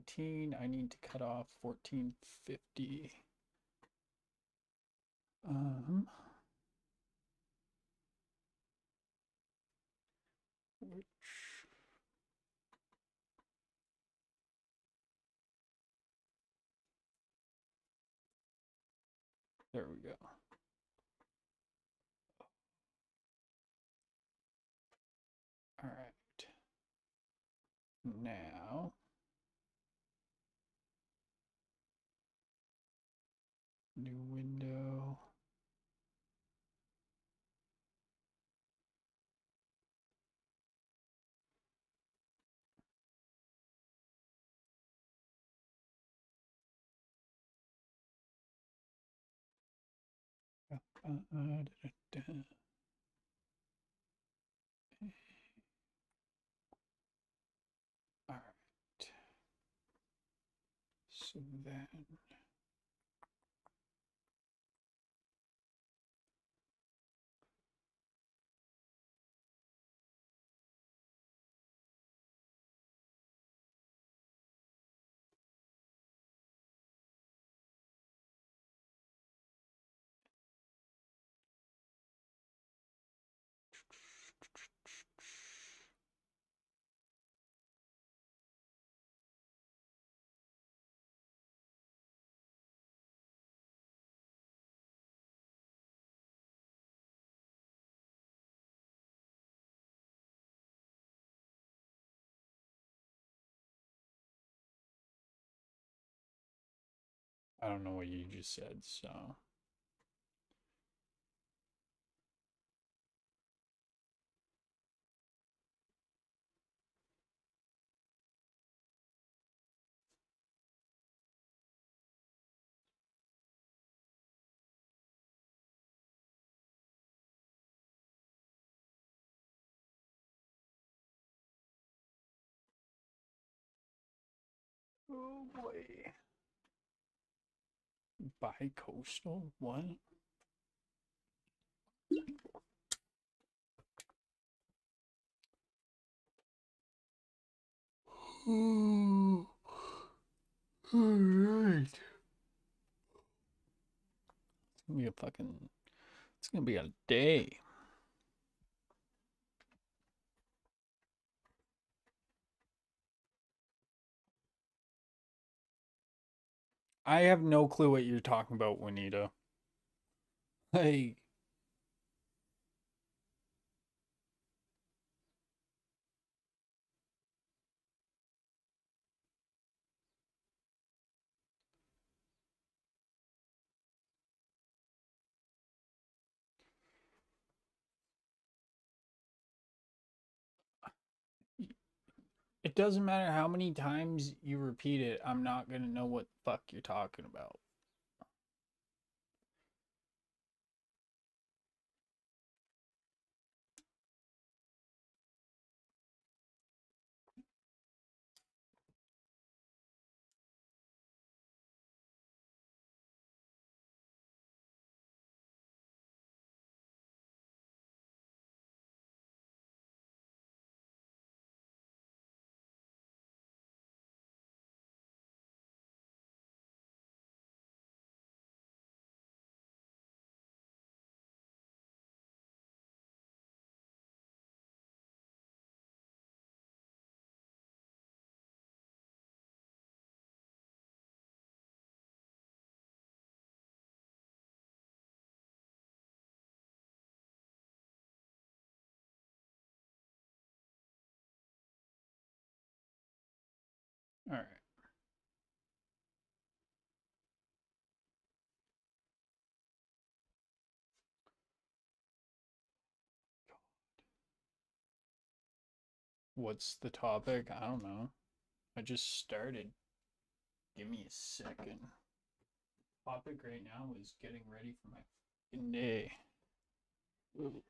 1419. I need to cut off 1450. Um, which there we go. All right. Now, new window. Da, da, da. All right. So then, I don't know what you just said, so. Oh boy. Bi-coastal? What? All right. It's gonna be a fucking. It's gonna be a day. I have no clue what you're talking about, Juanita. Hey, it doesn't matter how many times you repeat it, I'm not gonna know what the fuck you're talking about. All right. What's the topic? I don't know. I just started. Give me a second. Topic right now is getting ready for my fucking day. Ooh.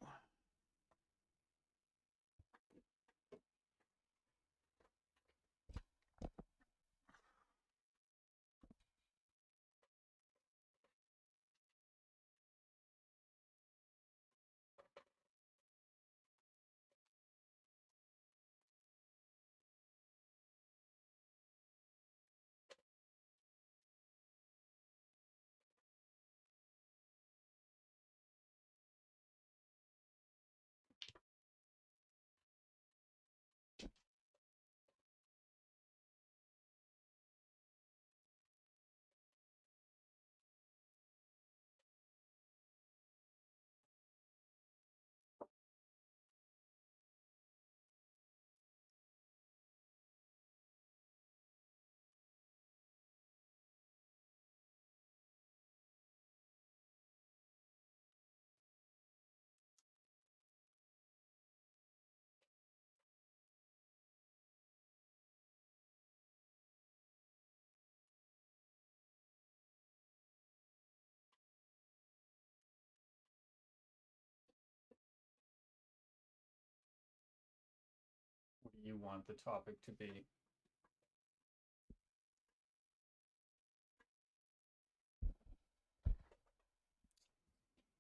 you want the topic to be.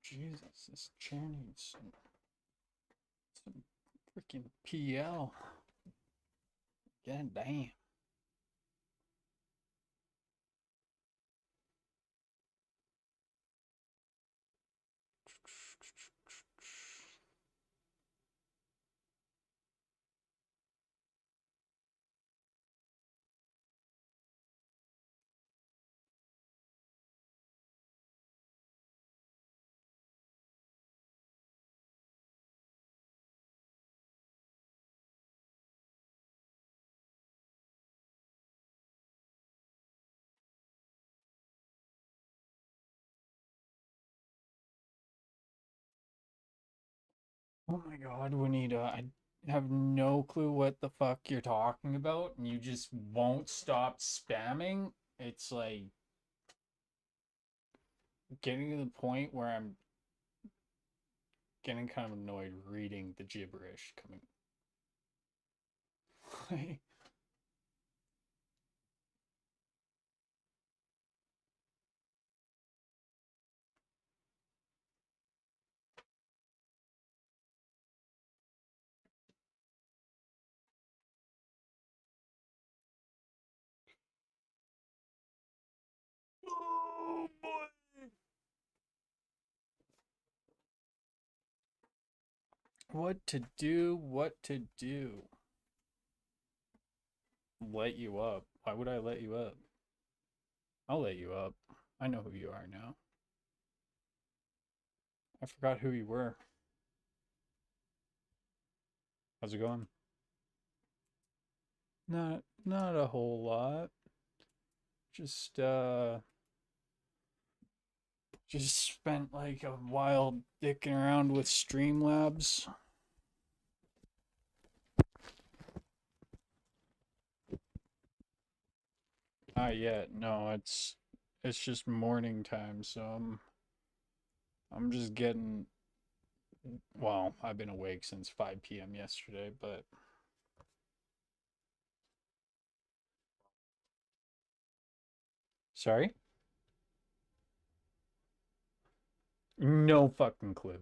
Jesus, this chair needs some freaking PL. God damn. Oh my god, Juanita, I have no clue what the fuck you're talking about, and you just won't stop spamming. It's like getting to the point where I'm getting kind of annoyed reading the gibberish coming. Oh boy. What to do, what to do. Let you up. Why would I let you up? I'll let you up. I know who you are now. I forgot who you were. How's it going? Not a whole lot. Just spent like a while dicking around with Streamlabs. Not yet. No, it's just morning time, so I'm just getting, well, I've been awake since 5 p.m. yesterday, but sorry? No fucking clue.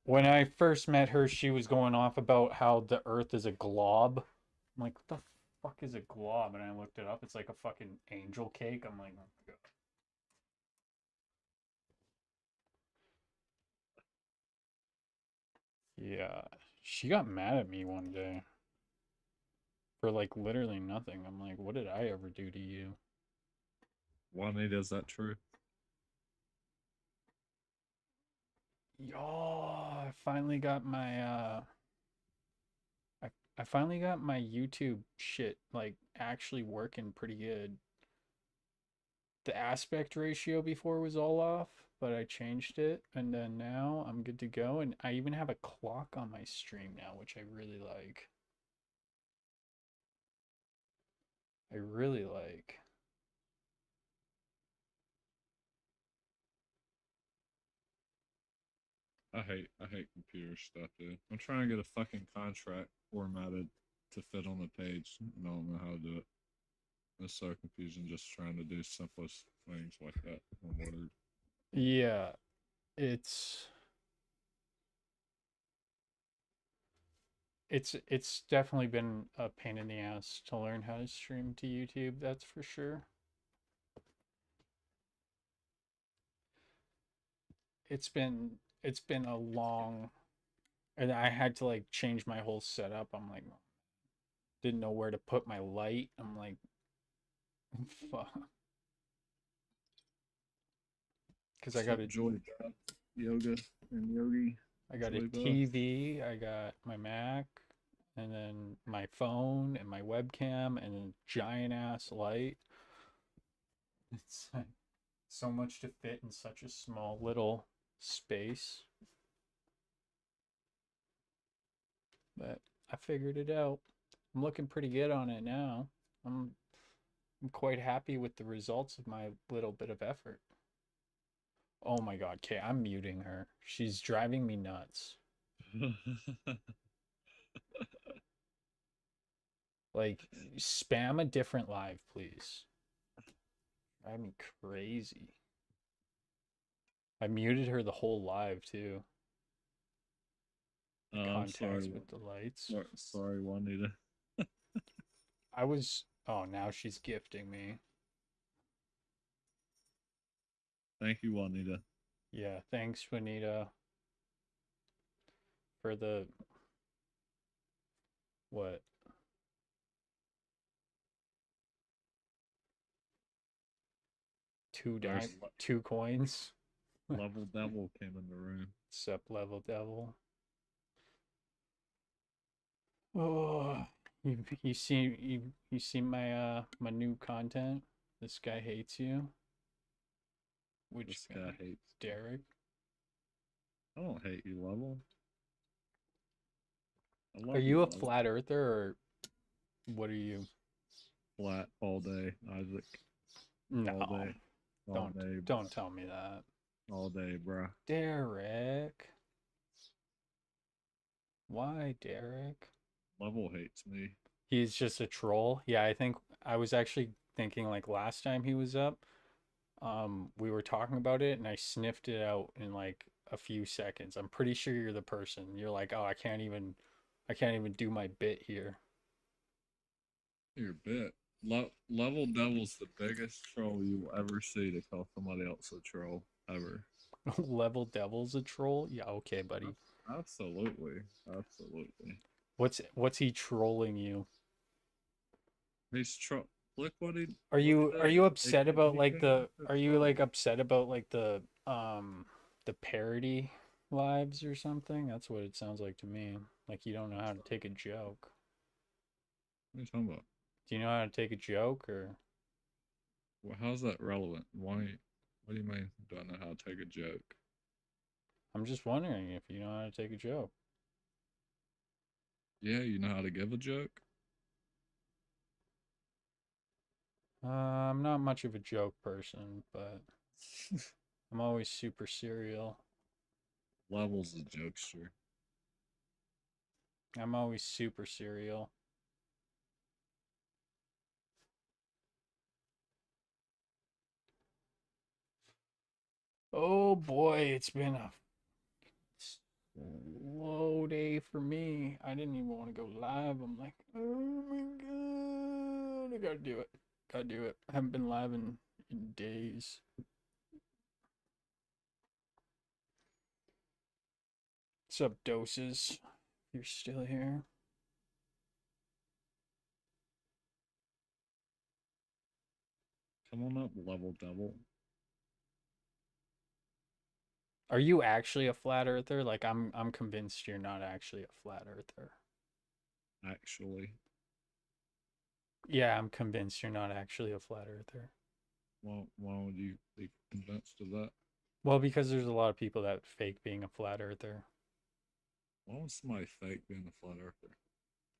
When I first met her, she was going off about how the Earth is a glob. I'm like, what the fuck is a glob? And I looked it up. It's like a fucking angel cake. I'm like, oh my god. Yeah. She got mad at me one day for like literally nothing. I'm like, what did I ever do to you? Juanita, is that true? Yo, I finally got my I finally got my YouTube shit like actually working pretty good. The aspect ratio before was all off, but I changed it and then now I'm good to go, and I even have a clock on my stream now, which I really like. I really like. I hate computer stuff, dude. I'm trying to get a fucking contract formatted to fit on the page, and I don't know how to do it. It's so confusing just trying to do simplest things like that on Word. Yeah, it's it's definitely been a pain in the ass to learn how to stream to YouTube, that's for sure. It's been a long, and I had to like change my whole setup. I'm like, didn't know where to put my light. I'm like, fuck, because What's up, Joy Beth? Yoga and Yogi? I got a Joy Beth. TV, I got my Mac, and then my phone and my webcam and a giant ass light. It's like so much to fit in such a small little space. But I figured it out. I'm looking pretty good on it now. I'm I'm quite happy with the results of my little bit of effort. Oh my god, Kay, I'm muting her. She's driving me nuts. Like, spam a different live, please. Drive me crazy. I muted her the whole live too. I'm Contacts sorry. with the lights. Sorry, Juanita. I was. Oh, now she's gifting me. Thank you, Juanita. Yeah, thanks, Juanita, for the. What? There's Two coins. Level Devil came in the room. Sup, level devil. Oh, you see my new content. This guy hates you. Which This guy hates Derek? I don't hate you, Level. I Are love you a Level. flat earther or what are you? Flat all day, Isaac. No, All day. All day. Don't tell me that. All day, bruh. Derek. Why, Derek? Level hates me. He's just a troll. Yeah, I think I was actually thinking like last time he was up, we were talking about it and I sniffed it out in like a few seconds. I'm pretty sure you're the person. You're like, "Oh, I can't even do my bit here." Your bit. Level Devil's the biggest troll you will ever see to call somebody else a troll ever. Level Devil's a troll? Yeah, okay, buddy. Absolutely. Absolutely. What's he trolling you? He's troll. Look what he. Are you He upset about he like came the up to are you troll. like upset about like the parody lives or something? That's what it sounds like to me. Like you don't know how to take a joke. What are you talking about? Do you know how to take a joke or Well, how's that relevant? Why? What do you mean? Do I know how to take a joke? I'm just wondering if you know how to take a joke. Yeah, you know how to give a joke. I'm not much of a joke person, but I'm always super serial. Level's a jokester. I'm always super serial. Oh boy, it's been a slow day for me. I didn't even want to go live. I'm like, oh my god, I gotta do it. Gotta do it. I haven't been live in days. What's up, doses? You're still here. Come on up, Level Devil. Are you actually a flat earther? Like I'm convinced you're not actually a flat earther. Actually, Yeah, I'm convinced you're not actually a flat earther. why would you be convinced of that? Well, because there's a lot of people that fake being a flat earther. Why would somebody fake being a flat earther?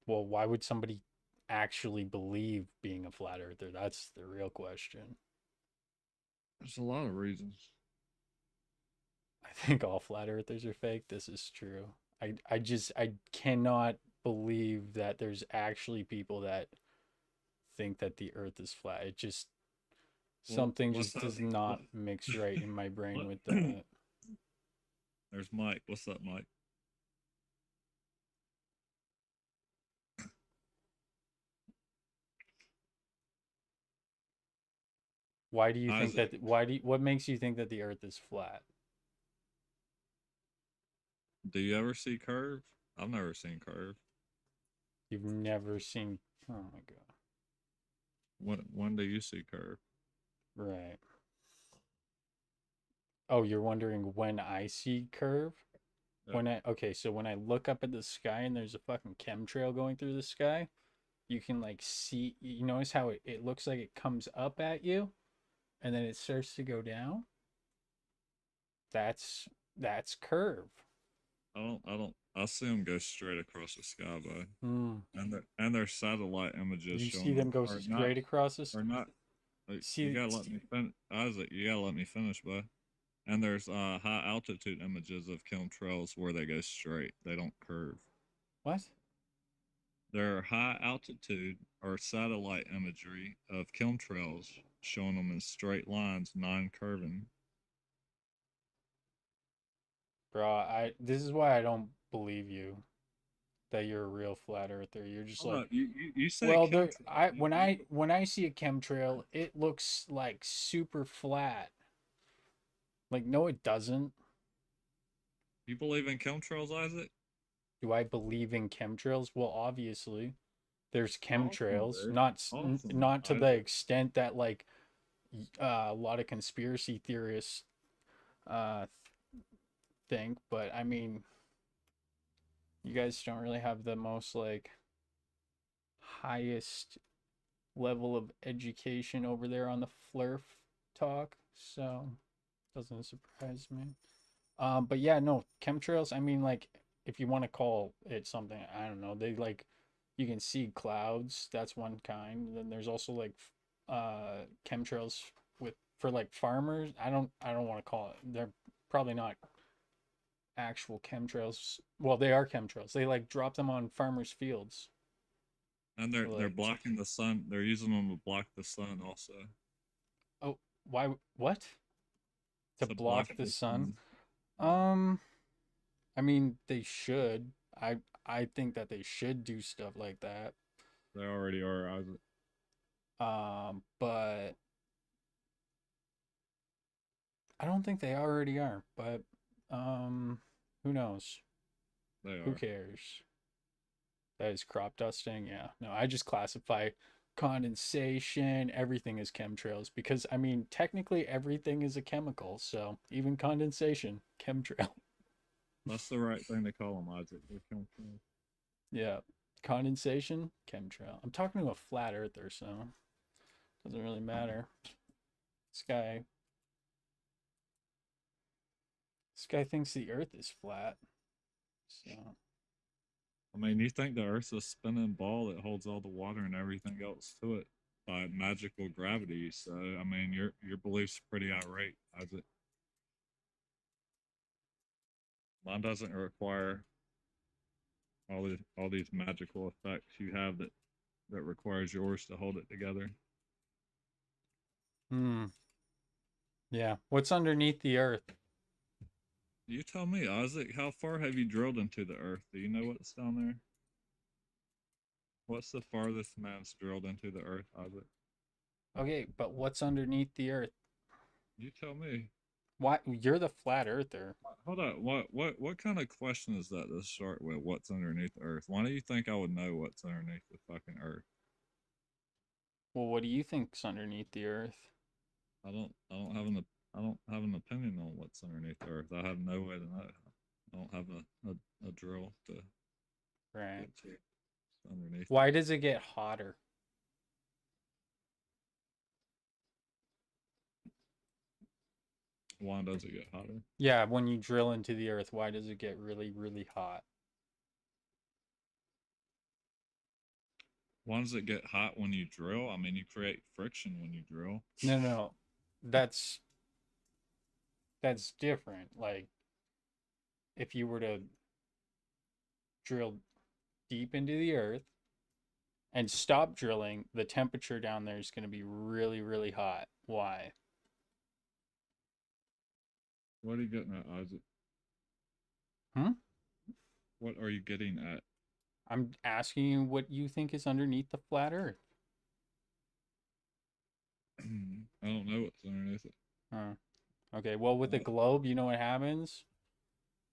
Well, why would somebody actually believe being a flat earther? That's the real question. There's a lot of reasons. I think all flat earthers are fake. This is true. I cannot believe that there's actually people that think that the earth is flat. It just Well, something what's just up? does not What? mix right in my brain What? with that. There's Mike. What's up, Mike? Why do you think Isaac. that what makes you think that the earth is flat? Do you ever see Curve? I've never seen Curve. You've never seen. Oh my god. When do you see Curve? Right. Oh, you're wondering when I see curve? Yeah. When I okay, so when I look up at the sky and there's a fucking chemtrail going through the sky, you can like see, you notice how it looks like it comes up at you and then it starts to go down? That's curve. I see them go straight across the sky, bud. Hmm. And their satellite images You see showing them them go are not straight across this. are not. Like, you See, gotta let me finish, Isaac. You gotta let me finish, bud. And there's high altitude images of chemtrails where they go straight. They don't curve. What? There are high altitude or satellite imagery of chemtrails showing them in straight lines, non-curving. Bro, this is why I don't believe you that you're a real flat earther. You're just Hold like, up, you say well, there chemtrails. I when I see a chemtrail, it looks like super flat. Like, no, it doesn't. You believe in chemtrails, Isaac? Do I believe in chemtrails? Well, obviously, there's Awesome, chemtrails, dude. Awesome, not to the Isaac. extent that like a lot of conspiracy theorists uh think, but I mean, you guys don't really have the most like highest level of education over there on the flurf talk, so doesn't surprise me. But yeah, no, chemtrails, I mean, like, if you want to call it something, I don't know, they like, you can see clouds, that's one kind. Then there's also like chemtrails with for like farmers. I don't want to call it. They're probably not actual chemtrails. Well, they are chemtrails. They like drop them on farmers' fields. And So they're like, blocking the sun. They're using them to block the sun also. oh, why what? To To block block the the sun? sun. Um, I mean, they should. I think that they should do stuff like that. They already are, Isaac. But I don't think they already are. But who knows? They Who are. cares? That is crop dusting. Yeah. No, I just classify condensation, everything as chemtrails because I mean, technically everything is a chemical. So even condensation, chemtrail. That's the right thing to call them, Isaac. They're chemtrails. Yeah. Condensation, chemtrail. I'm talking to a flat earther, so it doesn't really matter. This guy This guy thinks the earth is flat. So I mean, you think the Earth's a spinning ball that holds all the water and everything else to it by magical gravity. So, I mean, your belief's pretty irate, Isaac. Mine doesn't require all these magical effects you have that requires yours to hold it together. yeah. What's underneath the earth? You tell me, Isaac, how far have you drilled into the Earth? Do you know what's down there? What's the farthest man's drilled into the Earth, Isaac? Okay, but what's underneath the earth? You tell me. Why you're the flat earther? Hold on. What kind of question is that to start with? What's underneath the Earth? Why do you think I would know what's underneath the fucking Earth? Well, what do you think's underneath the earth? I don't have an opinion on what's underneath the Earth. I have no way to know. I don't have a drill to Right. get to underneath Why it. does it get hotter? Why does it get hotter? Yeah, when you drill into the earth, why does it get really, really hot? Why does it get hot when you drill? I mean, you create friction when you drill. No, no, no. That's that's different. Like if you were to drill deep into the earth and stop drilling, the temperature down there is going to be really, really hot. Why? What are you getting at, Isaac? Hmm? What are you getting at? I'm asking you what you think is underneath the flat earth. I don't know what's underneath it. Huh. Okay, well, with the What? globe, you know what happens?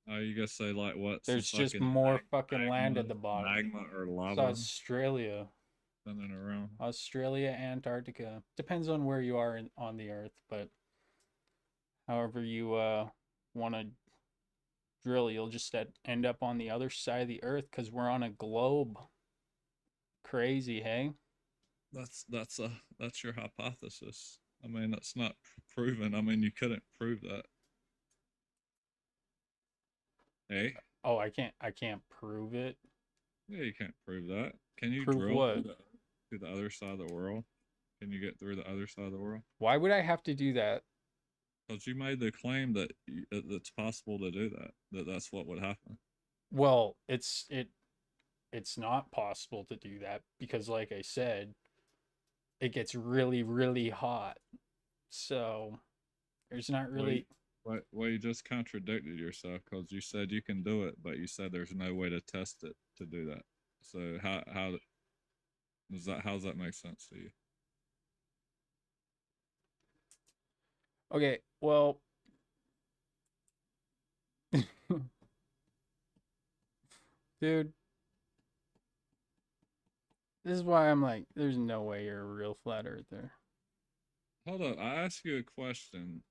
You guys say like what's the There's just fucking more fucking land at the bottom. magma or It's lava Australia. spinning around? Australia, Antarctica. Depends on where you are on the earth, but however you want to drill, you'll just end up on the other side of the earth because we're on a globe. Crazy, hey? That's your hypothesis. I mean, that's not proven. I mean, you couldn't prove that. Hey, Oh, I can't prove it. yeah, you can't prove that. Can you Prove drill what? to the other side of the world? Can you get through the other side of the world? Why would I have to do that? Because you made the claim that it's possible to do that. That's what would happen. Well, it's not possible to do that because, like I said, it gets really, really hot. So there's not Well, you, really. well, you just contradicted yourself because you said you can do it, but you said there's no way to test it to do that. So how does that make sense to you? Okay, well, dude, this is why I'm like, there's no way you're a real flat earther. Hold up, I asked you a question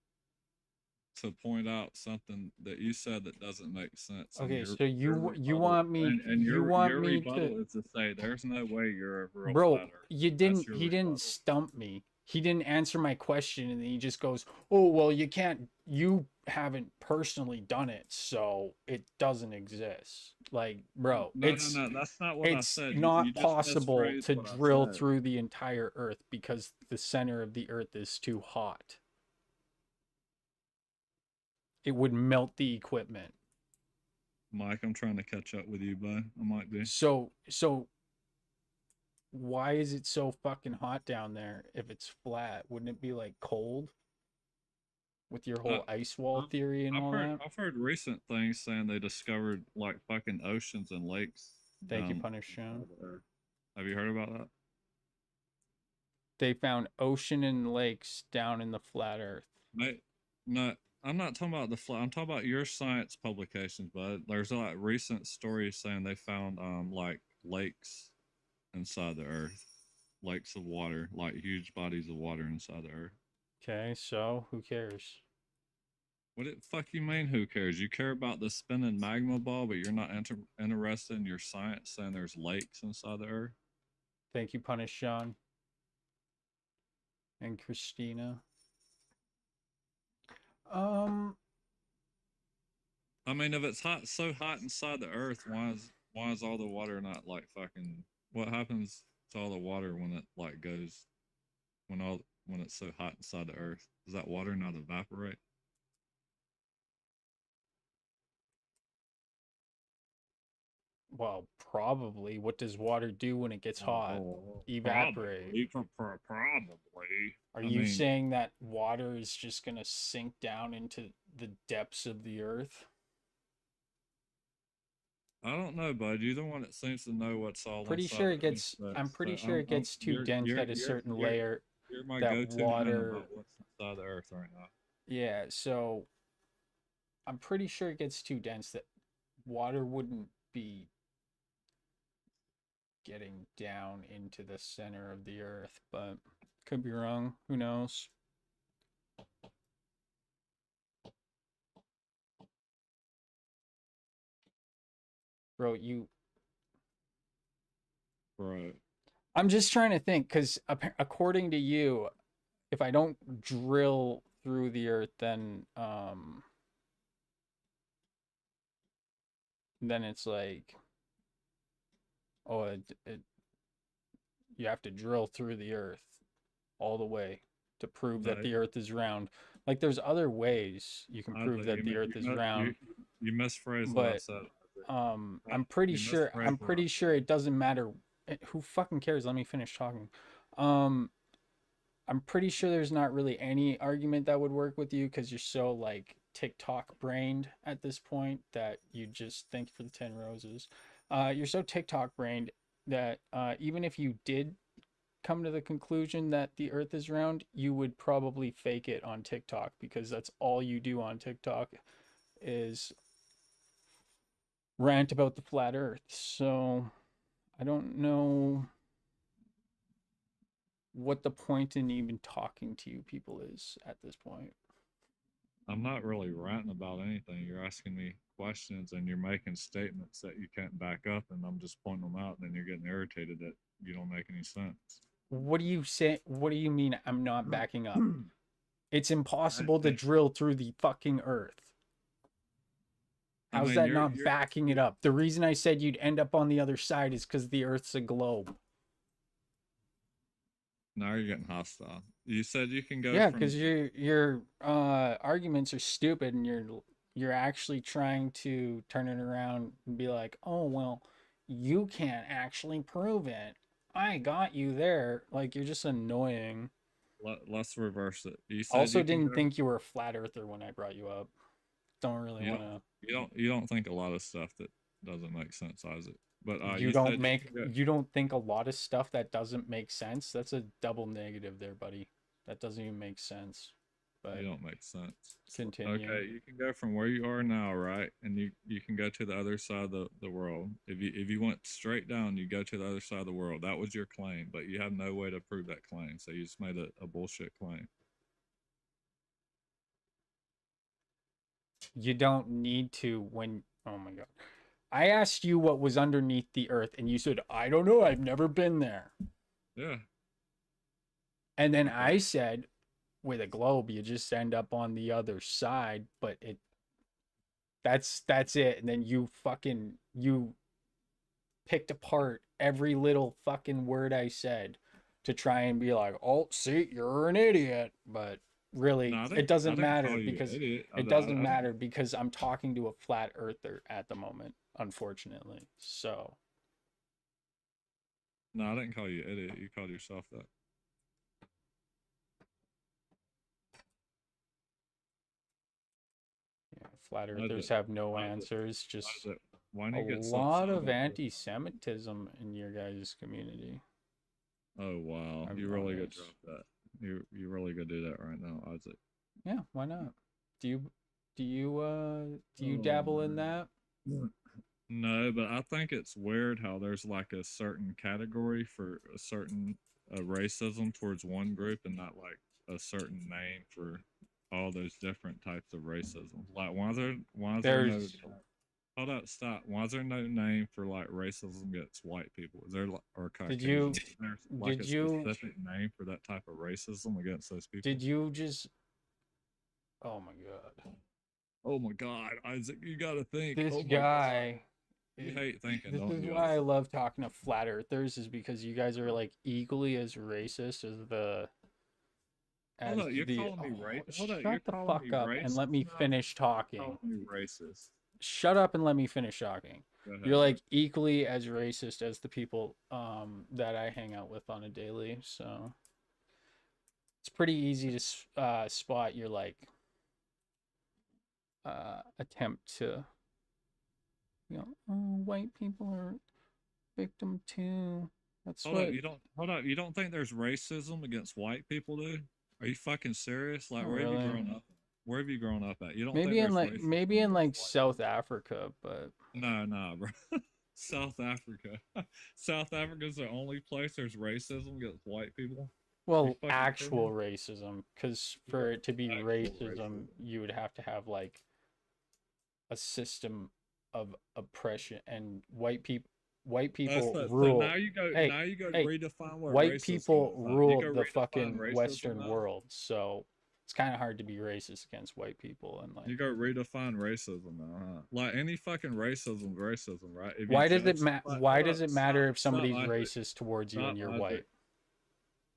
to point out something that you said that doesn't make sense, and Okay, your so your you rebuttal want me and you want your me to. rebuttal is to say there's no way you're a real Bro, flat earther. you That's didn't your he didn't rebuttal. stump me. He didn't answer my question and then he just goes, "Oh, well, you haven't personally done it, so it doesn't exist." Like, bro, No, no, no. That's not what I it's said. You not just possible misphrased to what I drill said. through the entire earth because the center of the earth is too hot. It would melt the equipment. Mike, I'm trying to catch up with you, bud. I might be. So why is it so fucking hot down there if it's flat? Wouldn't it be like cold with your I, whole ice wall I've, theory and all that? I've heard recent things saying they discovered like fucking oceans and lakes Thank you, down Punish Shown. inside the earth. Have you heard about that? They found ocean and lakes down in the flat earth. Mate, no, I'm not talking about the flat. I'm talking about your science publications, bud. There's like recent stories saying they found like lakes inside the earth, lakes of water, like huge bodies of water inside the earth. Okay, so who cares? What the fuck you mean? Who cares? You care about the spinning magma ball, but you're not interested in your science saying there's lakes inside the earth. Thank you, Punish Sean and Christina. Um, I mean, if it's hot, so hot inside the earth, why is all the water not like fucking? What happens to all the water when it like goes when it's so hot inside the earth? Does that water not evaporate? well, probably. What does water do when it gets hot? Evaporate. Probably. Are I you mean, saying that water is just gonna sink down into the depths of the earth? I don't know, bud. You're the one that seems to know what's all Pretty inside sure the it earth. gets. I'm pretty sure it I'm gets too dense at a certain layer you're my that go-to man water. about what's inside the earth right now. Yeah, so I'm pretty sure it gets too dense that water wouldn't be getting down into the center of the earth, but could be wrong. Who knows? Bro, you. Right. I'm just trying to think because according to you, if I don't drill through the earth, then it's like, oh, you have to drill through the earth all the way to prove No, that the earth is round. Like there's other ways you can prove that the earth is round, you misphrased what I but said. I'm You misphrased what I pretty said. sure it doesn't matter. Who fucking cares? Let me finish talking. Um I'm pretty sure there's not really any argument that would work with you because you're so like TikTok brained at this point that you just think for the 10 roses. You're so TikTok brained that even if you did come to the conclusion that the earth is round, you would probably fake it on TikTok because that's all you do on TikTok is rant about the flat earth. So I don't know what the point in even talking to you people is at this point. I'm not really ranting about anything. You're asking me questions and you're making statements that you can't back up, and I'm just pointing them out, and then you're getting irritated that you don't make any sense. What do you say? What do you mean I'm not backing up? It's I, impossible to I, drill through the fucking earth. I How's mean, that not backing it up? The reason I said you'd end up on the other side is because the earth's a globe. Now you're getting hostile. You said you can go Yeah, from. because your arguments are stupid, and you're actually trying to turn it around and be like, oh well, you can't actually prove it. I got you there. Like you're just annoying. Let's reverse it. You said Also, you can didn't go. think you were a flat earther when I brought you up. Don't really You want don't. to. You don't think a lot of stuff that doesn't make sense, Isaac. But You you don't said you make. can go. You don't think a lot of stuff that doesn't make sense. That's a double negative there, buddy. That doesn't even make sense. You But don't make sense. continue. Okay, you can go from where you are now, right? And you can go to the other side of the world. If you went straight down, you go to the other side of the world. That was your claim, but you have no way to prove that claim. So you just made a bullshit claim. You don't need to when. Oh my god. I asked you what was underneath the earth, and you said, I don't know, I've never been there. Yeah. And then Okay. I said, with a globe, you just end up on the other side, but that's it. And then you picked apart every little fucking word I said to try and be like, oh, see, you're an idiot. But No, really, I it didn't. I doesn't didn't matter call you an because idiot. it doesn't matter because I'm talking to a flat earther at the moment, unfortunately. So No, I didn't call you an idiot. You called yourself that. yeah, flat earthers Isaac, have no Isaac, answers. Just Isaac. Why do a you get so lot upset of about this? anti-Semitism in your guys' community. Oh wow, I've you really could noticed. drop that. You really could do that right now, Isaac. Yeah, why not? Do you do you Oh dabble in man. that? No, but I think it's weird how there's like a certain category for a certain racism towards one group and not like a certain name for all those different types of racism. Like, why is there no There's hold up, stop. Why is there no name for like racism against white people? Is there or did Caucasians? you Is there like did a you specific name for that type of racism against those people? did you just oh my god. Oh my God, Isaac, you gotta think. This Oh my God, guy you hate thinking, this don't is you, why I Isaac? love talking to flat earthers is because you guys are like equally as racist as Hold up, you're the calling me right? Hold up, you're shut the calling me fuck up and let racist? me No, finish you're calling talking. me racist. Shut up and let me finish talking. Go You're ahead. like equally as racist as the people that I hang out with on a daily, so it's pretty easy to spot your like attempt to oh, white people are victim too. That's Hold up, what. you don't hold up. You don't think there's racism against white people, dude? Are you fucking serious? Like, Not where have you really. grown up? Where have you grown up at? You don't think there's Maybe racism in against like white South people? Africa, but No, no, bro. South Africa. South Africa's the only place there's racism against white people. You well, fucking kidding me? actual racism. Because Yeah, for it to be actual racism, racism. you would have to have like a system of oppression, and white people So rule. now you go. Hey, Now you go hey, redefine what white racism people is. Now you rule go the redefine fucking racism Western now. world, so it's kind of hard to be racist against white people. And like, You go redefine racism now, huh? Like any fucking racism, racism, right? If you why does judge it somebody, why hold does up, it stop, matter if stop, somebody's Isaac, racist towards you and stop, you're Isaac. white?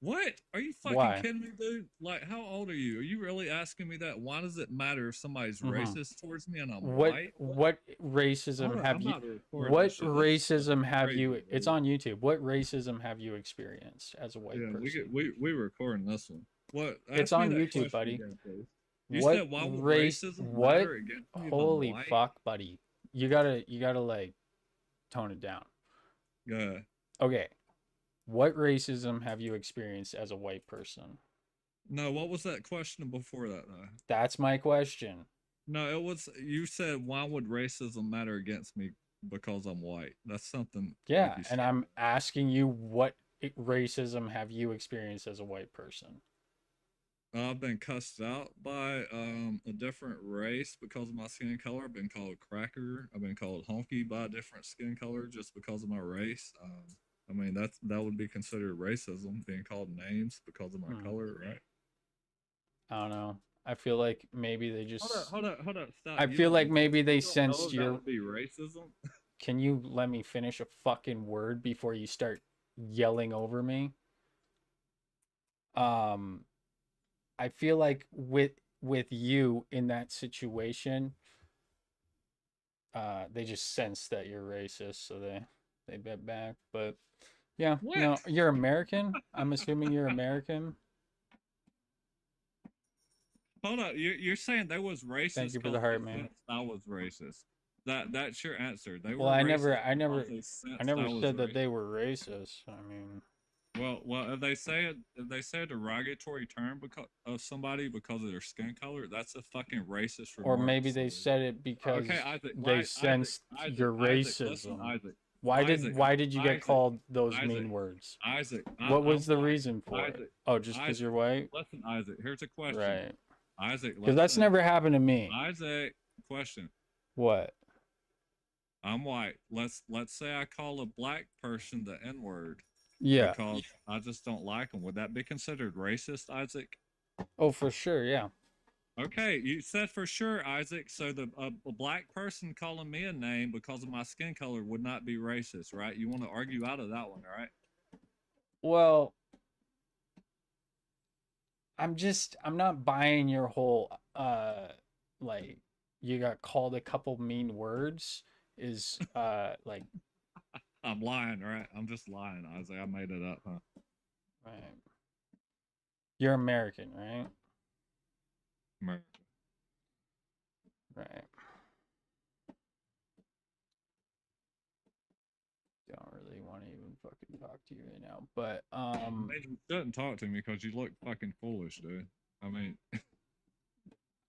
What? Are you fucking Why? kidding me, dude? Like, how old are you? Are you really asking me that? Why does it matter if somebody's Mm-hmm. racist towards me and I'm white? What? What Hold racism up, have I'm you about to record this what shit. This is racism fucking have crazy, you it's dude. on YouTube. What racism have you experienced as a white Yeah, we get person? we recording this one. What? It's Ask me on that YouTube, question buddy. again, please. You said why would racism What matter against me if I'm holy white? fuck, buddy. You gotta like tone it down. Go ahead. Okay. What racism have you experienced as a white person? No, what was that question before that though? That's my question. No, it was you said why would racism matter against me because I'm white? That's something like Yeah, you and started. I'm asking you what racism have you experienced as a white person? I've been cussed out by a different race because of my skin color. I've been called cracker. I've been called honky by a different skin color just because of my race. I mean that would be considered racism, being called names because of my Hmm. color, right? I don't know. I feel like maybe they Hold up, just. hold up, hold up, stop. I feel like maybe they You don't know sensed if that your. would be racism? Can you let me finish a fucking word before you start yelling over me? I feel like with you in that situation, they just sense that you're racist, so they bet back. But yeah, What? no, you're American. I'm assuming you're American. Hold up, you're saying they was Thank racist you for because the they heart, man. sensed I was racist. That's your answer. They Well, were racist because they I sensed I never was said that they racist. were racist. I mean, Well, if they say a derogatory term because of somebody because of their skin color, that's a fucking racist or remark. maybe So, they said it okay, because Isaac, they why, sensed your listen, racism. Isaac, Why did you get Isaac, called those Isaac, mean words? Isaac. What I'm was the white. reason for it? Isaac, Oh, just because Isaac, you're white? listen, Isaac. Here's a question. Right. Isaac, Because that's listen. never happened to me. Isaac, question. What? I'm white. Let's say I call a black person the N word Yeah. because I just don't like them. Would that be considered racist, Isaac? Oh, for sure. Yeah. Okay, you said for sure, Isaac. So a black person calling me a name because of my skin color would not be racist, right? You want to argue out of that one, right? Well, I'm not buying your whole like you got called a couple mean words is like I'm lying, right? I'm just lying, Isaac. I made it up, huh? right. You're American, right? Right. Don't really want to even fucking talk to you right now. But You shouldn't talk to me because you look fucking foolish, dude. I mean,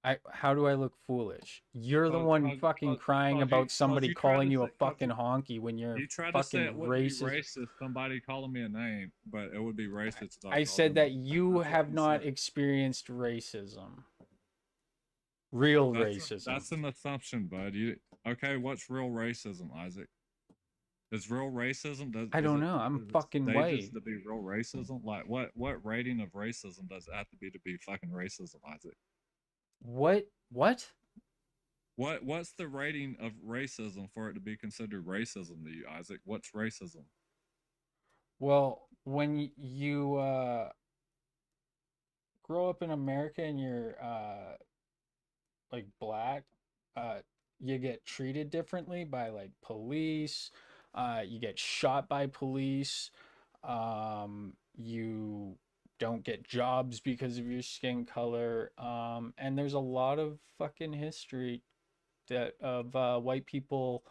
I how do I look foolish? You're the cause, one cause, fucking cause, crying cause you, about cause somebody you tried calling to you say, a fucking honky when you're you tried to say fucking it wouldn't be racist. racist somebody calling me a name, but it would be racist if I I called said them a that name. you That's what have you not said. experienced racism. Real racism. That's an assumption, bud. You okay? What's real racism, Isaac? Is real racism I don't know. I'm is it fucking stages white. to be real racism? Like what rating of racism does it have to be fucking racism, Isaac? What? What? What's the rating of racism for it to be considered racism to you, Isaac? What's racism? Well, when you grow up in America and you're like black, uh you get treated differently by like police, you get shot by police, you don't get jobs because of your skin color, and there's a lot of fucking history that of white people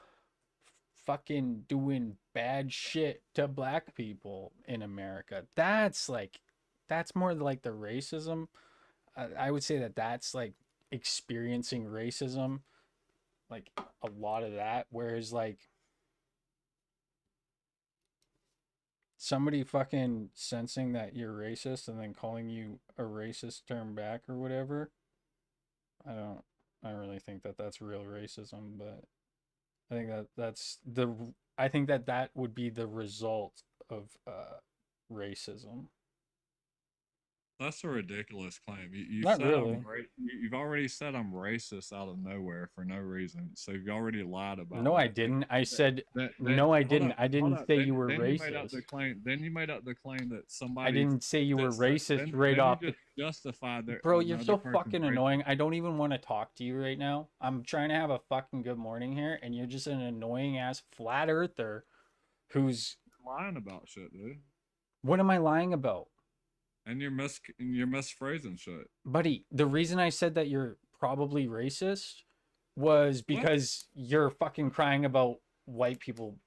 fucking doing bad shit to black people in America. That's more like the racism. I would say that that's like experiencing racism, like a lot of that. Whereas like somebody fucking sensing that you're racist and then calling you a racist term back or whatever, I don't, I don't really think that that's real racism, but I think that I think that that would be the result of racism. That's a ridiculous claim. You Not said really. you've already said I'm racist out of nowhere for no reason. So you've already lied about No, I that. didn't. I said Then no, I hold didn't. up, I hold didn't up. say you were Then you made up the racist. claim. Then you made up the claim that I somebody didn't say you were that's racist right then you off the. just justified their Bro, you're another so person's fucking race. annoying. I don't even want to talk to you right now. I'm trying to have a fucking good morning here, and you're just an annoying ass flat earther who's. Lying about shit, dude. What am I lying about? And you're misphrasing shit. Buddy, the reason I said that you're probably racist was What? because you're fucking crying about white people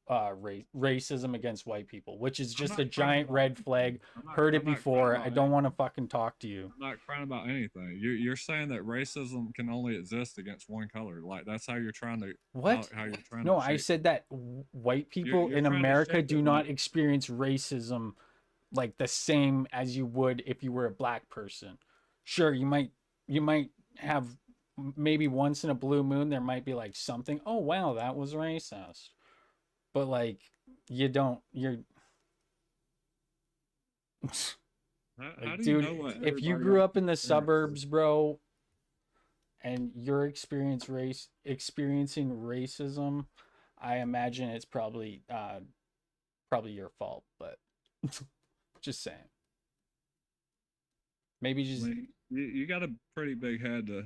racism against white people, which is I'm just not a crying giant about red anything. flag. Heard it I'm not crying before. I about don't want to anything. fucking talk to you. I'm not crying about anything. You're saying that racism can only exist against one color. Like that's how you're trying to What? how you're trying to No, I shape. said that white people You're in trying to America shape do it not like experience racism like the same as you would if you were a black person. Sure, you might have maybe once in a blue moon there might be like something, oh wow, that was racist. But like you don't you're how like do you dude, know what if you everybody grew else up in the experiences? suburbs, bro, and you're experiencing racism, I imagine it's probably probably your fault, but just saying. Maybe I just mean, you got a pretty big head to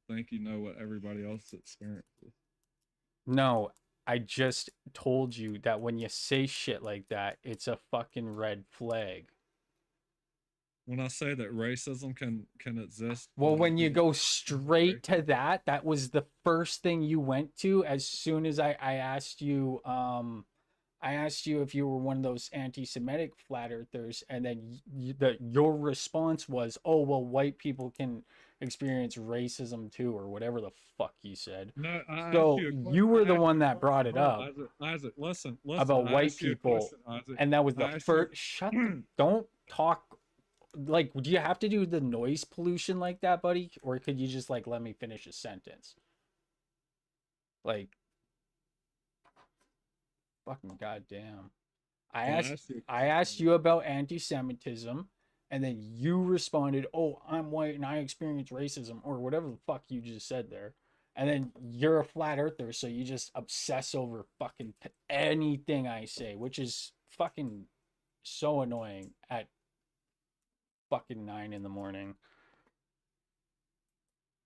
think you know what everybody else experiences. no. I just told you that when you say shit like that, it's a fucking red flag. When I say that racism can exist, Well, when you even go straight to that, that was the first thing you went to as soon as I asked you I asked you if you were one of those anti-Semitic flat earthers, and then your response was, "Oh, well, white people can experience racism too," or whatever the fuck you said. no, I asked So you a question. you were I the asked one you a that brought question. it Hold on, up Isaac. Isaac, listen. about I white asked you a people, question, Isaac. and that was the I asked you. first. Shut. Don't talk. Like, do you have to do the noise pollution like that, buddy, or could you just like let me finish a sentence? Like, fucking goddamn. I Well, I asked asked you a I asked question. you about anti-Semitism, and then you responded, "Oh, I'm white and I experience racism," or whatever the fuck you just said there. And then you're a flat earther, so you just obsess over fucking anything I say, which is fucking so annoying at fucking 9 in the morning.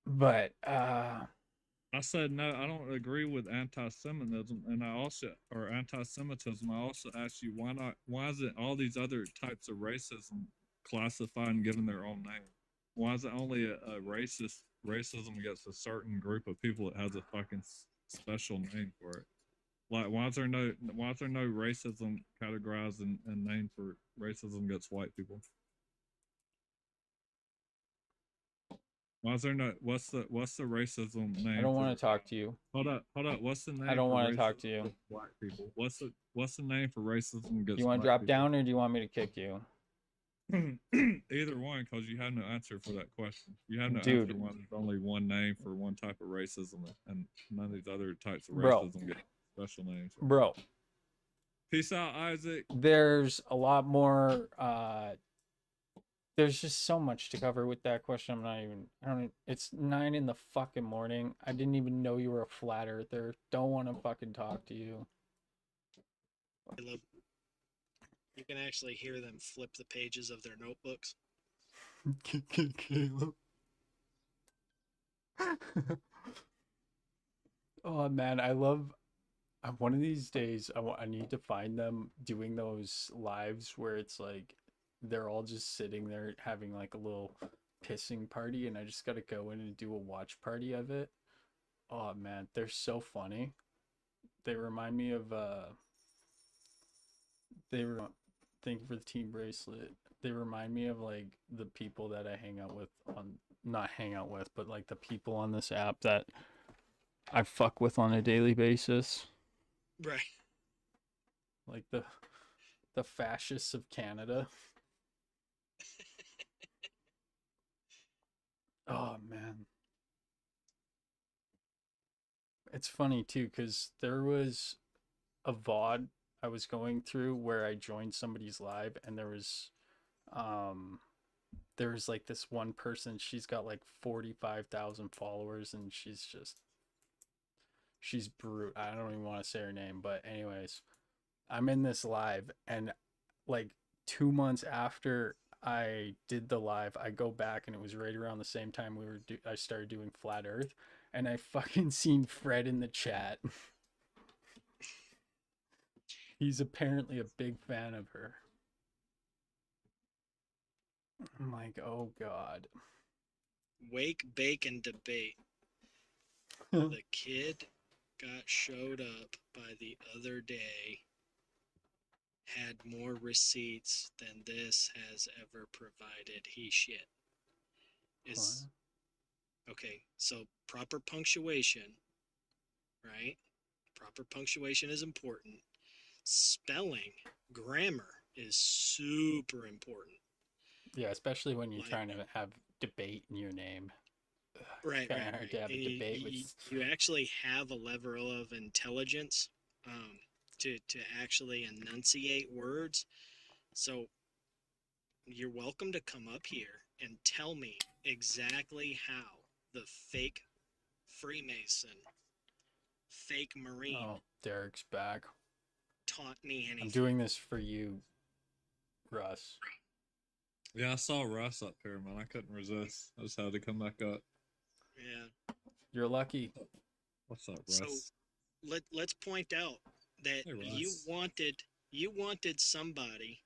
But I said no. I don't agree with anti-Semitism, and anti-Semitism. I also asked you why not? Why is it all these other types of racism classified and given their own name? Why is it only a racism against a certain group of people that has a fucking special name for it? Like, why is there no racism categorized and named for racism against white people? Why is there no what's the racism I name don't for? want to talk to you. Hold up. What's the I name don't for want to talk racism to you. against black people? What's the name for racism Do you against want to black drop people? down or do you want me to kick you? Either one, because you have no answer for that question. You have no answer Dude, why there's only one name for one type of racism, and none of these other types of bro, racism get special names. bro, Peace out, Isaac. there's a lot more there's just so much to cover with that question. I don't, it's 9 in the fucking morning. I didn't even know you were a flat earther. Don't want to fucking talk to you. Caleb, you can actually hear them flip the pages of their notebooks. Caleb. Oh man, I love. One of these days, I need to find them doing those lives where it's like they're all just sitting there having like a little pissing party, and I just gotta go in and do a watch party of it. Oh man, they're so funny. They remind me of they were thank you for the team bracelet. They remind me of like the people that I hang out with on not hang out with, but like the people on this app that I fuck with on a daily basis. Right. Like the fascists of Canada. Oh man. It's funny too cuz there was a VOD I was going through where I joined somebody's live and um there was like this one person, she's got like 45,000 followers and she's brute. I don't even want to say her name, but anyways, I'm in this live and like 2 months after I did the live, I go back and it was right around the same time I started doing Flat Earth, and I fucking seen Fred in the chat. He's apparently a big fan of her. I'm like, oh god. Wake, bake, and debate. The kid got showed up by the other day, had more receipts than this has ever provided. He shit. Is okay, so proper punctuation, right? Proper punctuation is important. Spelling, grammar is super important. Yeah, especially when you're Like, trying to have debate in your name. right, Kind right, of hard right. to have And a debate with. you actually have a level of intelligence to actually enunciate words. So you're welcome to come up here and tell me exactly how the fake Freemason, fake Marine Oh, Derek's back. taught me anything. I'm doing this for you, Russ. Yeah, I saw Russ up here, man. I couldn't resist. I just had to come back up. Yeah. You're lucky. What's up, So Russ? let's point out that Hey, you Russ. wanted somebody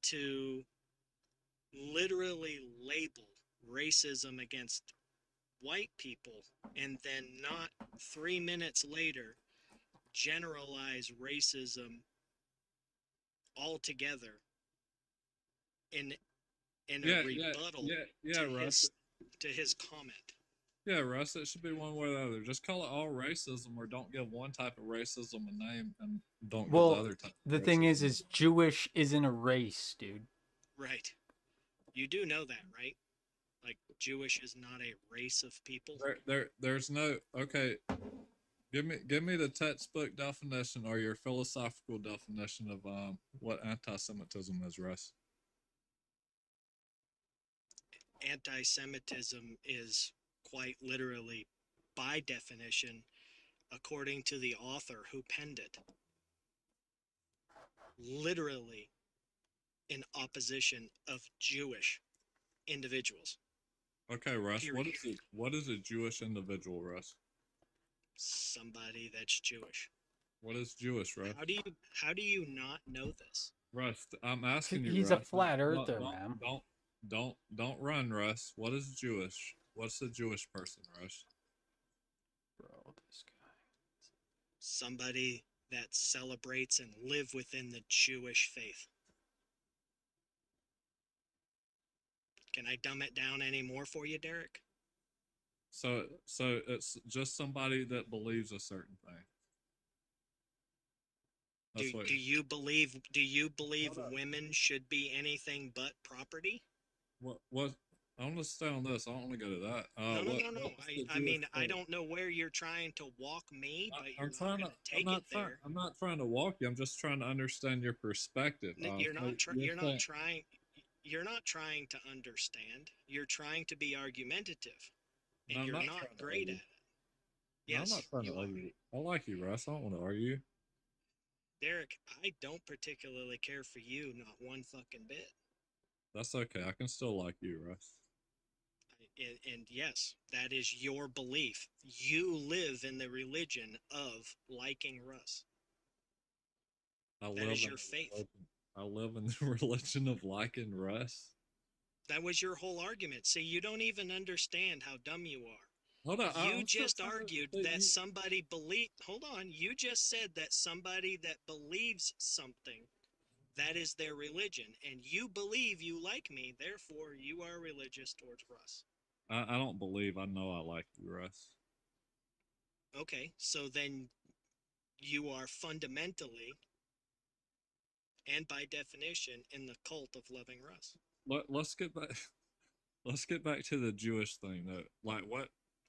to literally label racism against white people and then not 3 minutes later generalize racism altogether in a Yeah, yeah, rebuttal yeah, yeah, to Russ. his comment. Yeah, Russ. It should be one way or the other. Just call it all racism, or don't give one type of racism a name, and don't give the Well, other type the of thing racism. is Jewish isn't a race, dude. Right. You do know that, right? Like Jewish is not a race of people. There's no. Okay, give me the textbook definition or your philosophical definition of what anti-Semitism is, Russ. Anti-Semitism is quite literally, by definition, according to the author who penned it, literally in opposition of Jewish individuals. Okay, Russ. Period. What is a Jewish individual, Russ? Somebody that's Jewish. What is Jewish, Russ? How do you not know this? Russ, I'm asking you, He's Russ. a flat earther, man. Don't run, Russ. What is Jewish? What's a Jewish person, Russ? Bro, this guy. Somebody that celebrates and live within the Jewish faith. Can I dumb it down any more for you, Derek? So it's just somebody that believes a certain thing. That's what. Do you believe Hold up. women should be anything but property? What? I want to stay on this. I don't want to go to that. No. What's the I Jewish mean, I faith? don't know where you're trying to walk me, but you're I'm not trying going to. to take it there. I'm not trying to walk you. I'm just trying to understand your perspective. You're So not. you're saying, Trying. You're not trying to understand. You're trying to be argumentative, no, and I'm you're not not trying to great at argue. it. No, I'm Yes, not trying you to are. argue. I like you, Russ. I don't want to argue. Derek, I don't particularly care for you, not one fucking bit. That's okay. I can still like you, Russ. And yes, that is your belief. You live in the religion of liking Russ. That is your faith. I live in the religion of liking Russ. That was your whole argument. See, you don't even understand how dumb you are. Hold on. You I'm still just trying to- argued but that you- somebody believe. Hold on. You just said that somebody that believes something, that is their religion, and you believe you like me, therefore you are religious towards Russ. I don't believe. I know I like you, Russ. Okay, so then you are fundamentally and by definition in the cult of loving Russ. Let's get back. Let's get back to the Jewish thing, though. Like what?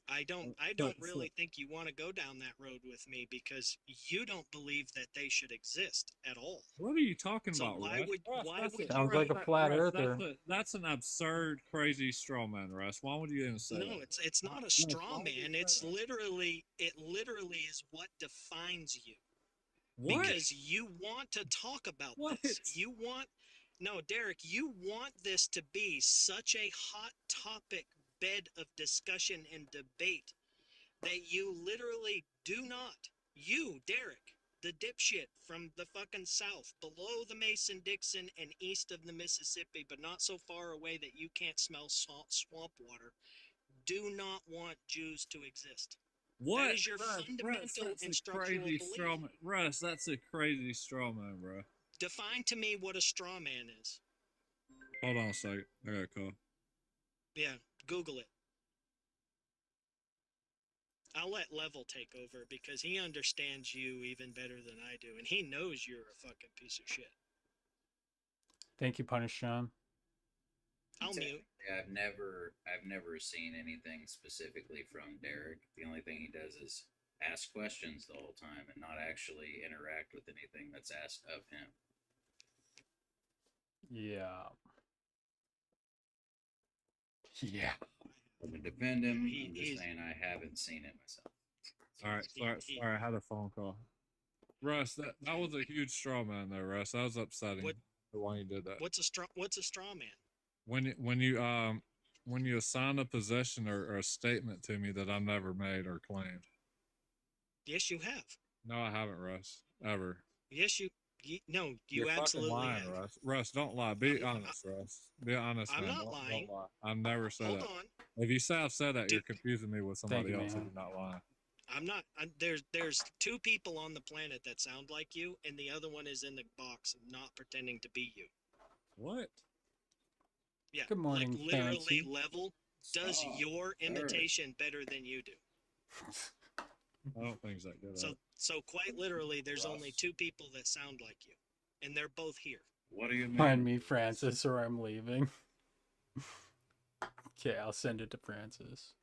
I don't really think you want to go down that road with me because you don't believe that they should exist at all. What are you talking So about, why Russ? would Russ, why that's would a- Sounds you like a Russ, flat Russ, earther. That's an absurd, crazy straw man, Russ. Why would you even say No, that? it's not a Russ, straw why would you man. say It's that? literally it literally is what defines you. What? Because you want to talk about What? this. No, Derek, you want this to be such a hot topic bed of discussion and debate that you literally do not. You, Derek, the dipshit from the fucking south, below the Mason-Dixon and east of the Mississippi, but not so far away that you can't smell swamp water, do not want Jews to exist. What? That is your Russ, fundamental that's and a structural crazy belief. straw man. Russ, that's a crazy straw man, bro. Define to me what a straw man is. Hold on a second. I got a call. Yeah, Google it. I'll let Level take over because he understands you even better than I do, and he knows you're a fucking piece of shit. Thank you, Punish Sean. I'll mute. I've never seen anything specifically from Derek. The only thing he does is ask questions the whole time and not actually interact with anything that's asked of him. Yeah. Yeah. To defend him, Yeah, I'm just saying I haven't seen it myself. All right, sorry, I had a phone call. Russ, that was a huge straw man, though, Russ. That was upsetting. What- Why you did that? What's a straw man? when you assign a possession or a statement to me that I never made or claimed. Yes, you have. No, I haven't, Russ. Ever. Yes, no, you You're fucking absolutely lying, have. Russ. Russ, don't lie. Be I'm- honest, Russ. Be honest, I'm man. not Don't lying. lie. I never said Hold that. on. If you say I've said that, Do- you're confusing me with somebody you, else. man. And you're not lying. I'm not. There's two people on the planet that sound like you, and the other one is in the box, not pretending to be you. What? Yeah. Good morning, Like literally, Fancy. Level does Stop. your Sir. imitation better than you do. I don't think it's that good. So quite literally, there's only Russ. two people that sound like you, and they're both here. What do you mean? Find me, Francis, or I'm leaving. Okay, I'll send it to Francis.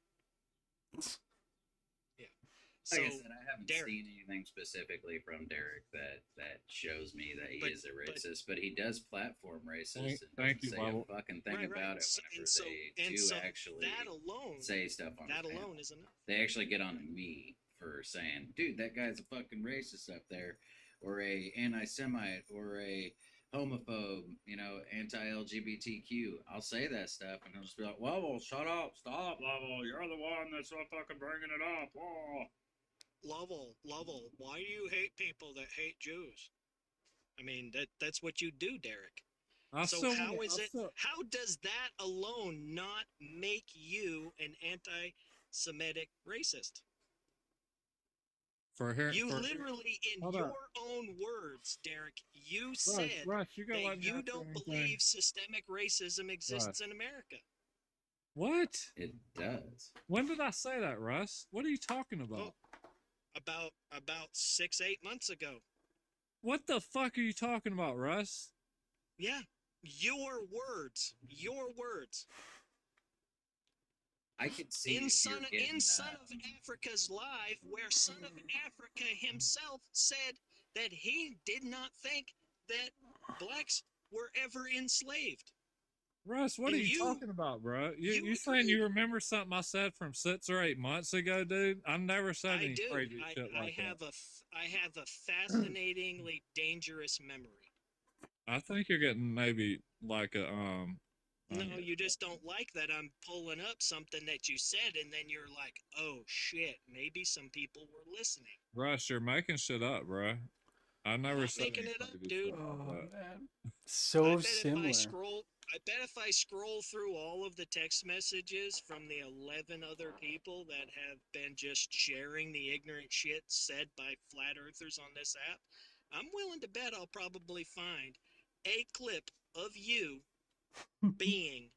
So Like I said, I haven't Derek. seen anything specifically from Derek that shows me that he But- is a racist, but he does platform racist and Thank doesn't you, say Bible. a fucking thing Right, about it So- whenever and so- they and do so actually that alone, say stuff on that the panel. alone is enough. They actually get on to me for saying, dude, that guy's a fucking racist up there, or a anti-Semite, or a homophobe, you know, anti-LGBTQ. I'll say that stuff, and I'll just be like, Level, shut up, stop, Level, you're the one that's so fucking bringing it up. Oh. Level, why do you hate people that hate Jews? I mean, that's what you do, Derek. So how does that alone not make you an anti-Semitic racist? You literally, in Hold your on. own words, Derek, you said Russ, you gotta let that me you answer don't anything. believe systemic racism exists Russ. in America. What? It does. When did I say that, Russ? What are you talking about? About 6-8 months ago. What the fuck are you talking about, Russ? Yeah, your words. I could see In if Son you're getting, of Africa's live, where Son of Africa himself said that he did not think that blacks were ever enslaved. Russ, what And are you talking about, bro? You saying you remember something I said from 6 or 8 months ago, dude? I never said I any do. crazy shit like that. I have a fascinatingly dangerous memory. I think you're getting maybe like a No, you just don't like that I'm pulling up something that you said, and then you're like, "Oh shit, maybe some people were listening." Russ, you're making shit up, bro. I never not said making any it up, crazy dude. shit like Oh, that. man. So similar. I bet if I scroll through all of the text messages from the 11 other people that have been just sharing the ignorant shit said by flat earthers on this app, I'm willing to bet I'll probably find a clip of you being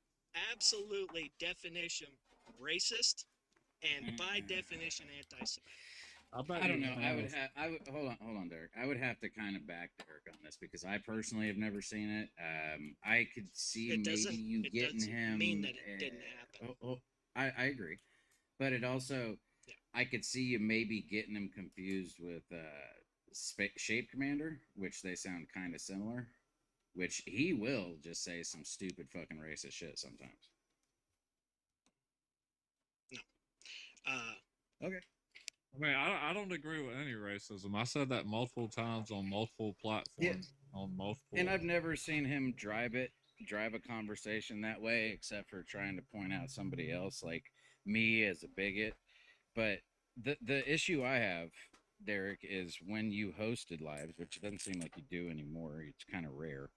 absolutely definition racist and by definition anti-Semitic. I don't know. I would hold on, Derek. I would have to kind of back Derek on this because I personally have never seen it. I could see maybe you getting him. Mean that it didn't happen. I agree, but it also, I could see you maybe getting him confused with Shape Commander, which they sound kind of similar. Which he will just say some stupid fucking racist shit sometimes. No. Okay. I mean, I don't agree with any racism. I said that multiple times on multiple platforms. On multiple. And I've never seen him drive a conversation that way, except for trying to point out somebody else, like me as a bigot. But the issue I have, Derek, is when you hosted lives, which it doesn't seem like you do anymore. It's kind of rare.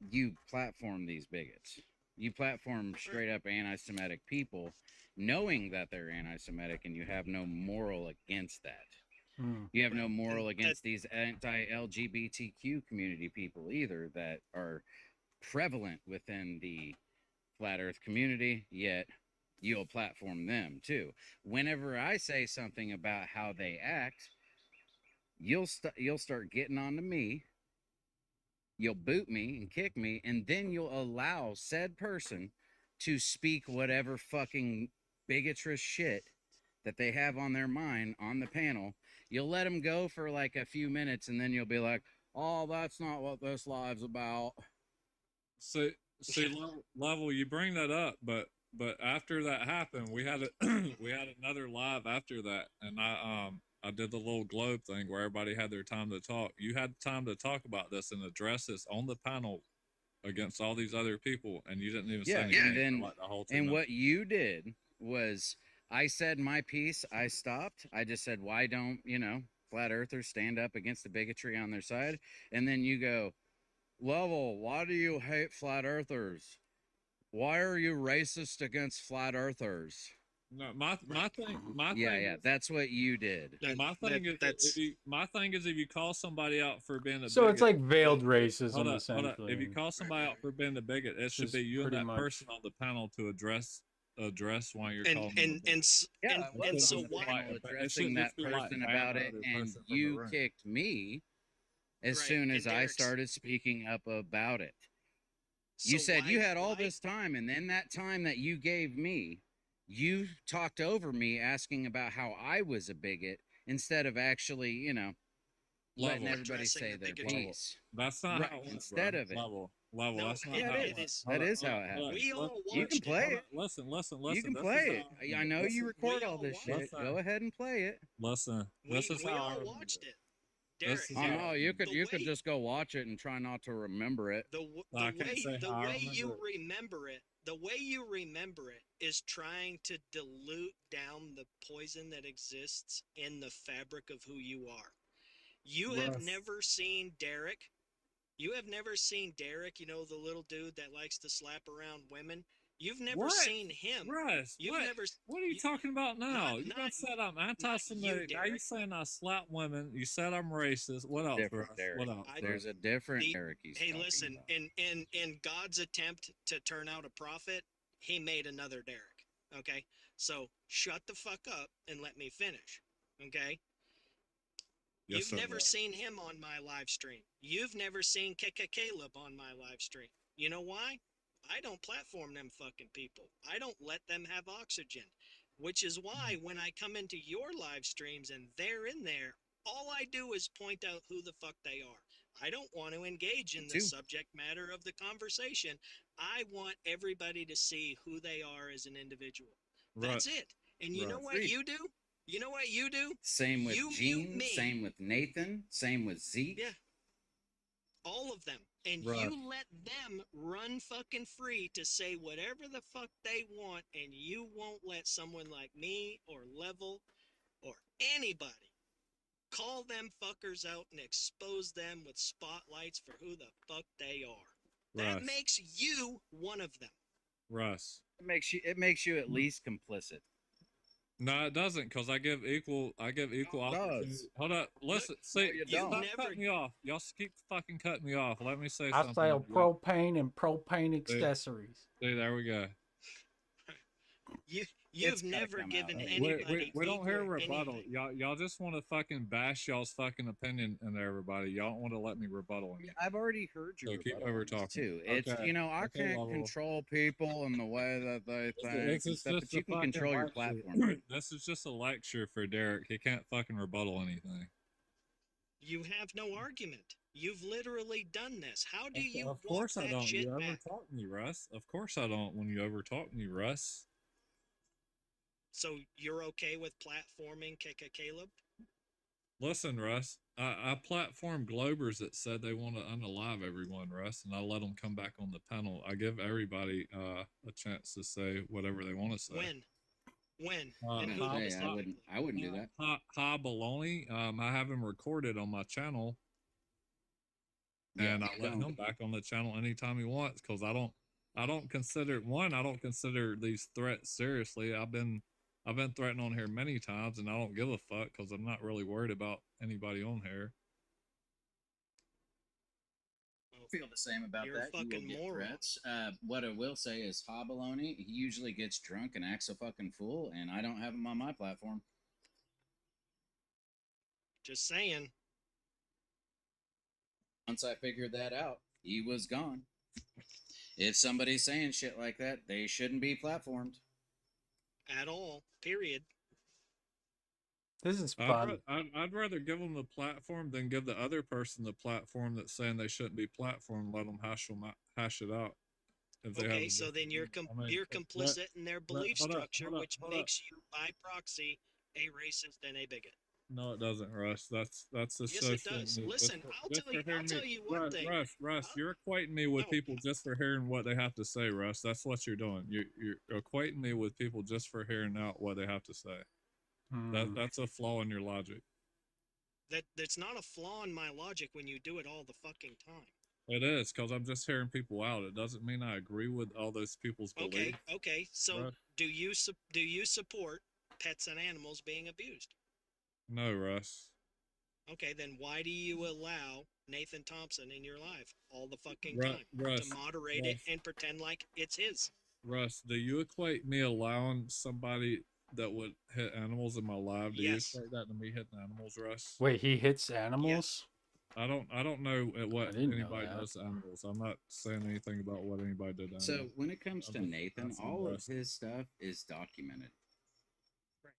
You platform these bigots. You platform straight up anti-Semitic people, knowing that they're anti-Semitic, and you have no moral against that. You have no moral against these anti-LGBTQ community people either that are prevalent within the flat earth community, yet you'll platform them too. Whenever I say something about how they act, you'll start getting on to me. You'll boot me and kick me, and then you'll allow said person to speak whatever fucking bigotrous shit that they have on their mind on the panel. You'll let them go for like a few minutes, and then you'll be like, "Oh, that's not what this live's about." See, level. You bring that up, but after that happened, we had we had another live after that, and I did the little globe thing where everybody had their time to talk. You had time to talk about this and address this on the panel against all these other people, and you didn't even Yeah, say anything and then for like the whole 2 and minutes. what you did was I said my piece, I stopped. I just said, why don't, flat earthers stand up against the bigotry on their side? And then you go, Level, why do you hate flat earthers? Why are you racist against flat earthers? No, my thing, Yeah, that's what you did. my thing is that's if you call somebody out for being a So bigot, it's like veiled hold racism, up, hold up. essentially. If you call somebody out for being a bigot, it should Just be you and pretty that much. person on the panel to address why you're and calling them a and bigot. and s- Yeah, and, I and was so on the why? panel It addressing shouldn't that just be like person ban about the it, other and person from the you room. kicked me as Right, soon and as I Derek's- started speaking up about it. You So said you why- had all why- this time, and then that time that you gave me, you talked over me asking about how I was a bigot instead of actually, letting Level. everybody Addressing say the their bigotry. piece. That's not Right, how it went, instead bro. of it. Level. No, That's not Yeah, how it it went. is. That is how it happened. We all You can watched play it. it. Listen. You can This play is it. how I know this you is- record we all all this watched shit. it. Go ahead and play it. Listen. We, This is we how I all remember watched it. This Derek, is Oh how- Derek, no, you could the you could way- just go watch it and try not to remember it. the I can't say the how I way you remember remember it, the way you remember it is trying to dilute down the poison that exists in the fabric of who you are. You have Russ. never seen Derek. You have never seen Derek, the little dude that likes to slap around women. You've never What? seen him. Russ, You've what? never What are you talking about now? You not- done said I'm anti-Semitic. Now you Derek. saying I slap women. You said I'm racist. What else, Different Russ? Derek. What else? I- There's a different The- Derek he's Hey, talking listen, about. in God's attempt to turn out a prophet, he made another Derek. Okay? So shut the fuck up and let me finish. Okay? Yes, You've sir, never Russ. seen him on my live stream. You've never seen Caleb on my live stream. You know why? I don't platform them fucking people. I don't let them have oxygen. Which is why when I come into your live streams and they're in there, all I do is point out who the fuck they are. I don't want to engage in the Too. subject matter of the conversation. I want everybody to see who they are as an individual. That's Russ. it. And you know Right. what Agreed. you do? You know what you do? Same with You mute Gene, me. same with Nathan, same with Zeke. Yeah. All of them. And Right. you let them run fucking free to say whatever the fuck they want, and you won't let someone like me or Level or anybody call them fuckers out and expose them with spotlights for who the fuck they are. That Russ. makes you one of them. Russ. It makes you at least complicit. No, it doesn't, because I give equal It does. opportunity. Hold up, listen, see, you stop don't. cutting me off. Y'all keep fucking cutting me off. Let me say I something. sell Yeah. propane and propane accessories. See, there we go. You've gotta never come out. given We- anybody. We don't hear equal rebuttal. anything. Y'all just want to fucking bash y'all's fucking opinion into everybody. Y'all don't want to let me rebuttal. anything. I've already heard your So keep rebuttal on over this talking. too. It's Okay. I Okay, can't Level. control people and the way that they think This and is stuff, just but you a can fucking control your lecture. platform. This is just a lecture for Derek. He can't fucking rebuttal anything. You have no argument. You've literally done this. How do you Of course walk I that don't. shit You back? overtalk me, Russ. Of course I don't when you overtalk me, Russ. So you're okay with platforming Caleb? Listen, Russ, I platform Globers that said they want to unalive everyone, Russ, and I let them come back on the panel. I give everybody a chance to say whatever they want to say. When? And Hey, who Hey, specifically? I wouldn't do that. Hi Baloney. I have him recorded on my channel, Yeah, and I let don't. him back on the channel anytime he wants because I don't consider these threats seriously. I've been threatened on here many times, and I don't give a fuck because I'm not really worried about anybody on here. Well, Feel the same about You're a that. You will fucking get moron. threats. What I will say is Hobaloney, he usually gets drunk and acts a fucking fool, and I don't have him on my platform. just saying. Once I figured that out, he was gone. If somebody's saying shit like that, they shouldn't be platformed. At all. Period. This is fun. I'd rather give them the platform than give the other person the platform that's saying they shouldn't be platformed. Let them hash it out. If they have Okay, a so then you're different view. I mean, you're complicit in their belief hold up, structure, hold up, which hold up. makes you by proxy a racist and a bigot. No, it doesn't, Russ. That's a Yes, it social. does. Just Listen, for, I'll just tell for you. I'll hearing me, tell you one thing. Russ, I'll- you're equating me with no, people just for hearing what they have to say, Russ. That's what you're doing. You're equating me with people just for hearing out what they have to say. That's a flaw in your logic. that's not a flaw in my logic when you do it all the fucking time. It is because I'm just hearing people out. It doesn't mean I agree with all those people's beliefs. Okay. So Russ. do you support pets and animals being abused? No, Russ. Okay, then why do you allow Nathan Thompson in your life all the fucking Russ, time Russ, to moderate it and pretend like it's his? Russ, do you equate me allowing somebody that would hit animals in my life? Do Yes. you equate that to me hitting animals, Russ? Wait, he hits animals? I don't know at what I didn't know anybody that. does to animals. I'm not saying anything about what anybody did to So animals. when it comes to I'm just Nathan, asking all of Russ. his stuff is documented. Right.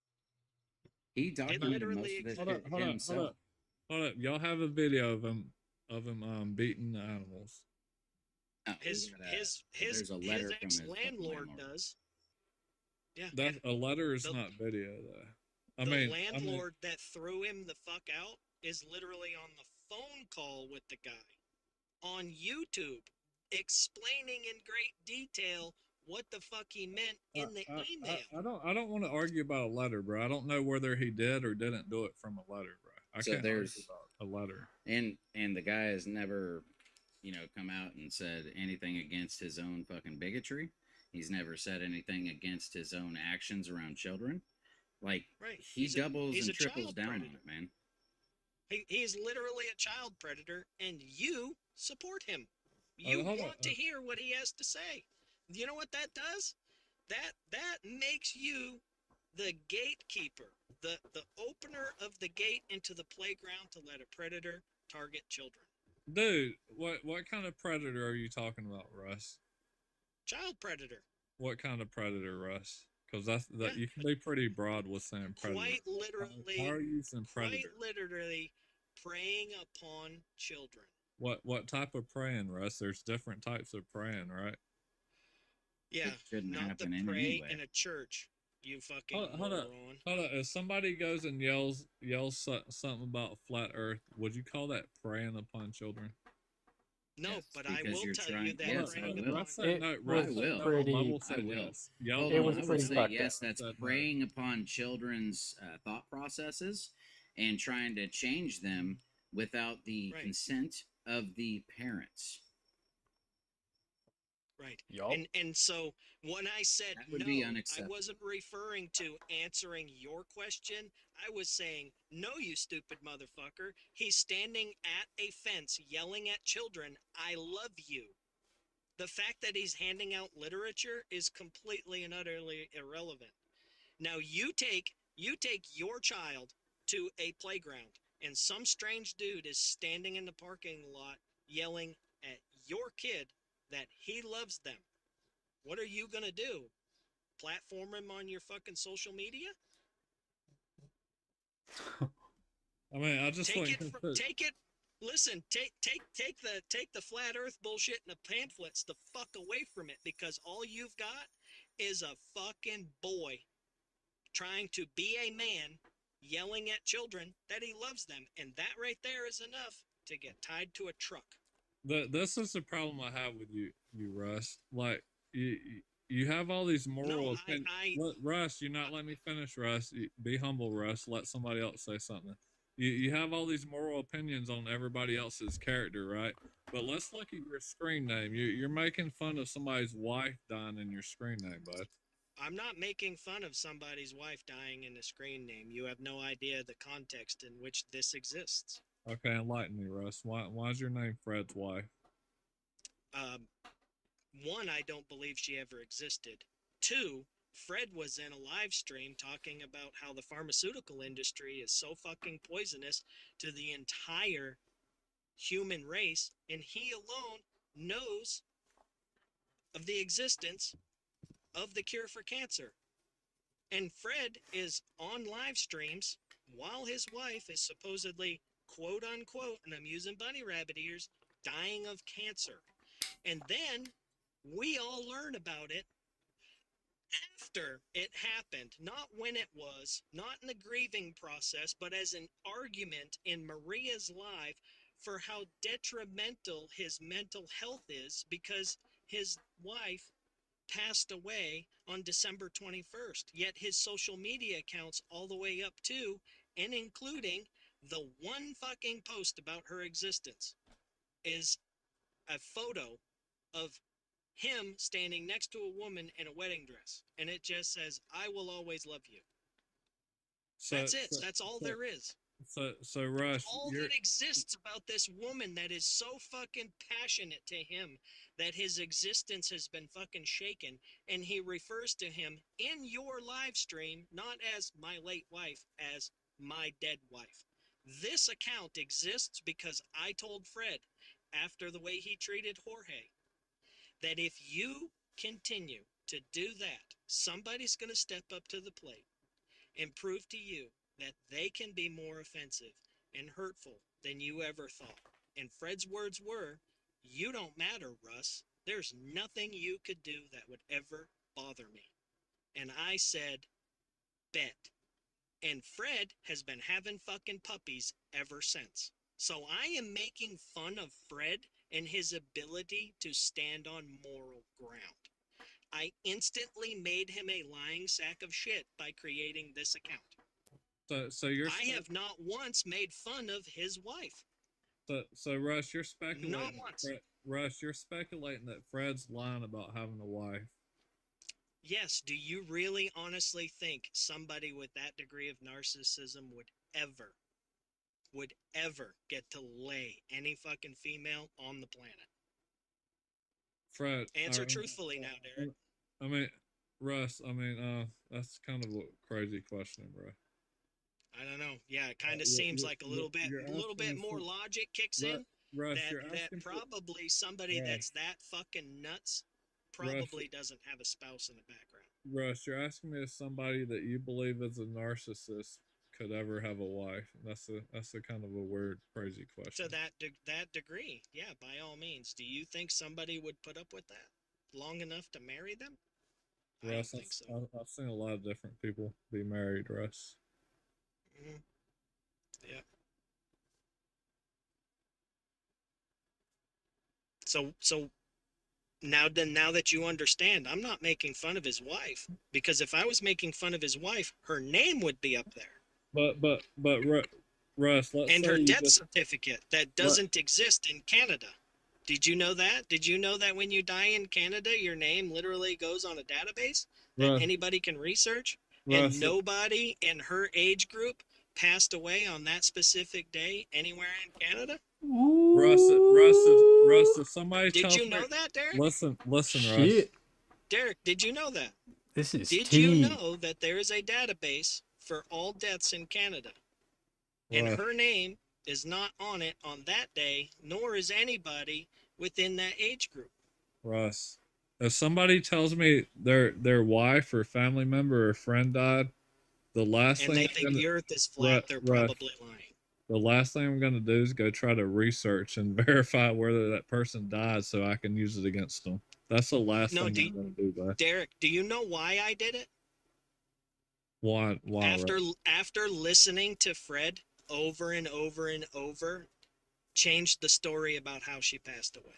He documented most literally of this Hold up, shit hold up, himself. hold up, hold up. Y'all have a video of him beating the animals. Oh, we His got his there's a letter from ex his fucking landlord landlord. does. Yeah. That a letter is The- not video though. I the mean, landlord that threw him the fuck out is literally on the phone call with the guy on YouTube, explaining in great detail what the fuck he meant in the email. I don't want to argue about a letter, bro. I don't know whether he did or didn't do it from a letter, bro. I So can't argue there's- about a letter. And the guy has never, come out and said anything against his own fucking bigotry. He's never said anything against his own actions around children. Like, Right. he doubles he's and a triples child down on predator. it, man. He's literally a child predator, and you support him. You hold on, want to hear what he has to say. You know what that does? That makes you the gatekeeper, the opener of the gate into the playground to let a predator target children. Dude, what kind of predator are you talking about, Russ? Child predator. What kind of predator, Russ? Because that Yeah. you can be pretty broad with saying predator. Quite literally, How are you using predator? quite literally preying upon children. What type of preying, Russ? There's different types of preying, right? Yeah, It shouldn't not the happen in prey any way. in a church. You fucking Hold up. moron. Hold on. If somebody goes and yells something about flat Earth, would you call that preying upon children? No, Yes, but I because will you're tell trying- you that yes, I preying will. upon Russ said It no. was Russ said will. no. pretty- Bubble I said will. yes. Yell Hold It on, was I will pretty say fucked yes. up. That's Said no. preying upon children's thought processes and trying to change them without the Right. consent of the parents. right. Yup. And so when I said That would no, be I unacceptable. wasn't referring to answering your question. I was saying, no, you stupid motherfucker. He's standing at a fence yelling at children, I love you. The fact that he's handing out literature is completely and utterly irrelevant. Now you take your child to a playground and some strange dude is standing in the parking lot yelling at your kid that he loves them. What are you gonna do? Platform him on your fucking social media? I mean, I just Take want it. Take it. Listen. Take the flat Earth bullshit and the pamphlets the fuck away from it, because all you've got is a fucking boy trying to be a man, yelling at children that he loves them, and that right there is enough to get tied to a truck. This is the problem I have with you, Russ. Like you have all these moral No, opinions. I Russ, you're not letting me finish, Russ. Be humble, Russ. Let somebody else say something. You have all these moral opinions on everybody else's character, right? But let's look at your screen name. You're making fun of somebody's wife dying in your screen name, bud. I'm not making fun of somebody's wife dying in a screen name. You have no idea the context in which this exists. Okay, enlighten me, Russ. Why is your name Fred's wife? One, I don't believe she ever existed. Two, Fred was in a live stream talking about how the pharmaceutical industry is so fucking poisonous to the entire human race, and he alone knows of the existence of the cure for cancer. And Fred is on live streams while his wife is supposedly, quote unquote, and I'm using bunny rabbit ears, dying of cancer. And then we all learn about it after it happened, not when it was, not in the grieving process, but as an argument in Maria's life for how detrimental his mental health is because his wife passed away on December 21st. Yet his social media accounts all the way up to and including the one fucking post about her existence is a photo of him standing next to a woman in a wedding dress. And it just says, I will always love you. That's it. That's all there is. So Rush, All that exists about this woman that is so fucking passionate to him that his existence has been fucking shaken, and he refers to him in your live stream not as my late wife, as my dead wife. This account exists because I told Fred, after the way he treated Jorge, that if you continue to do that, somebody's going to step up to the plate and prove to you that they can be more offensive and hurtful than you ever thought. And Fred's words were, you don't matter, Russ. There's nothing you could do that would ever bother me. And I said, bet. And Fred has been having fucking puppies ever since. So I am making fun of Fred and his ability to stand on moral ground. I instantly made him a lying sack of shit by creating this account. So you're. I have not once made fun of his wife. So Rush, you're speculating. Not once. Rush, you're speculating that Fred's lying about having a wife. Yes. Do you really honestly think somebody with that degree of narcissism would ever get to lay any fucking female on the planet? Fred, answer truthfully now, Derek. I mean, Russ, that's kind of a crazy question, bro. I don't know. Yeah, it kind of seems like a little bit more logic kicks in. Russ, that probably somebody that's that fucking nuts probably doesn't have a spouse in the background. Russ, you're asking me if somebody that you believe is a narcissist could ever have a wife. That's a kind of a weird, crazy question. To that degree, yeah, by all means. Do you think somebody would put up with that long enough to marry them? Russ, I don't think so. I've seen a lot of different people be married, Russ. Mm-hmm. Yeah. So now that you understand, I'm not making fun of his wife, because if I was making fun of his wife, her name would be up there. But Russ, and her death certificate that doesn't exist in Canada. Did you know that? Did you know that when you die in Canada, your name literally goes on a database that anybody can research? And nobody in her age group passed away on that specific day anywhere in Canada? Russ, if somebody tells me... Did you know that, Derek? Listen, Russ. Derek, did you know that? This is Did you know that there is a database for all deaths in Canada? And her name is not on it on that day, nor is anybody within that age group. Russ, if somebody tells me their wife or family member or friend died, the last thing they think the earth is flat, they're probably lying. The last thing I'm going to do is go try to research and verify whether that person died so I can use it against them. That's the last thing I'm going to do, bud. Derek, do you know why I did it? Why? After listening to Fred over and over and over, changed the story about how she passed away.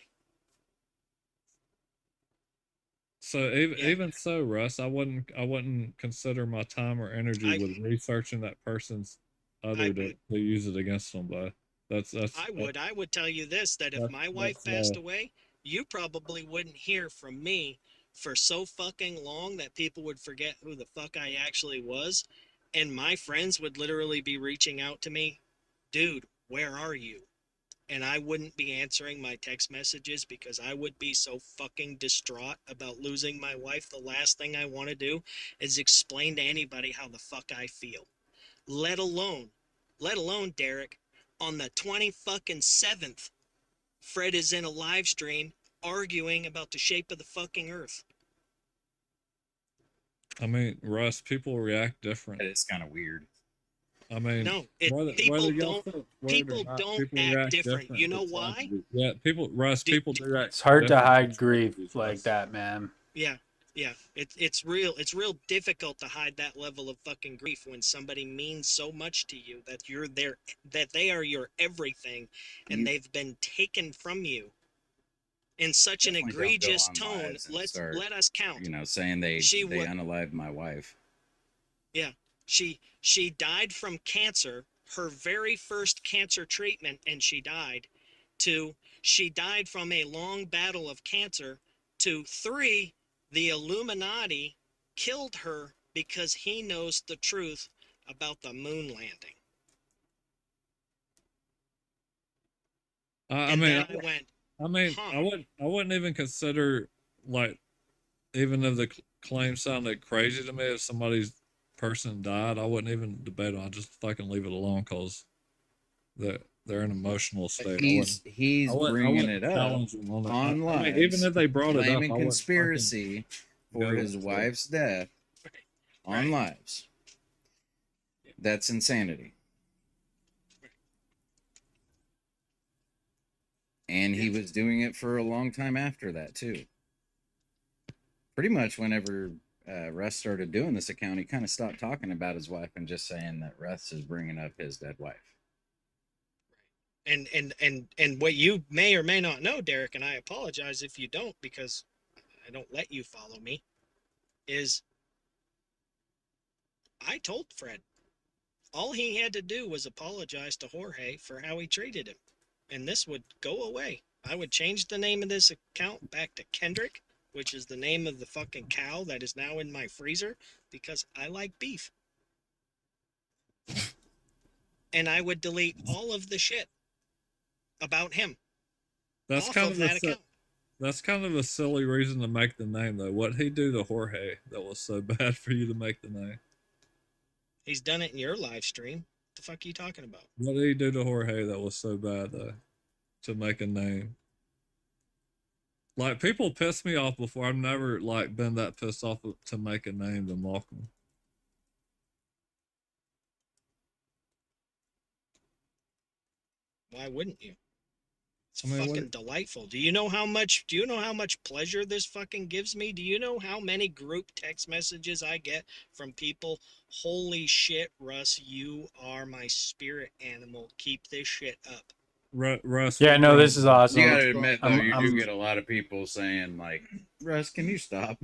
So even so, Russ, I wouldn't consider my time or energy with researching that person's to use it against them. But I would tell you this, that if my wife passed away, you probably wouldn't hear from me for so fucking long that people would forget who the fuck I actually was. And my friends would literally be reaching out to me, dude, where are you? And I wouldn't be answering my text messages because I would be so fucking distraught about losing my wife. The last thing I want to do is explain to anybody how the fuck I feel. Let alone, Derek, on the 27th, Fred is in a live stream arguing about the shape of the fucking earth. I mean, Russ, people react different. It's kind of weird. I mean, people don't act different. You know why? Yeah, people do act. It's hard to hide grief like that, man. Yeah. Yeah, it's real difficult to hide that level of fucking grief when somebody means so much to you that you're their that they are your everything, and You they've been taken from you in such an definitely don't go egregious on tone. lives and start, Let us count. saying they She they was unalived my wife. Yeah, she died from cancer, her very first cancer treatment, and she died. To she died from a long battle of cancer. To three, the Illuminati killed her because he knows the truth about the moon landing. I And mean, then I went, I huh? wouldn't even consider, like, even if the claim sounded crazy to me, if somebody's person died, I wouldn't even debate on. I'd just fucking leave it alone because they're in an emotional state. He's I bringing wouldn't it up challenge them on it. on I mean, even lives, if they brought it up, claiming I wouldn't fucking conspiracy for go his into it. wife's death on Right. lives. That's insanity. And he was doing it for a long time after that too. Pretty much whenever Russ started doing this account, he kind of stopped talking about his wife and just saying that Russ is bringing up his dead wife. And what you may or may not know, Derek, and I apologize if you don't because I don't let you follow me, is I told Fred all he had to do was apologize to Jorge for how he treated him, and this would go away. I would change the name of this account back to Kendrick, which is the name of the fucking cow that is now in my freezer because I like beef. And I would delete all of the shit about him That's off kind of of that account. that's kind of a silly reason to make the name, though. What he do to Jorge that was so bad for you to make the name? He's done it in your live stream. What the fuck are you talking about? What did he do to Jorge that was so bad, though, to make a name? Like, people piss me off before. I've never, like, been that pissed off to make a name to mock them. Why wouldn't you? It's I mean, fucking delightful. Do you know how much pleasure this fucking gives me? Do you know how many group text messages I get from people? Holy shit, Russ, you are my spirit animal. Keep this shit up. Russ. Yeah, no, this is awesome. You gotta admit, though, I'm- you I'm- do get a lot of people saying, like, Russ, can you stop?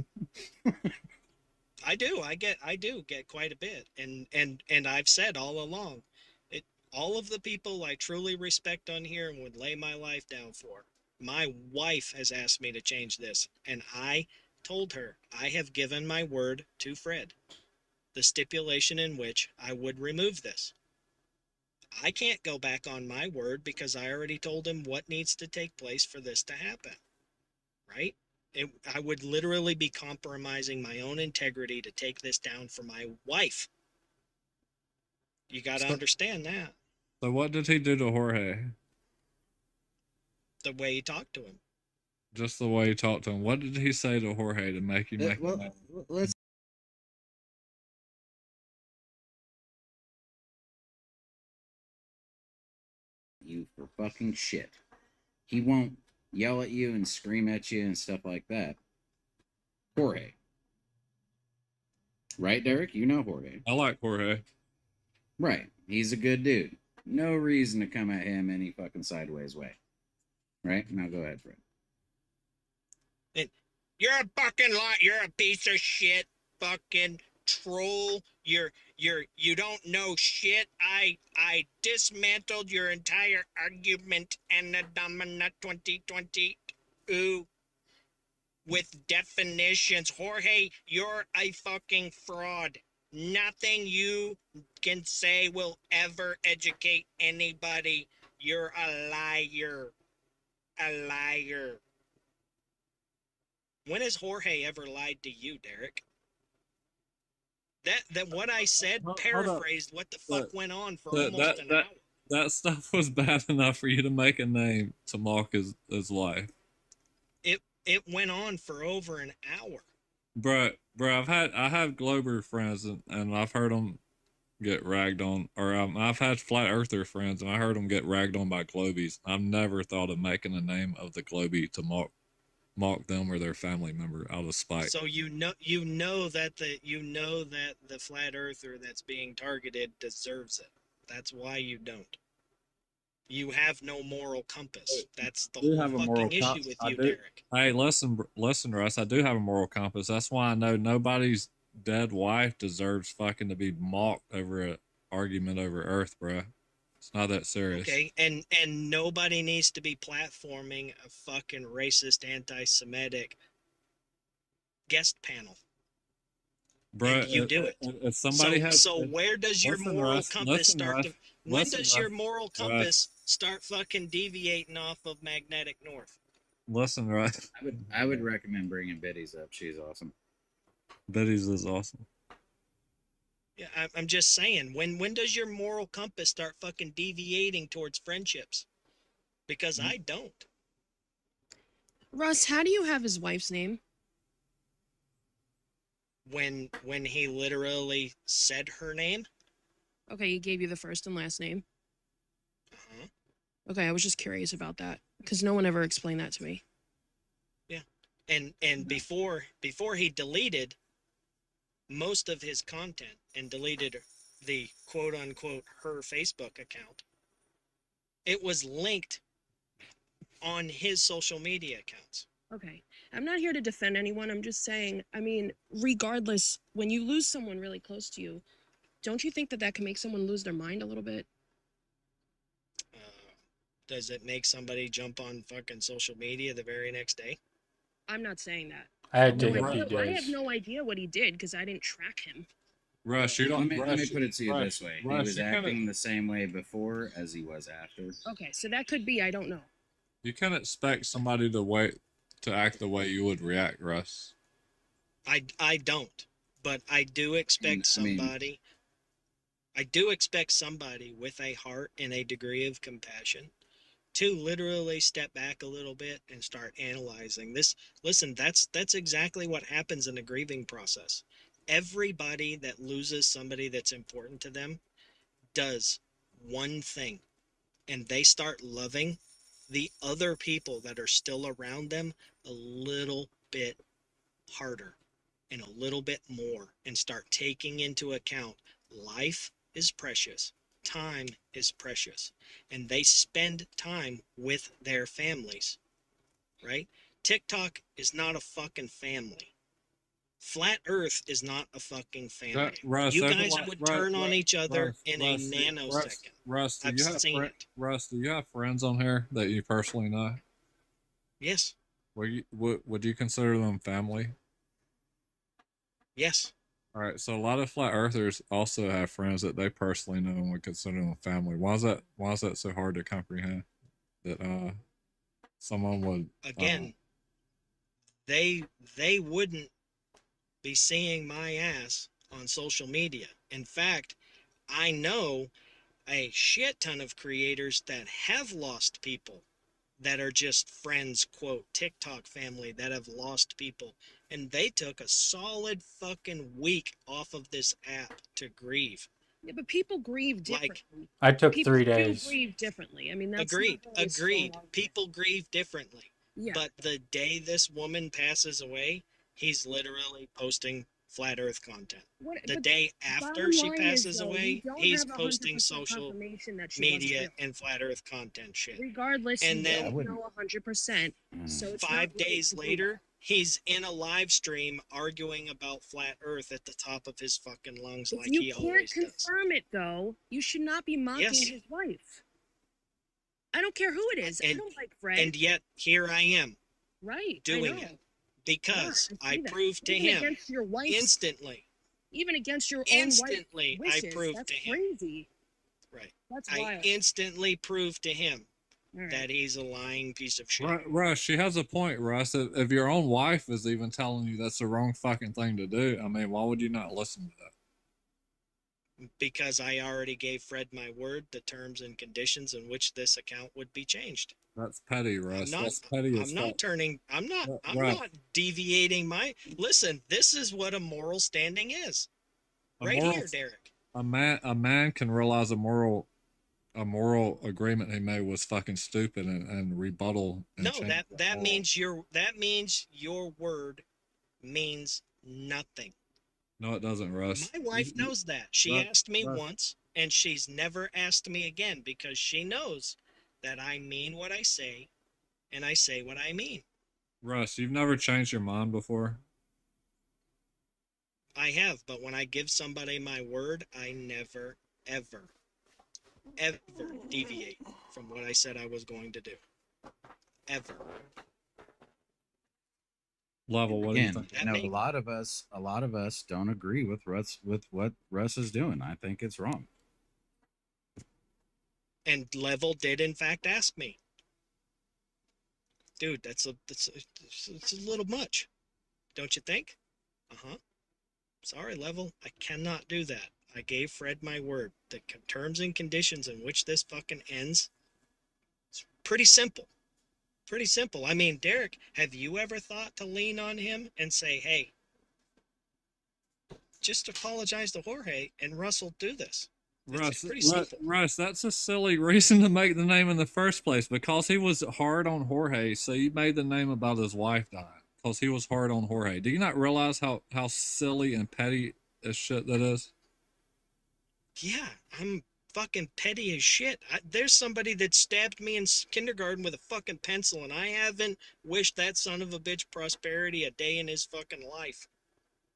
I do get quite a bit. And I've said all along, all of the people I truly respect on here and would lay my life down for. My wife has asked me to change this, and I told her I have given my word to Fred, the stipulation in which I would remove this. I can't go back on my word because I already told him what needs to take place for this to happen, right? I would literally be compromising my own integrity to take this down for my wife. You got to understand that. So what did he do to Jorge? The way he talked to him. Just the way he talked to him. What did he say to Jorge to make you make Well, him? let's you for fucking shit. He won't yell at you and scream at you and stuff like that. Jorge. Right, Derek? You know Jorge. I like Jorge. Right. He's a good dude. No reason to come at him any fucking sideways way. Right? Now go ahead, Fred. You're a fucking lie. You're a piece of shit, fucking troll. You don't know shit. I dismantled your entire argument and the Domina 2020 with definitions. Jorge, you're a fucking fraud. Nothing you can say will ever educate anybody. You're a liar. A liar. When has Jorge ever lied to you, Derek? That what I said Hold up. paraphrased what the fuck But went on for that- almost an hour. That stuff was bad enough for you to make a name to mock his life. It went on for over an hour. Bruh, I have Glober friends and I've heard them get ragged on, or I've had flat earther friends and I heard them get ragged on by Globies. I've never thought of making a name of the Globie to mock mock them or their family member out of spite. So you know that the flat earther that's being targeted deserves it. That's why you don't. You have no moral compass. That's the I do whole have a moral fucking issue compass. with I you, do. Derek. Hey, listen, Russ. I do have a moral compass. That's why I know nobody's dead wife deserves fucking to be mocked over an argument over Earth, bruh. It's not that serious. Okay, and nobody needs to be platforming a fucking racist, anti-Semitic guest panel. Bruh, And you do it. If somebody So where does your listen, moral Russ, compass listen, start Russ, to? When listen, does your Russ, moral compass start fucking deviating off of magnetic north? Listen, Russ. I would recommend bringing Betty's up. She's awesome. Betty's is awesome. Yeah, I'm just saying. When does your moral compass start fucking deviating towards friendships? Because I don't. Russ, how do you have his wife's name? When he literally said her name. Okay, he gave you the first and last name. Uh-huh. Okay, I was just curious about that because no one ever explained that to me. Yeah, and before he deleted most of his content and deleted the quote unquote her Facebook account, it was linked on his social media accounts. Okay, I'm not here to defend anyone. I'm just saying, I mean, regardless, when you lose someone really close to you, don't you think that that can make someone lose their mind a little bit? Does it make somebody jump on fucking social media the very next day? I'm not saying that. I No think he idea- I have does. no idea what he did because I didn't track him. Russ, you don't. Let me put it to you Russ, this way: he Russ, was you kinda- acting the same way before as he was after. Okay, so that could be, I don't know. You can't expect somebody to act the way you would react, Russ. I don't, but I do expect somebody. I do expect somebody with a heart and a degree of compassion to literally step back a little bit and start analyzing this. Listen, that's exactly what happens in the grieving process. Everybody that loses somebody that's important to them does one thing, and they start loving the other people that are still around them a little bit harder and a little bit more, and start taking into account life is precious, time is precious, and they spend time with their families, right? TikTok is not a fucking family. Flat Earth is not a fucking family. Russ, You there's a guys lot- would Russ, turn on Russ, each other Russ, in Russ, a nanosecond. Russ, do I've you have seen it. Russ, do you have friends on here that you personally know? Yes, Would you consider them family? yes. All right, so a lot of flat earthers also have friends that they personally know and would consider them family. Why is that so hard to comprehend? That someone would Again, they wouldn't be seeing my ass on social media. In fact, I know a shit ton of creators that have lost people that are just friends, quote, TikTok family that have lost people. And they took a solid fucking week off of this app to grieve. Yeah, but people grieve Like- differently. I took People 3 do days. grieve differently. I mean, that's Agreed, not always agreed. strong. People grieve differently. Yeah, But the day this woman passes away, he's literally posting flat earth content. what, The but day after bottom she line passes is, though, away, you don't he's have 100% posting social confirmation that she wasn't media ill. and flat earth content shit. Regardless, And you then- I don't wouldn't- know 100%. So it's 5 not right days to do later, he's in a live stream arguing about flat earth at the top of his fucking lungs that. like If you he can't always does. confirm it, though, you should not be mocking Yes. his wife. I don't care who it is. I And- don't like Fred. And yet, here I am Right. doing I know. it because Yeah, I see that. proved to Even him against your wife's, instantly, even against your own wife's instantly, I wishes. proved That's to him. crazy. Right. That's I wild. instantly proved to him All right. that he's a lying piece of shit. Russ, she has a point, Russ. If your own wife is even telling you that's the wrong fucking thing to do, I mean, why would you not listen to that? Because I already gave Fred my word, the terms and conditions in which this account would be changed. That's petty, Russ. not- That's petty as I'm not fuck. turning. I'm not. Right, I'm right. not deviating my. Listen, this is what a moral standing is. A Right moral- here, Derek. A man can realize a moral a moral agreement he made was fucking stupid and rebuttal and No, change that moral. means your word means nothing. No, it doesn't, Russ. My wife knows that. She Russ, asked me Russ. once, and she's never asked me again because she knows that I mean what I say, and I say what I mean. Russ, you've never changed your mind before? I have, but when I give somebody my word, I never, ever, ever deviate from what I said I was going to do. Ever. Level, what do you Again, think? That a may- lot of us don't agree with what Russ is doing. I think it's wrong. And Level did in fact ask me, dude, that's a little much, don't you think? Sorry, Level, I cannot do that. I gave Fred my word. The terms and conditions in which this fucking ends, it's pretty simple. Pretty simple. I mean, Derek, have you ever thought to lean on him and say, hey, just apologize to Jorge and Russ will do this? It's pretty simple. Russ, that's a silly reason to make the name in the first place because he was hard on Jorge, so you made the name about his wife dying because he was hard on Jorge. Do you not realize how silly and petty as shit that is? Yeah, I'm fucking petty as shit. There's somebody that stabbed me in kindergarten with a fucking pencil, and I haven't wished that son of a bitch prosperity a day in his fucking life.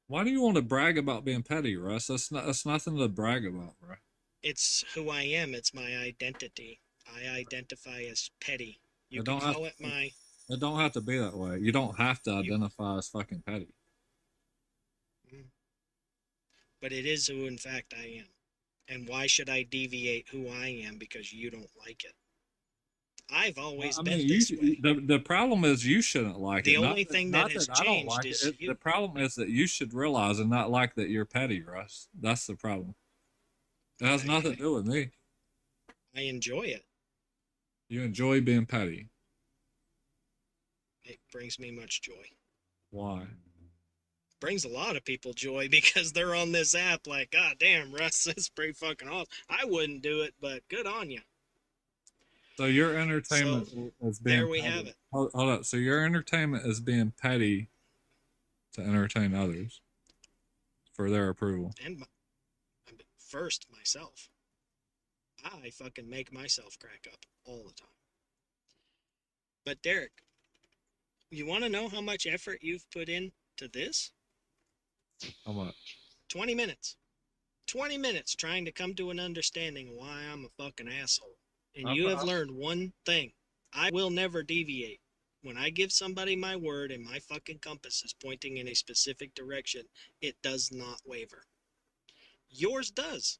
Why do you want to brag about being petty, Russ? That's nothing to brag about, bro. It's who I am. It's my identity. I identify as petty. You It can don't have call it my... It don't have to be that way. You don't have to identify as fucking petty. But it is who in fact I am. And why should I deviate who I am because you don't like it? I've always been this way. The problem is you shouldn't like The it. only thing that has I don't changed like is it. you. The problem is that you should realize and not like that you're petty, Russ. That's the problem. It has nothing to do with me. I enjoy it. You enjoy being petty. It brings me much joy. Why? Brings a lot of people joy because they're on this app like, God damn, Russ, that's pretty fucking awesome. I wouldn't do it, but good on you. So your entertainment is being there we petty. have it. Hold up. So your entertainment is being petty to entertain others for their approval. And first, myself. I fucking make myself crack up all the time. But Derek, you want to know how much effort you've put into this? How much? 20 minutes. 20 minutes trying to come to an understanding of why I'm a fucking asshole. And you have learned one thing. I will never deviate. When I give somebody my word and my fucking compass is pointing in a specific direction, it does not waver. Yours does.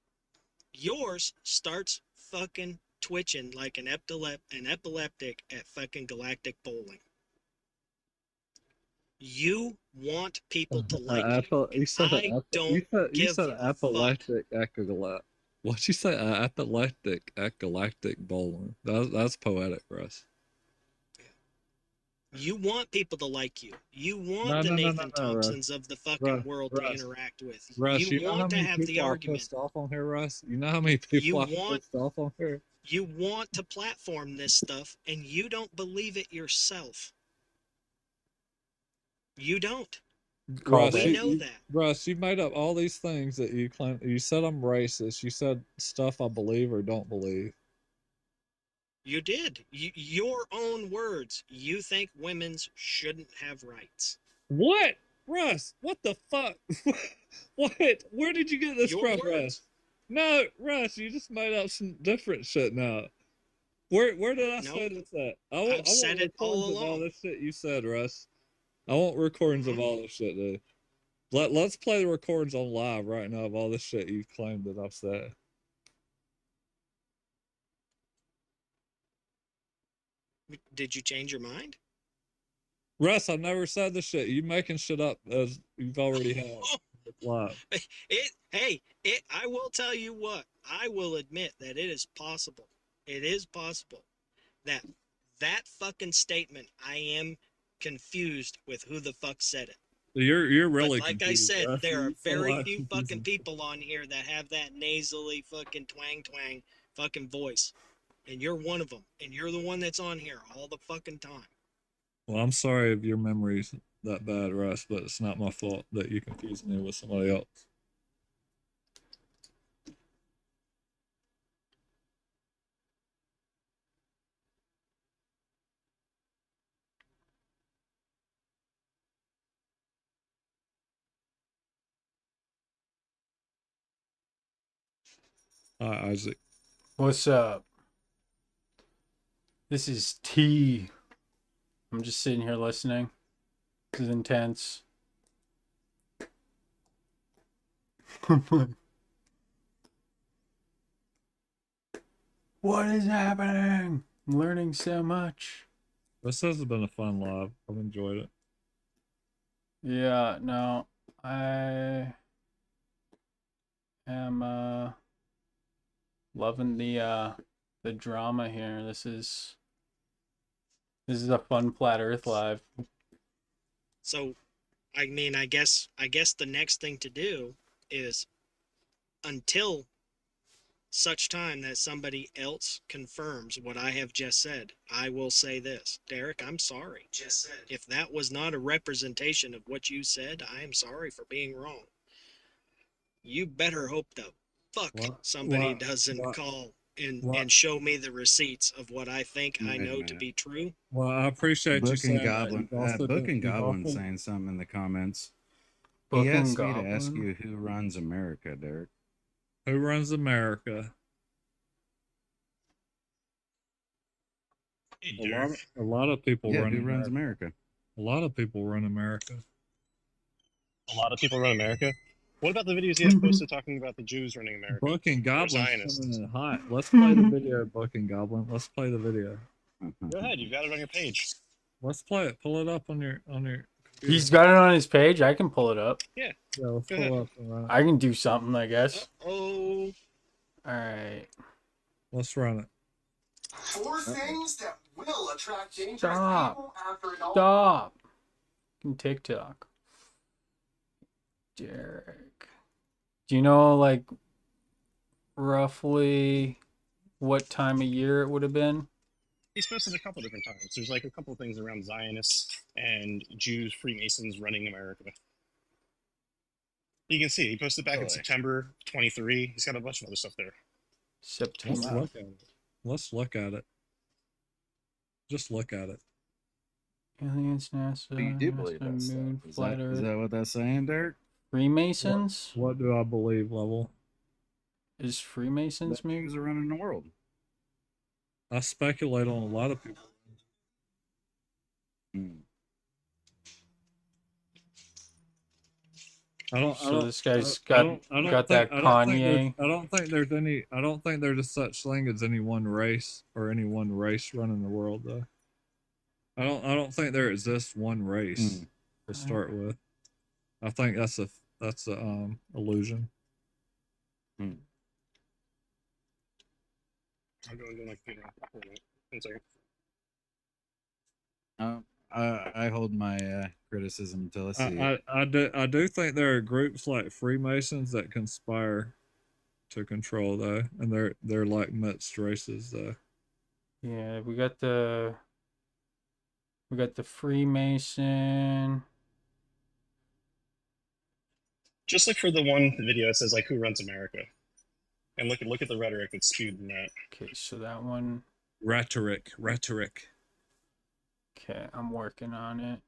Yours starts fucking twitching like an epileptic at fucking galactic bowling. You want people to like you. You said I don't give a epileptic echolect. What'd you say? Epileptic ecgalactic bowling. That's poetic, Russ. You want people to like you. You want the Nathan Thompsons of the fucking world to interact with. Russ, you want to have the argument. Pissed off on here, Russ? You know how many people are pissed off on here? You want to platform this stuff, and you don't believe it yourself. You don't. Russ, we know that. Russ, you made up all these things that you claim. You said I'm racist. You said stuff I believe or don't believe. You did. Your own words. You think women's shouldn't have rights. What? Russ, what the fuck? What? Where did you get this from, Russ? No, Russ, you just made up some different shit now. Where did I say this at? I want said it all recordings of all along. this shit you said, Russ. I want recordings of all this shit, dude. Let's play the recordings on live right now of all this shit you claimed that I've said. Did you change your mind? Russ, I never said this shit. You making shit up as you've already had live. I will tell you what. I will admit that it is possible. It is possible that fucking statement, I am confused with who the fuck said it. You're really but like confused, I said, Russ. there are You very sound few like fucking people on here that have that nasally fucking twang fucking voice. And you're one of them. And you're the one that's on here all the fucking time. Well, I'm sorry if your memory's that bad, Russ, but it's not my fault that you confused me with somebody else. Hi, Isaac. What's up? This is T. I'm just sitting here listening. This is intense. What is happening? I'm learning so much. This has been a fun live. I've enjoyed it. Yeah, no, I am loving the drama here. This is a fun Flat Earth live. So, I mean, I guess the next thing to do is, until such time that somebody else confirms what I have just said, I will say this. Derek, I'm sorry. Just said. If that was not a representation of what you said, I am sorry for being wrong. You better hope the fuck somebody doesn't call and show me the receipts of what I think I know to be true. Well, I appreciate you Book saying and Goblin. that. Book and Goblin saying something in the comments. Book He and asked me to ask Goblin? you who runs America, Derek. Who runs America? A lot of people Yeah, run who runs America? A lot of people run America. A lot of people run America. What about the videos you have posted talking about the Jews running America? Book and Or Goblin Zionists? coming in hot. Let's play the video, Book and Goblin. Let's play the video. Go ahead, you've got it on your page. Let's play it. Pull it up on your computer. He's got it on his page. I can pull it up. Yeah. Yeah, let's Go pull ahead. it up. And run it. I can do something, I guess. Oh, All right. Let's run it. 4 things that will attract dangerous Stop. people after it all. Stop. In TikTok. Derek. Do you know, like, roughly what time of year it would have been? He's posted a couple different times. There's like a couple of things around Zionists and Jews, Freemasons running America. You can see he posted back in Really? September 23. He's got a bunch of other stuff there. Let's September. look at it. Let's look at it. Just look at it. Aliens, NASA, So you do believe NASA, that stuff? Moon, Is Flat that, Earth, is that what that's saying, Derek? Freemasons? What do I believe, Level? Is Freemasons That maybe? Jews are running the world. I speculate on a lot of people. Hmm. So this guy's got that Kanye. I don't think there's any. I don't think there's a such thing as any one race or any one race running the world, though. I don't think there exists one race to start with. I think that's a illusion. I'm going to my computer. Hold on. 1 second. I hold my criticism until I see it. I do think there are groups like Freemasons that conspire to control, though, and they're like mixed races, though. Yeah, we got the Freemason. Just look for the one video that says like who runs America, and look at the rhetoric that's spewed in that. Okay, so that one. Rhetoric. Okay, I'm working on it.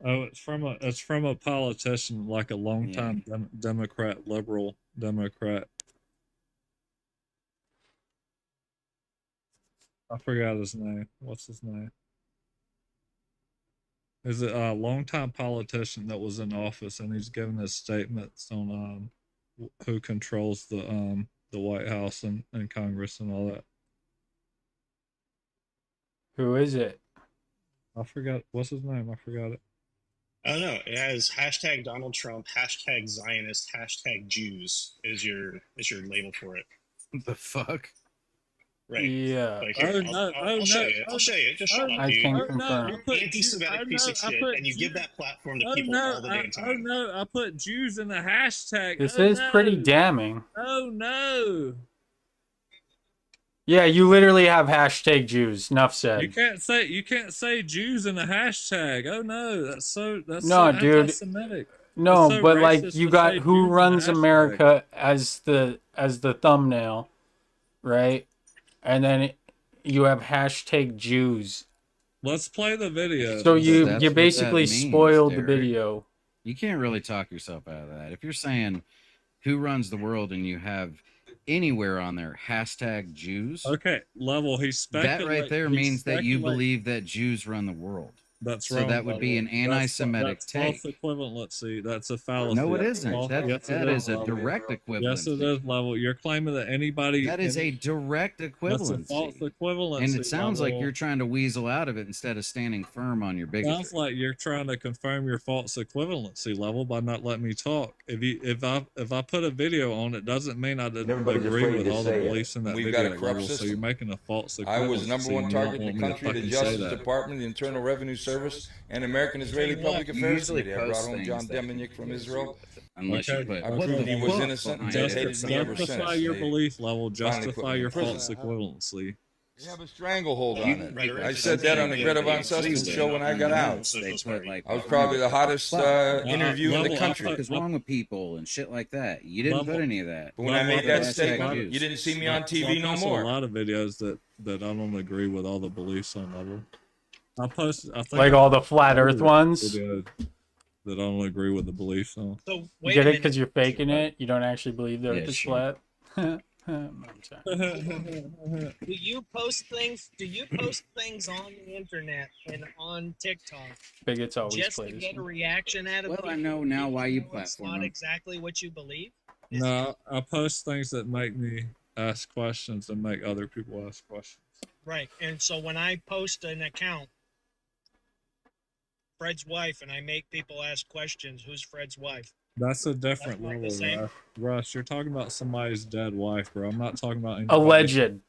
Oh, it's from a politician, like a longtime Democrat, liberal Democrat. I forgot his name. What's his name? Is it a longtime politician that was in office, and he's giving his statements on who controls the White House and Congress and all that. Who is it? I forgot what's his name. I forgot it. I don't know. It has hashtag Donald Trump, hashtag Zionist, hashtag Jews is your label for it. What the fuck? Right. Yeah. Like, Oh, here, no, I'll oh, show no, you. oh, I'll show you. Just shut oh, up, I dude. can oh no, confirm. I You're put an anti-Semitic piece of shit, and you give that platform to people all the damn Oh time. no, I put Jews in the hashtag. This Oh is pretty no. damning. Oh no. Yeah, you literally have hashtag Jews. Enough You said. can't say Jews in the hashtag. Oh no, that's so No, dude. anti-Semitic. No, so but like racist you to got say Who Jews in the Runs hashtag. America as the thumbnail, right? And then you have hashtag Jews. Let's play the video. So That's you what that basically means, spoiled the Derek. video. You can't really talk yourself out of that. If you're saying who runs the world and you have anywhere on there hashtag Jews, Okay, level. that right there means that you believe that Jews run the world. That's So wrong. that would be an anti-Semitic that's take. false equivalency. That's a fallacy. No, it That's isn't. false. That, Yes, that it is a Level. direct equivalency. Yes, it is, Level. You're claiming that anybody. That is a direct That's equivalency. a false equivalency. And it sounds like Level. you're trying to weasel out of it instead of standing firm on your bigotry. Sounds like you're trying to confirm your false equivalency, Level, by not letting me talk. If I put a video on, it doesn't mean I didn't Everybody's agree afraid with to all the say it. beliefs in that We've got video, a corrupt Level. So system. you're making a false equivalency. I was number one You target don't in the want me to country, the fucking say Justice that. Department, the Internal Revenue Service, and American Israeli Public You Affairs usually Committee. I brought post home things John that can Deminick from be Israel. Unless you Okay. put I believed he was Look, innocent, and just- they hated me ever since. Justify your They belief, Level. finally put Justify me your in prison. false equivalency. They have a stranglehold on it. Rhetoric I is said that on the Greta Van something Susteren that show when I got out. They put like I was probably the hottest interview in the Level, country. what is wrong with people and shit like that. You didn't Level- put any of that. But when I Level- made that Hashtag statement, Jews. you didn't see me on TV no I post a more. lot of videos that I don't agree with all the beliefs on, Level. I think Like all the flat Earth ones. videos that I don't agree with the beliefs on. So You wait get a it because minute. you're faking it. You don't actually believe the Earth Yeah, is sure. flat. I'm sorry. Do you post things? Do you post things on the internet and on TikTok Bigots always just play to this get a one. reaction out of Well, people? I know now why you even though it's platform not them. exactly what you believe. Is No, I post things that make me ask questions and make other people ask questions. right. And so when I post an account, Fred's wife, and I make people ask questions, who's Fred's wife? That's a different not the level, same. Russ. Russ, you're talking about somebody's dead wife, bro. I'm not talking about anybody's Alleged. dead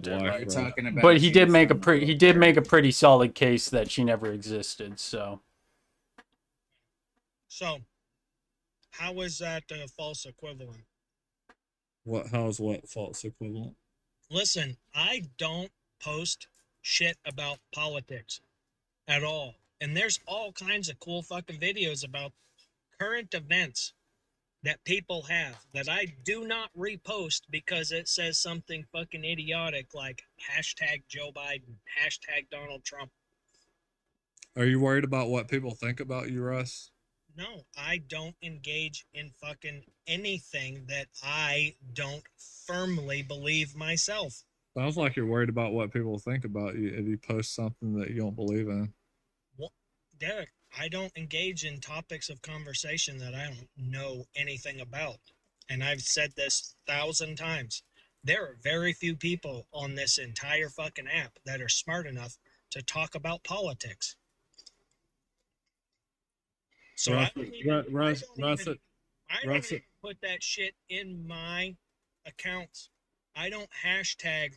We're wife, bro. talking about But he did Jews make a on the pretty he world. did make a pretty solid case that she never existed. So So, how is that a false equivalent? How's what false equivalent? Listen, I don't post shit about politics at all. And there's all kinds of cool fucking videos about current events that people have that I do not repost because it says something fucking idiotic like hashtag Joe Biden, hashtag Donald Trump. Are you worried about what people think about you, Russ? No, I don't engage in fucking anything that I don't firmly believe myself. Sounds like you're worried about what people think about you if you post something that you don't believe in. Derek, I don't engage in topics of conversation that I don't know anything about. And I've said this 1,000 times. There are very few people on this entire fucking app that are smart enough to talk about politics. So I don't even put that shit in my accounts. I don't hashtag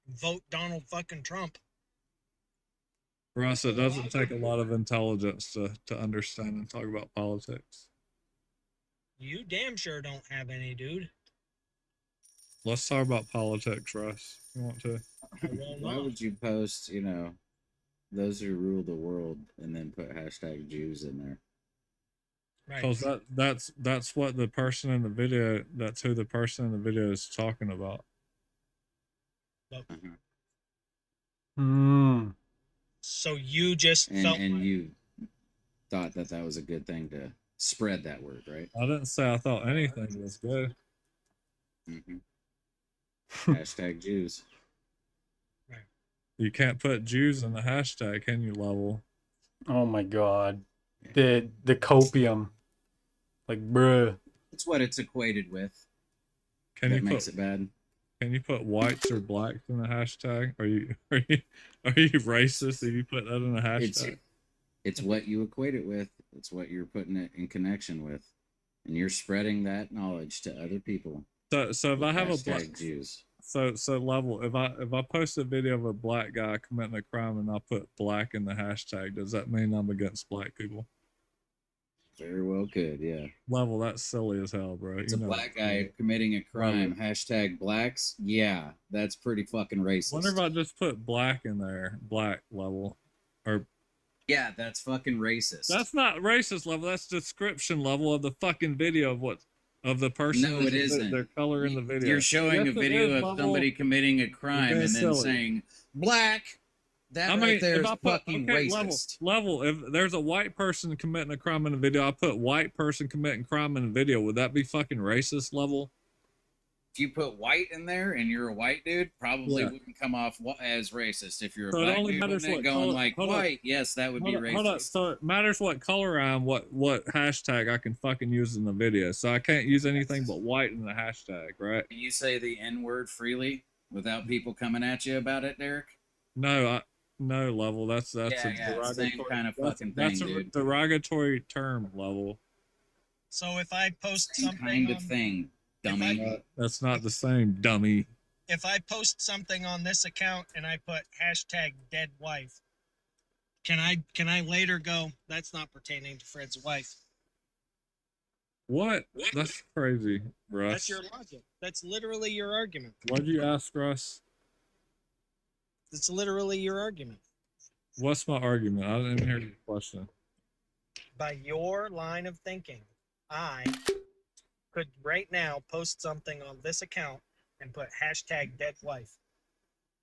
vote Donald fucking Trump. Russ, it doesn't take a lot of intelligence to understand and talk about politics. You damn sure don't have any, dude. Let's talk about politics, Russ. You want to? I will Why not. would you post, those who rule the world and then put hashtag Jews in there? Right. Because that's what the person in the video. That's who the person in the video is talking about. Hmm. So you just felt And you thought that was a good thing to spread that word, right? I didn't say I thought anything was good. Mm-hmm. Hashtag Jews. You can't put Jews in the hashtag, can you, Level? Oh my god. The copium. Like bruh. It's what it's equated with. Can that you makes put it bad. Can you put whites or blacks in the hashtag? Are you racist if you put that in the hashtag? It's what you equate it with. It's what you're putting it in connection with, and you're spreading that knowledge to other people. So if I have a Hashtag black Jews. So level. If I post a video of a black guy committing a crime and I put black in the hashtag, does that mean I'm against black people? Very well could, yeah. Level, that's silly as hell, bro. It's You a know black that. guy committing a crime. Hashtag blacks. Yeah, that's pretty fucking racist. Wonder if I just put black in there, black level, or Yeah, that's fucking racist. that's not racist level. That's description level of the fucking video of the person. No, it their- isn't. Their color in the video. You're showing Yes, a it video is, of level. somebody committing a crime being and then silly. saying black. That I mean, right there if is I put fucking okay, racist. level. If there's a white person committing a crime in a video, I put white person committing crime in a video. Would that be fucking racist level? If you put white in there and you're a white dude, probably Yeah. wouldn't come off as racist. If you're a So it black only dude matters and what going color- like hold on. white, yes, that would be racist. Hold up. So it matters what color I am, what hashtag I can fucking use in the video. So I can't use anything but white in the hashtag, right? Can you say the N word freely without people coming at you about it, Derek? No, no level. That's Yeah, a yeah, derogatory same kind of that's- fucking That's thing, a dude. derogatory term level. So if I post Same something kind of on- thing, if dummy. That's not the same, dummy. if I post something on this account and I put hashtag dead wife, can I later go, that's not pertaining to Fred's wife? What? That's crazy, Russ. That's your logic. That's literally your argument. What'd you ask, Russ? That's literally your argument. What's my argument? I didn't even hear your question. By your line of thinking, I could right now post something on this account and put hashtag dead wife.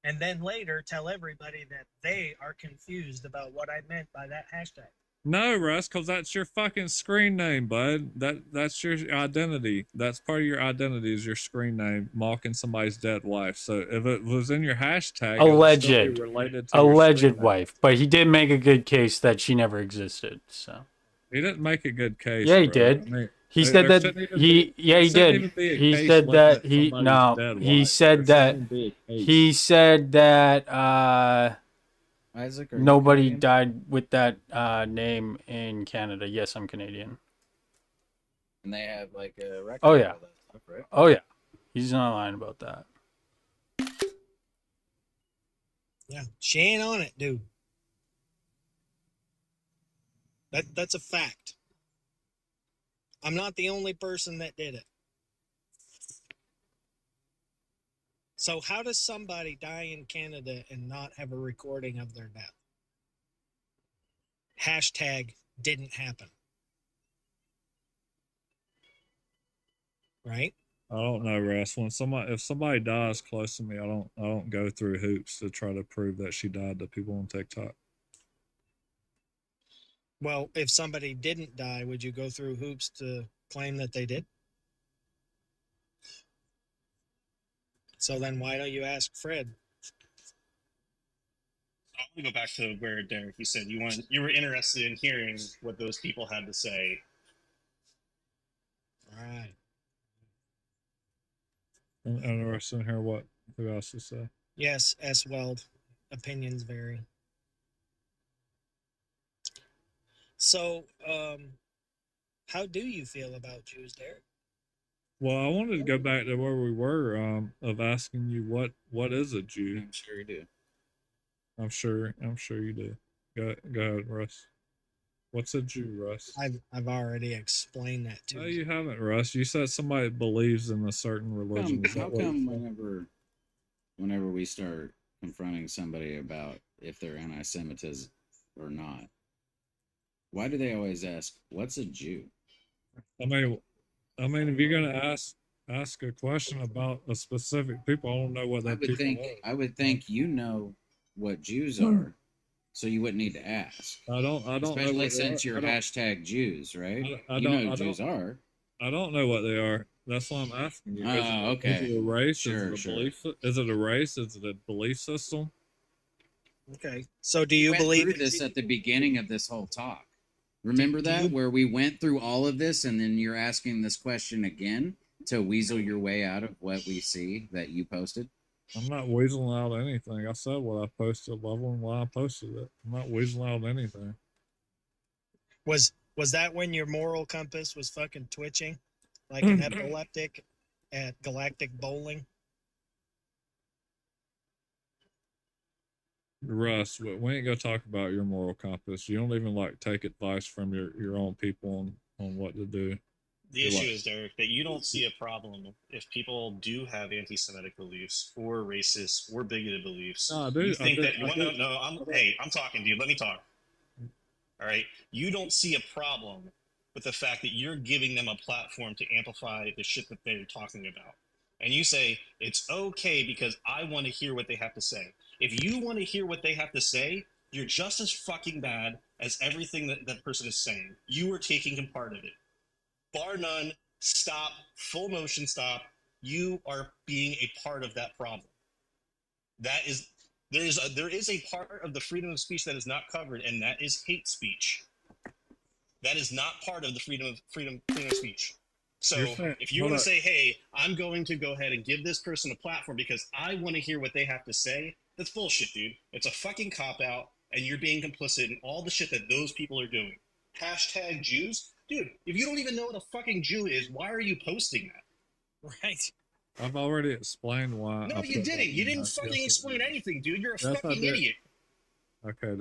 And then later tell everybody that they are confused about what I meant by that hashtag. No, Russ, because that's your fucking screen name, bud. That's your identity. That's part of your identity is your screen name, mocking somebody's dead wife. So if it was in your hashtag, it would still be Alleged. related to your Alleged screen name. wife, but he did make a good case that she never existed. So He didn't make a good case. Yeah, he bro. did. I mean, he there- said there that shouldn't even he be- yeah he there shouldn't did. even be a He case said looking that at he somebody's no dead he wife. said There that shouldn't be a case. he said that Isaac, are you nobody Canadian? died with that name in Canada. Yes, I'm Canadian. And they have like a record. Oh, of yeah. all that stuff, right? Oh yeah, he's not lying about that. Yeah, she ain't on it, dude. That's a fact. I'm not the only person that did it. So how does somebody die in Canada and not have a recording of their death? Hashtag didn't happen. Right? I don't know, Russ. If somebody dies close to me, I don't go through hoops to try to prove that she died to people on TikTok. Well, if somebody didn't die, would you go through hoops to claim that they did? So then why don't you ask Fred? I want to go back to where Derek, you said you were interested in hearing what those people had to say. Right. I'm interested in hear what who else to say. Yes, S. Weld. Opinions vary. So, how do you feel about Jews, Derek? Well, I wanted to go back to where we were of asking you what is a Jew. I'm sure you do. I'm sure you do. Go ahead, Russ. What's a Jew, Russ? I've already explained that to No, you. you haven't, Russ. You said somebody believes in a certain religion. Is How that what you come said? whenever we start confronting somebody about if they're anti-Semitism or not, why do they always ask, "What's a Jew"? I mean, if you're gonna ask a question about a specific people, I don't know what that people are. I would think you know what Jews are, so you wouldn't need to ask. I don't know. Especially what they since are. you're hashtag Jews, right? I You don't- know I who don't- Jews are. I don't know what they are. That's why I'm asking you. Is it- Oh, okay. Is it a race? Sure, is it a sure. belief? Is it a race? Is it a belief system? Okay. So do you Went believe through this at the beginning of this whole talk? Remember that where we went through all of this, and then you're asking this question again to weasel your way out of what we see that you posted? I'm not weaseling out anything. I said what I posted, level, and why I posted it. I'm not weaseling out anything. was that when your moral compass was fucking twitching like an epileptic at Galactic Bowling? Russ, we ain't gonna talk about your moral compass. You don't even like take advice from your own people on what to do. The You're issue like- is, Derek, that you don't see a problem if people do have anti-Semitic beliefs or racist or bigoted beliefs. No, I do. You think that I you want do. to? No, I'm talking, dude. Let me talk. All right. You don't see a problem with the fact that you're giving them a platform to amplify the shit that they're talking about, and you say it's okay because I want to hear what they have to say. If you want to hear what they have to say, you're just as fucking bad as everything that person is saying. You are taking a part of it. Bar none, stop, full motion stop. You are being a part of that problem. There is a part of the freedom of speech that is not covered, and that is hate speech. That is not part of the freedom of speech. So You're saying- if you hold want on. to say, hey, I'm going to go ahead and give this person a platform because I want to hear what they have to say, that's bullshit, dude. It's a fucking cop-out, and you're being complicit in all the shit that those people are doing. Hashtag Jews? Dude, if you don't even know what a fucking Jew is, why are you posting that? Right. I've already explained why. No, I you put that didn't. You in didn't my- fucking yes, I explain did. anything, dude. You're a Yes, I fucking did. idiot. Okay,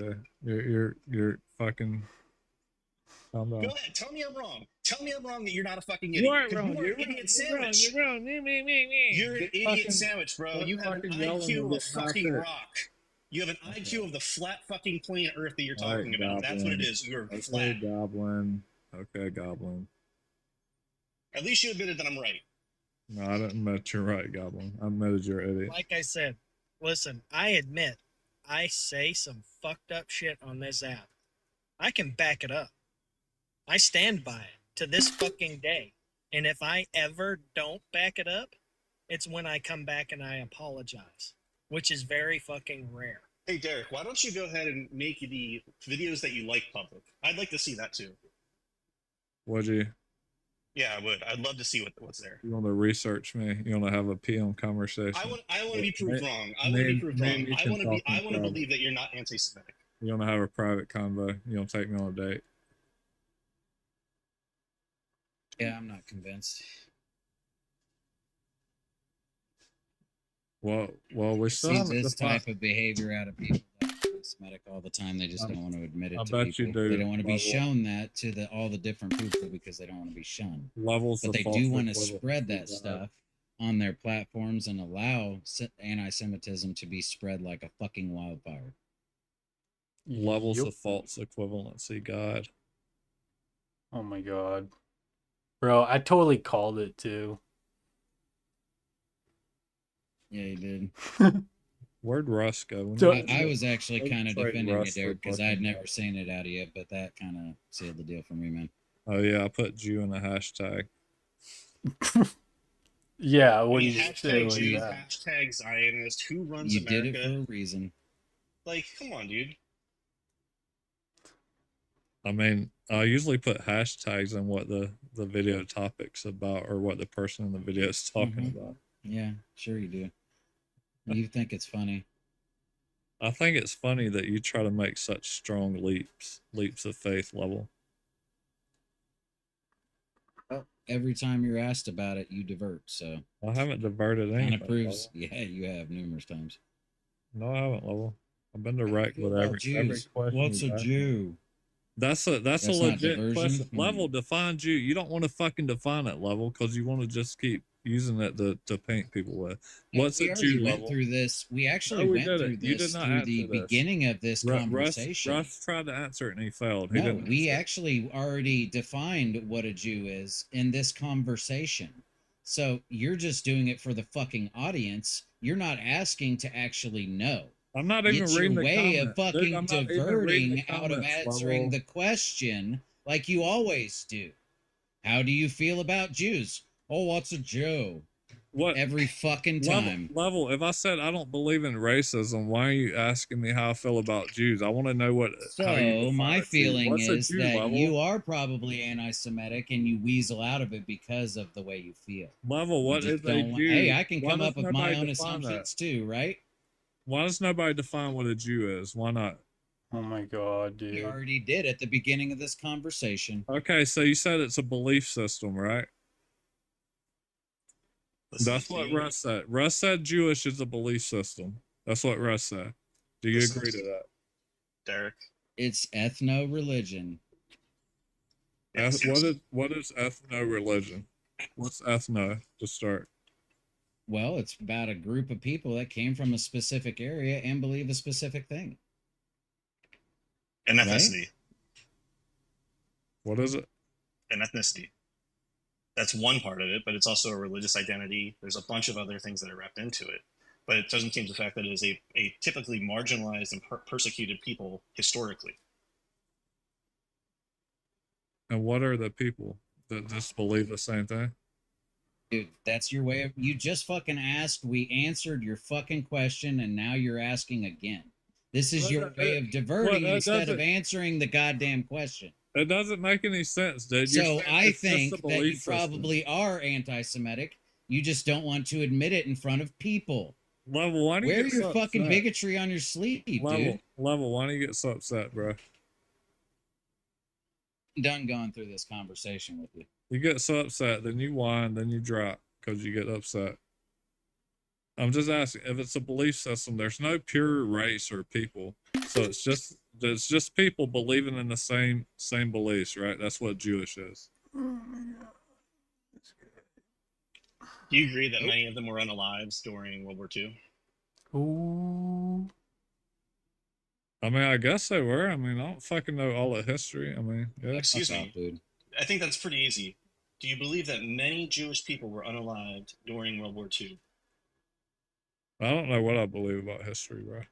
dude. You're fucking. Calm down. Go ahead. Tell me I'm wrong. Tell me I'm wrong that you're not a fucking You idiot. aren't 'Cause wrong. You are You're an idiot wrong. sandwich. You're wrong. You're an Get idiot fucking- sandwich, bro. quit You have an fucking yelling IQ and of a get past fucking it. rock. You have an IQ of the flat fucking planet Earth that you're All right, talking about. That's what it Goblin. is. You're Okay, flat. Goblin. Okay, Goblin. At least you admitted that I'm right. No, I didn't admit you're right, Goblin. I admitted you're an idiot. Like I said, listen, I admit I say some fucked up shit on this app. I can back it up. I stand by it to this fucking day. And if I ever don't back it up, it's when I come back and I apologize, which is very fucking rare. Hey, Derek, why don't you go ahead and make the videos that you like public? I'd like to see that too. Would you? Yeah, I would. I'd love to see what's there. You want to research me? You want to have a PM conversation? I want to be proved wrong. I want to me be and- proved me wrong. and you I can want to be. talk in I want to private. believe that you're not anti-Semitic. You want to have a private convo? You want to take me on a date? Yeah, I'm not convinced. Well, we still See haven't this defined. type of behavior out of people that are Semitic all the time. They just don't want to admit it I to bet you people. do, They don't want to be Level. shown that to all the different people because they don't want to be shunned. Levels But of they false do want to equivalence. spread that stuff on their platforms and allow anti-Semitism to be spread like a fucking wildfire. Levels Yup. of false equivalency. God. Oh my god. Bro, I totally called it too. Yeah, you did. Where'd Russ go? We So- need to I get- was actually Let's kind of trade defending you, Russ for Derek, because I had fucking never Russ. seen it out of you, but that kind of sealed the deal for me, man. Oh yeah, I put Jew in the hashtag. Yeah, what I do mean, you say hashtag like Jews, that? hashtag Zionist. Who runs You America? did it for a reason. Like, come on, dude. I mean, I usually put hashtags on what the video topic's about or what the person in the video is talking Mhm. about. Yeah, sure you do. You think it's funny. I think it's funny that you try to make such strong leaps of faith level. Every time you're asked about it, you divert. So I haven't diverted kind anything. of proves, Level. yeah, you have numerous times. No, I haven't, level. I've been direct with every Jews. question. What's you've a asked. Jew? That's a That's not legit diversion? question. Hmm. Level, define Jew. You don't want to fucking define it, level, because you want to just keep using it to paint people with. Yeah, What's we a already Jew went level? through this. We actually No, we went through didn't. You did this not through the answer this. beginning of this conversation. Russ tried to answer it and he failed. He No, didn't we answer it. actually already defined what a Jew is in this conversation. So you're just doing it for the fucking audience. You're not asking to actually know. I'm not even It's your reading the way of comments. Dude, fucking I'm not even reading diverting the out of comments, answering Level. the question like you always do. How do you feel about Jews? Oh, what's a Jew? What Every fucking time. level? If I said I don't believe in racism, why are you asking me how I feel about Jews? I want to know how you So define my a Jew. feeling What's a is Jew, that Level? you are probably anti-Semitic and you weasel out of it because of the way you feel. Level, You what just is a don't Jew? Hey, I can Why come does up with my nobody own define that? assumptions too, right? Why does nobody define what a Jew is? Why not? Oh my god, You dude. already did at the beginning of this conversation. Okay, so you said it's a belief system, right? Listen, That's what dude. Russ said. Russ said Jewish is a belief system. That's what Russ said. Do you Listen. agree to that? Derek. It's ethno-religion. Yes. What is ethno-religion? What's ethno to start? Well, it's about a group of people that came from a specific area and believe a specific thing. And Right? ethnicity. What is it? And ethnicity. That's one part of it, but it's also a religious identity. There's a bunch of other things that are wrapped into it. But it doesn't change the fact that it is a typically marginalized and persecuted people historically. And what are the people that just believe the same thing? Dude, that's your way of. You just fucking asked. We answered your fucking question, and now you're asking again. This is Well, your way of diverting that instead of doesn't- answering the goddamn question. It doesn't make any sense, dude. You're So saying I it's just a think that you belief system. probably are anti-Semitic. You just don't want to admit it in front of people. Level, why do you Wear get your so fucking upset? bigotry on your sleeve, dude. Level, why do you get so upset, bro? I'm done going through this conversation with you. You get so upset, then you whine, then you drop because you get upset. I'm just asking if it's a belief system. There's no pure race or people, so it's just people believing in the same beliefs, right? That's what Jewish is. Do you agree that many of them were unalive during World War II? Ooh. I mean, I guess they were. I mean, I don't fucking know all the history. I mean, yeah. Excuse Fuck me. off, dude. I think that's pretty easy. Do you believe that many Jewish people were unalived during World War II? I don't know what I believe about history, bro. All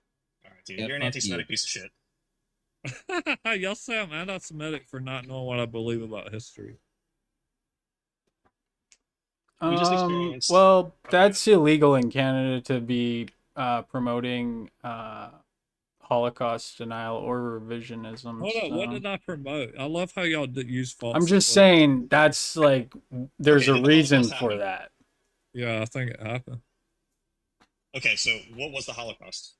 right, dude. Yeah, You're an fuck anti-Semitic you. piece of shit. Y'all say I'm anti-Semitic for not knowing what I believe about history. We just experienced- Well, that's illegal in Canada to be promoting Holocaust denial or revisionism. Hold on, what so- did I promote? I love how y'all use false. I'm just words. saying that's like there's Okay, a then the reason Holocaust for happened. that. Yeah, I think it happened. Okay, so what was the Holocaust?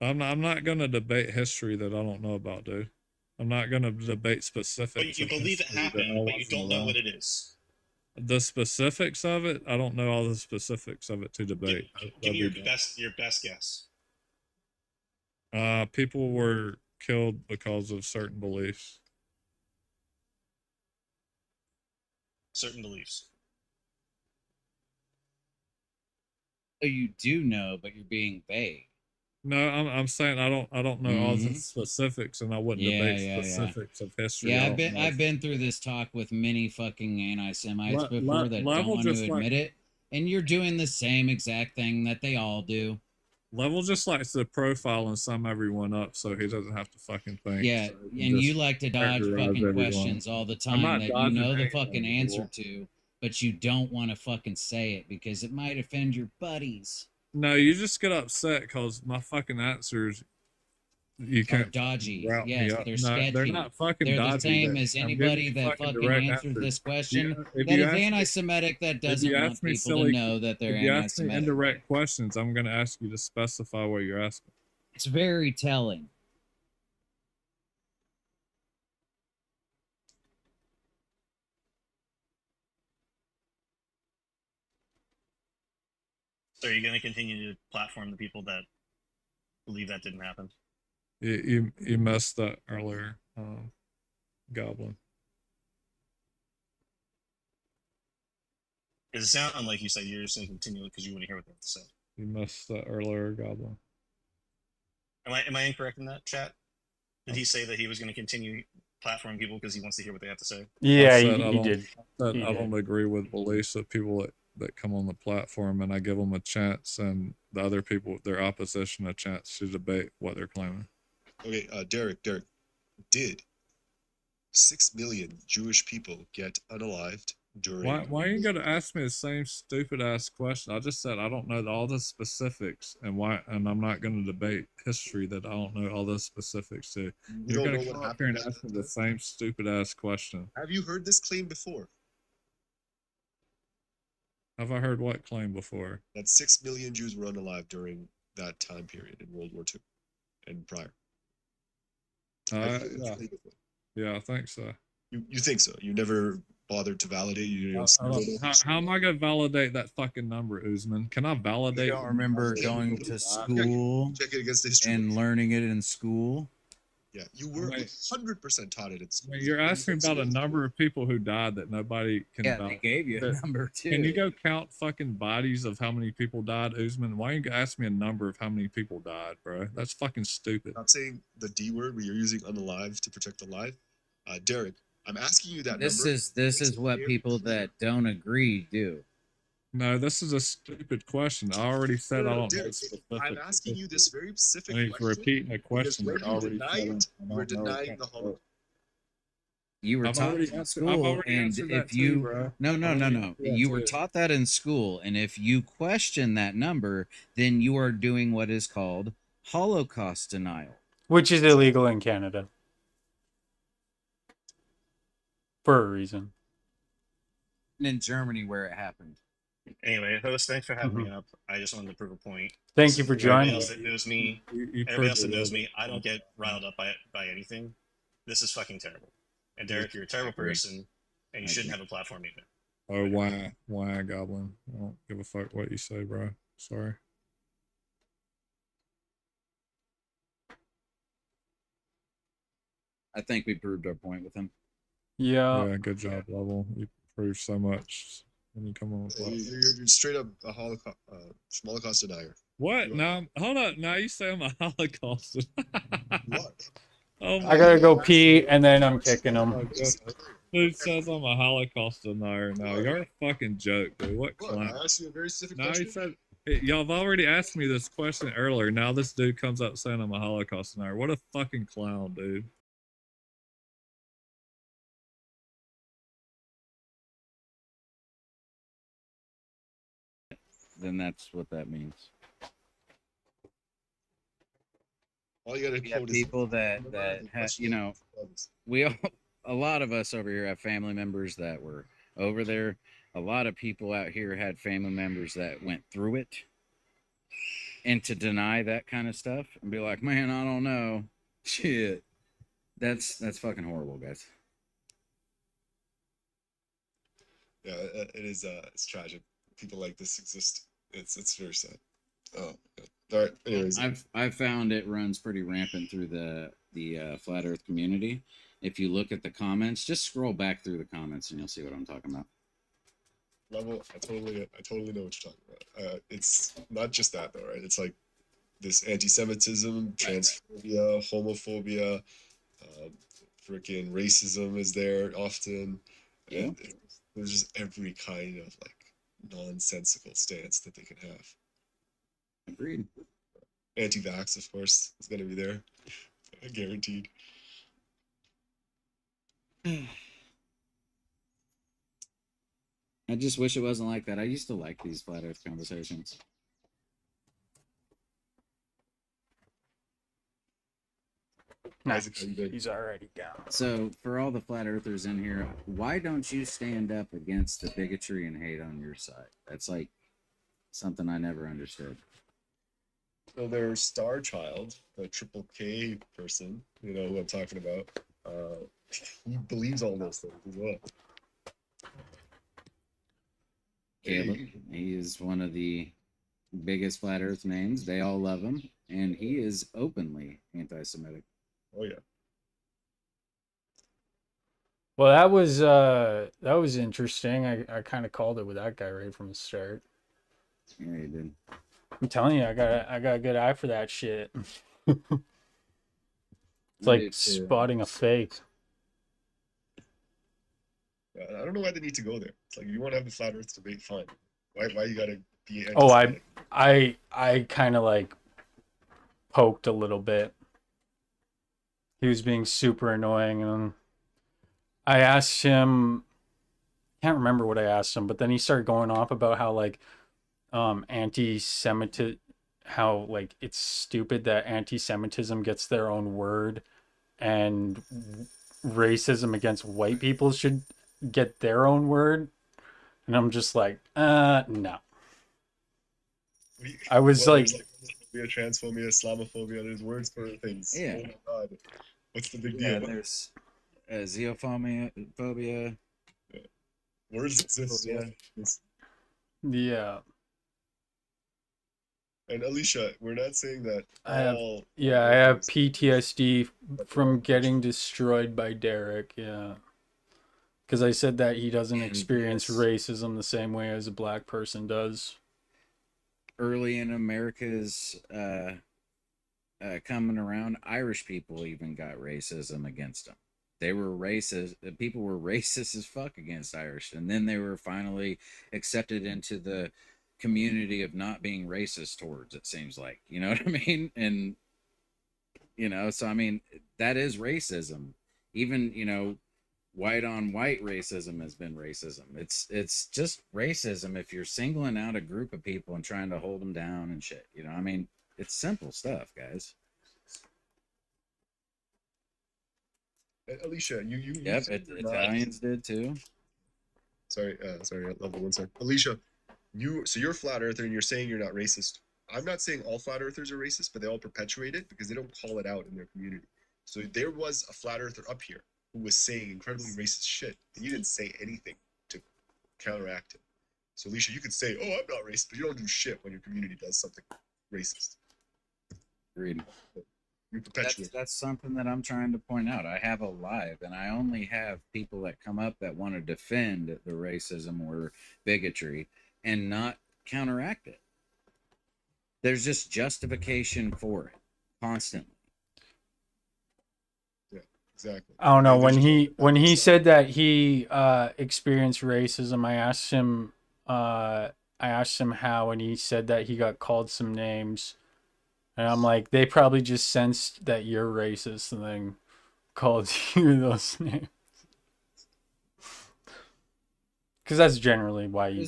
I'm not gonna debate history that I don't know about, dude. I'm not gonna debate specifics. But you of believe it history that I happened, but you wasn't don't know around. what it is. The specifics of it, I don't know all the specifics of it to debate. Give me your best guess. People were killed because of certain beliefs. Certain beliefs. So you do know, but you're being vague. No, I'm saying I don't know all the Mhm. specifics, and I wouldn't Yeah, debate yeah, yeah. specifics of history. Yeah, I I've don't been know. I've been through this talk with many fucking anti-Semites before that don't Level want to just admit it, and you're doing the same exact thing that they all do. Level just likes to profile and sum everyone up so he doesn't have to fucking think. Yeah, so he can and you just like to dodge characterize fucking everyone. questions all the I'm time not that you dodging know the anything, fucking answer Level. to, but you don't want to fucking say it because it might offend your buddies. No, you just get upset because my fucking answers you Are can't dodgy. route me Yes, up. they're No, sketchy. they're not fucking They're the dodgy. same That- as I'm giving anybody you that fucking direct answers answers. this question If that you is ask me- anti-Semitic that doesn't you want ask me people silly- to know that they're If you ask me anti-Semitic. indirect questions, I'm going to ask you to specify what you're asking. It's very telling. So are you going to continue to platform the people that believe that didn't happen? You messed that earlier, Goblin. It sounded like you said you're just going to continue because you want to hear what they have to say. You messed that earlier, Goblin. Am I incorrect in that, chat? Did he say that he was going to continue platforming people because he wants to hear what they have to say? Yeah, I he, said I he don't- did. That He I don't agree with beliefs of people that come on the platform, and I give them a chance, and the other people, their opposition, a chance to debate what they're claiming. Okay, Derek, did 6 million Jewish people get unalived during? Why are you going to ask me the same stupid ass question? I just said I don't know all the specifics, and I'm not going to debate history that I don't know all the specifics to. You You're don't going know to what come up here and happened ask me the same stupid ass question. Have you heard this claim before? Have I heard what claim before? That 6 million Jews were unalive during that time period in World War II and prior. Have you heard this Yeah, claim before? yeah, I think so. You think so? You never bothered to validate. You How, didn't how am I gonna validate that fucking number, Usman? Can I You validate? don't remember Yeah, going check to it. school check it against the history and books. learning it in school? Yeah, you were Wait. 100% taught it at I school. mean, you're asking about a number of people who died that nobody can Yeah, they validate. gave you a That- number too. Can you go count fucking bodies of how many people died, Usman? Why you ask me a number of how many people died, bro? That's fucking stupid. I'm not saying the D word where you're using unalive to protect the life. Derek, I'm asking you that This number. is what very people clear. that don't agree do. No, this is a stupid question. I already said I don't know Derek, specific. I'm asking you this very specific And he's question. repeating a Because question when that I you already deny said. it, I you are don't know. denying the Holocaust. You were I've taught already that in answered- I've school, already and answered that if too, you bro. no, I've already answered that you were too. taught that in school, and if you question that number, then you are doing what is called Holocaust denial. Which is illegal in Canada. For a reason. And in Germany, where it happened. Anyway, host, thanks for having me up. I just wanted to prove a point. Thank you for Everybody joining. else that knows me, You everybody proved else that it, knows yeah. me, I don't get riled up by anything. This is fucking terrible. And Derek, you're a terrible agree. person, and you I shouldn't agree. have a platform either. Oh, why, Goblin? I don't give a fuck what you say, bro. Sorry. I think we proved our point with him. Yeah. Yeah, good job, Level. You proved so much when you come on the platform. You're straight up a Holocaust denier. What? You Now, hold up. Now you say I'm a Holocaust. What? Oh I my gotta go pee and then I'm kicking him. goodness. Dude says I'm a Holocaust denier now. You're a fucking joke, dude. What What? clown? I asked you a very specific Now he question. said, hey, y'all have already asked me this question earlier. Now this dude comes up saying I'm a Holocaust denier. What a fucking clown, dude. Then that's what that means. All you gotta We have quote is people that you know, we all, a lot of us over here have family members that were over there. A lot of people out here had family members that went through it. And to deny that kind of stuff and be like, man, I don't know. Shit. That's fucking horrible, guys. Yeah, it is. It's tragic. People like this exist. It's very sad. Oh, yeah. All right. Anyways, I've found it runs pretty rampant through the flat Earth community. If you look at the comments, just scroll back through the comments and you'll see what I'm talking about. Level. I totally know what you're talking about. It's not just that though, right? It's like this anti-Semitism, transphobia, homophobia, freaking racism is there often, and there's just every kind of like nonsensical stance that they can have. Agreed. Anti-vax, of course, is gonna be there, guaranteed. I just wish it wasn't like that. I used to like these flat Earth conversations. Nice. Isaac, how you been? He's already down. So, for all the flat earthers in here, why don't you stand up against the bigotry and hate on your side? That's like something I never understood. So their star child, the triple K person, you know who I'm talking about, he believes all those things as well. Caleb, he is one of the biggest flat earth names. They all love him, and he is openly anti-Semitic. Oh yeah. Well, that was interesting. I kind of called it with that guy right from the start. Yeah, he did. I'm telling you, I got a good eye for that shit. It's like spotting a fake. I don't know why they need to go there. It's like, you want to have the flat Earth debate, fine. Why you gotta be? Oh, anti-Semitic? I kind of like poked a little bit. He was being super annoying, and I asked him. Can't remember what I asked him, but then he started going off about how like anti-Semitic, how like it's stupid that anti-Semitism gets their own word, and racism against white people should get their own word. And I'm just like, no. I was like, transphobia, Islamophobia. There's words for things. Yeah. Oh my god. What's the big Yeah, deal? there's xenophobia, Words exist. Yeah. Yeah. And Alicia, we're not saying that I have all. I have PTSD from getting destroyed by Derek. Yeah. Because I said that he doesn't experience Yes. racism the same way as a black person does. Early in America's coming around, Irish people even got racism against them. They were racist. The people were racist as fuck against Irish, and then they were finally accepted into the community of not being racist towards. It seems like, you know what I mean, and so I mean that is racism. Even white on white racism has been racism. It's just racism if you're singling out a group of people and trying to hold them down and shit. I mean, it's simple stuff, guys. Alicia, you Yep, said you're not- Italians did too. Sorry, level 1 sec. Alicia, you're a flat earther and you're saying you're not racist. I'm not saying all flat earthers are racist, but they all perpetuate it because they don't call it out in their community. So there was a flat earther up here who was saying incredibly racist shit, and you didn't say anything to counteract it. So Alicia, you could say, "Oh, I'm not racist," but you don't do shit when your community does something racist. Agreed. You perpetuate. That's something that I'm trying to point out. I have a live, and I only have people that come up that want to defend the racism or bigotry and not counteract it. There's just justification for it constantly. Yeah, exactly. I don't know. There's When he said that he experienced racism, I asked him how, and he said that he got called some names. And I'm like, they probably just sensed that you're racist and then called you those names. Because that's generally why you.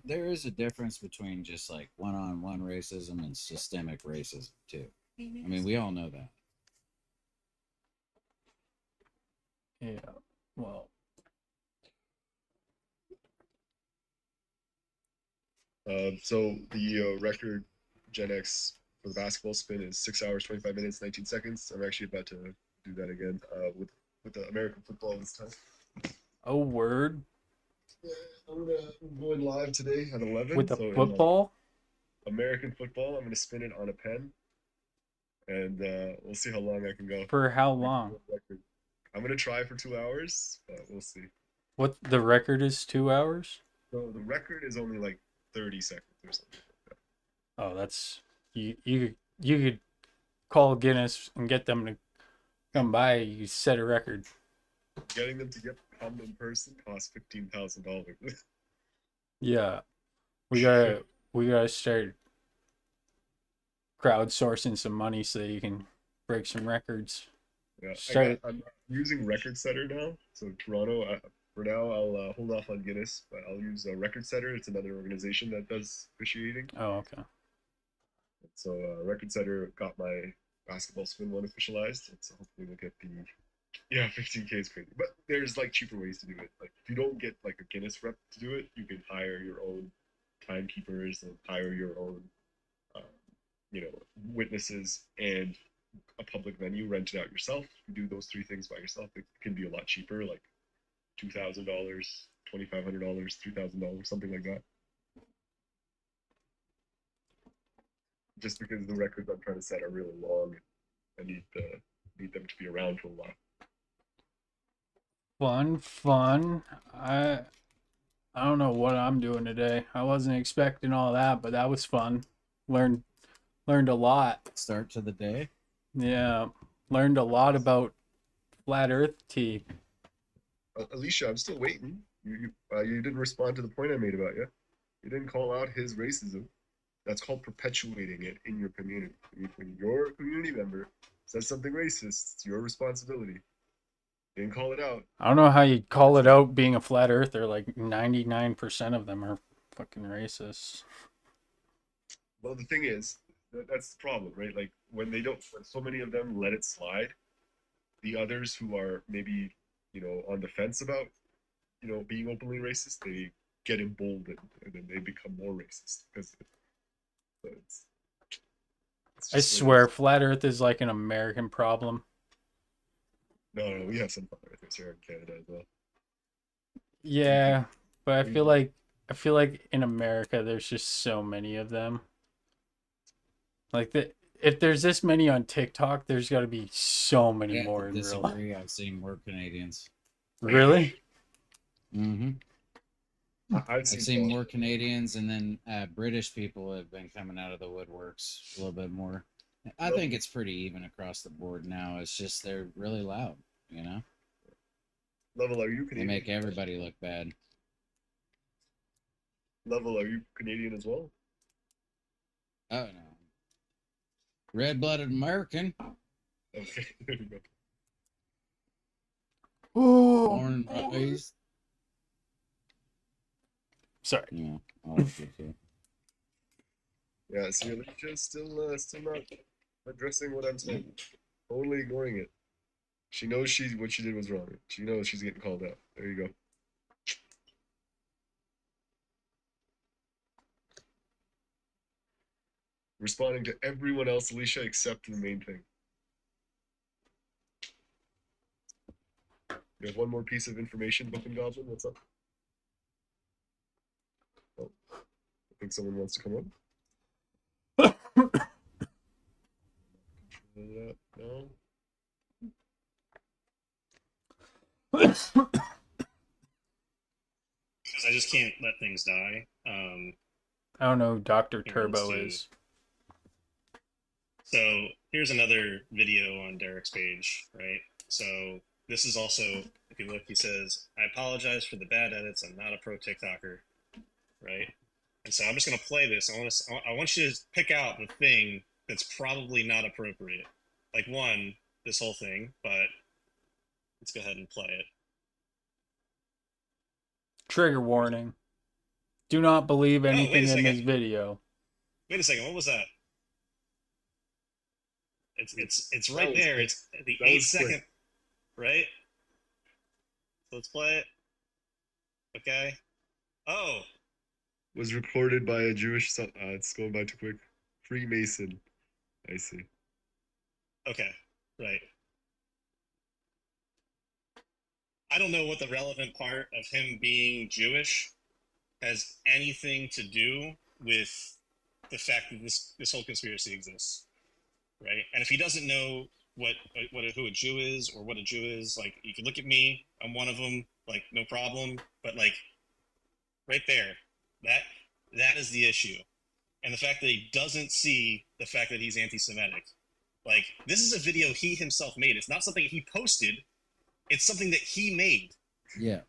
There is a difference between just like one-on-one racism and systemic racism too. I mean, we all know that. Yeah. Well. So the record Gen X for the basketball spin is 6 hours, 25 minutes, 19 seconds. I'm actually about to do that again with the American football this time. Oh, word. Yeah, I'm going live today at 11. With the so in, football? American football. I'm going to spin it on a pen. And we'll see how long I can go. For how long? I'm going to try for 2 hours, but we'll see. What, the record is 2 hours? So the record is only like 30 seconds or something like that. Oh, that's you could call Guinness and get them to come by. You set a record. Getting them to come in person costs $15,000. Yeah, we gotta start crowdsourcing some money so that you can break some records. Yeah, I'm using Record Setter now. So Toronto, for now, I'll hold off on Guinness, but I'll use Record Setter. It's another organization that does officiating. Oh, okay. So Record Setter got my basketball spin one officialized. So hopefully we'll get the 15K is crazy. But there's like cheaper ways to do it. Like if you don't get like a Guinness rep to do it, you can hire your own timekeepers and hire your own, witnesses and a public venue, rent it out yourself. You do those 3 things by yourself. It can be a lot cheaper, like $2,000, $2,500, $3,000, something like that. Just because the records I'm trying to set are really long, I need them to be around for a while. Fun. I don't know what I'm doing today. I wasn't expecting all that, but that was fun. Learned a lot. Start to the day. Yeah, learned a lot about flat Earth tea. Alicia, I'm still waiting. You didn't respond to the point I made about you. You didn't call out his racism. That's called perpetuating it in your community. When your community member says something racist, it's your responsibility. You didn't call it out. I don't know how you call it out being a flat earther. Like 99% of them are fucking racist. Well, the thing is, that's the problem, right? Like when so many of them let it slide, the others who are maybe, on the fence about, being openly racist, they get emboldened and then they become more racist because it's I swear, flat Earth is like an American problem. No, we have some flat earthers here in Canada as well. Yeah, But I feel like in America there's just so many of them. Like if there's this many on TikTok, there's got to be so many Yeah, more in real life. disagree. I've seen more Canadians. Really? Mm-hmm. I've I've seen seen both. more Canadians, and then British people have been coming out of the woodworks a little bit more. I think it's pretty even across the board now. It's just they're really loud, you know? Level, are you They Canadian? make everybody look bad. Level, are you Canadian as well? Oh, no. Red-blooded American. Okay, there we go. Born and raised. Sorry. Yeah, all that shit too. Yeah, see, Alicia's still not addressing what I'm saying. Totally ignoring it. She knows what she did was wrong. She knows she's getting called out. There you go. Responding to everyone else, Alicia, except the main thing. You have one more piece of information, Book and Goblin. What's up? Oh, I think someone wants to come up. No. Because I just can't let things die. I don't know who Dr. He Turbo wants to- is. So here's another video on Derek's page, right? So this is also, if you look, he says, "I apologize for the bad edits. I'm not a pro TikToker," right? And so I'm just gonna play this. I want you to pick out the thing that's probably not appropriate. Like one, this whole thing, but let's go ahead and play it. Trigger warning. Do not believe wait a anything in second. this video. Wait a second, what was that? It's That right was there. quick. It's the That was 8-second, quick. right? So let's play it. Okay. Oh, Was recorded by a Jewish. It's going by too quick. Freemason. I see. okay, right. I don't know what the relevant part of him being Jewish has anything to do with the fact that this whole conspiracy exists, right? And if he doesn't know who a Jew is or what a Jew is, like, you can look at me, I'm one of them, like, no problem. But like, right there, that is the issue, and the fact that he doesn't see the fact that he's anti-Semitic. Like, this is a video he himself made. It's not something he posted. It's something that he made. Yeah.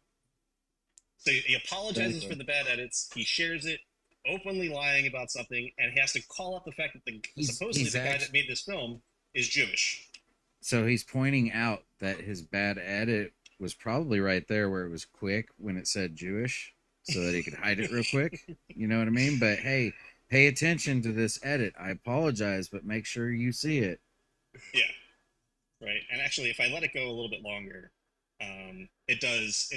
So he apologizes Exactly. for the bad edits. He shares it, openly lying about something, and he has to call out the fact that supposedly the guy that made this film is Jewish. So he's pointing out that his bad edit was probably right there where it was quick when it said Jewish, so that he could hide it real quick. You know what I mean? But hey, pay attention to this edit. I apologize, but make sure you see it. Yeah. Right. And actually, if I let it go a little bit longer, it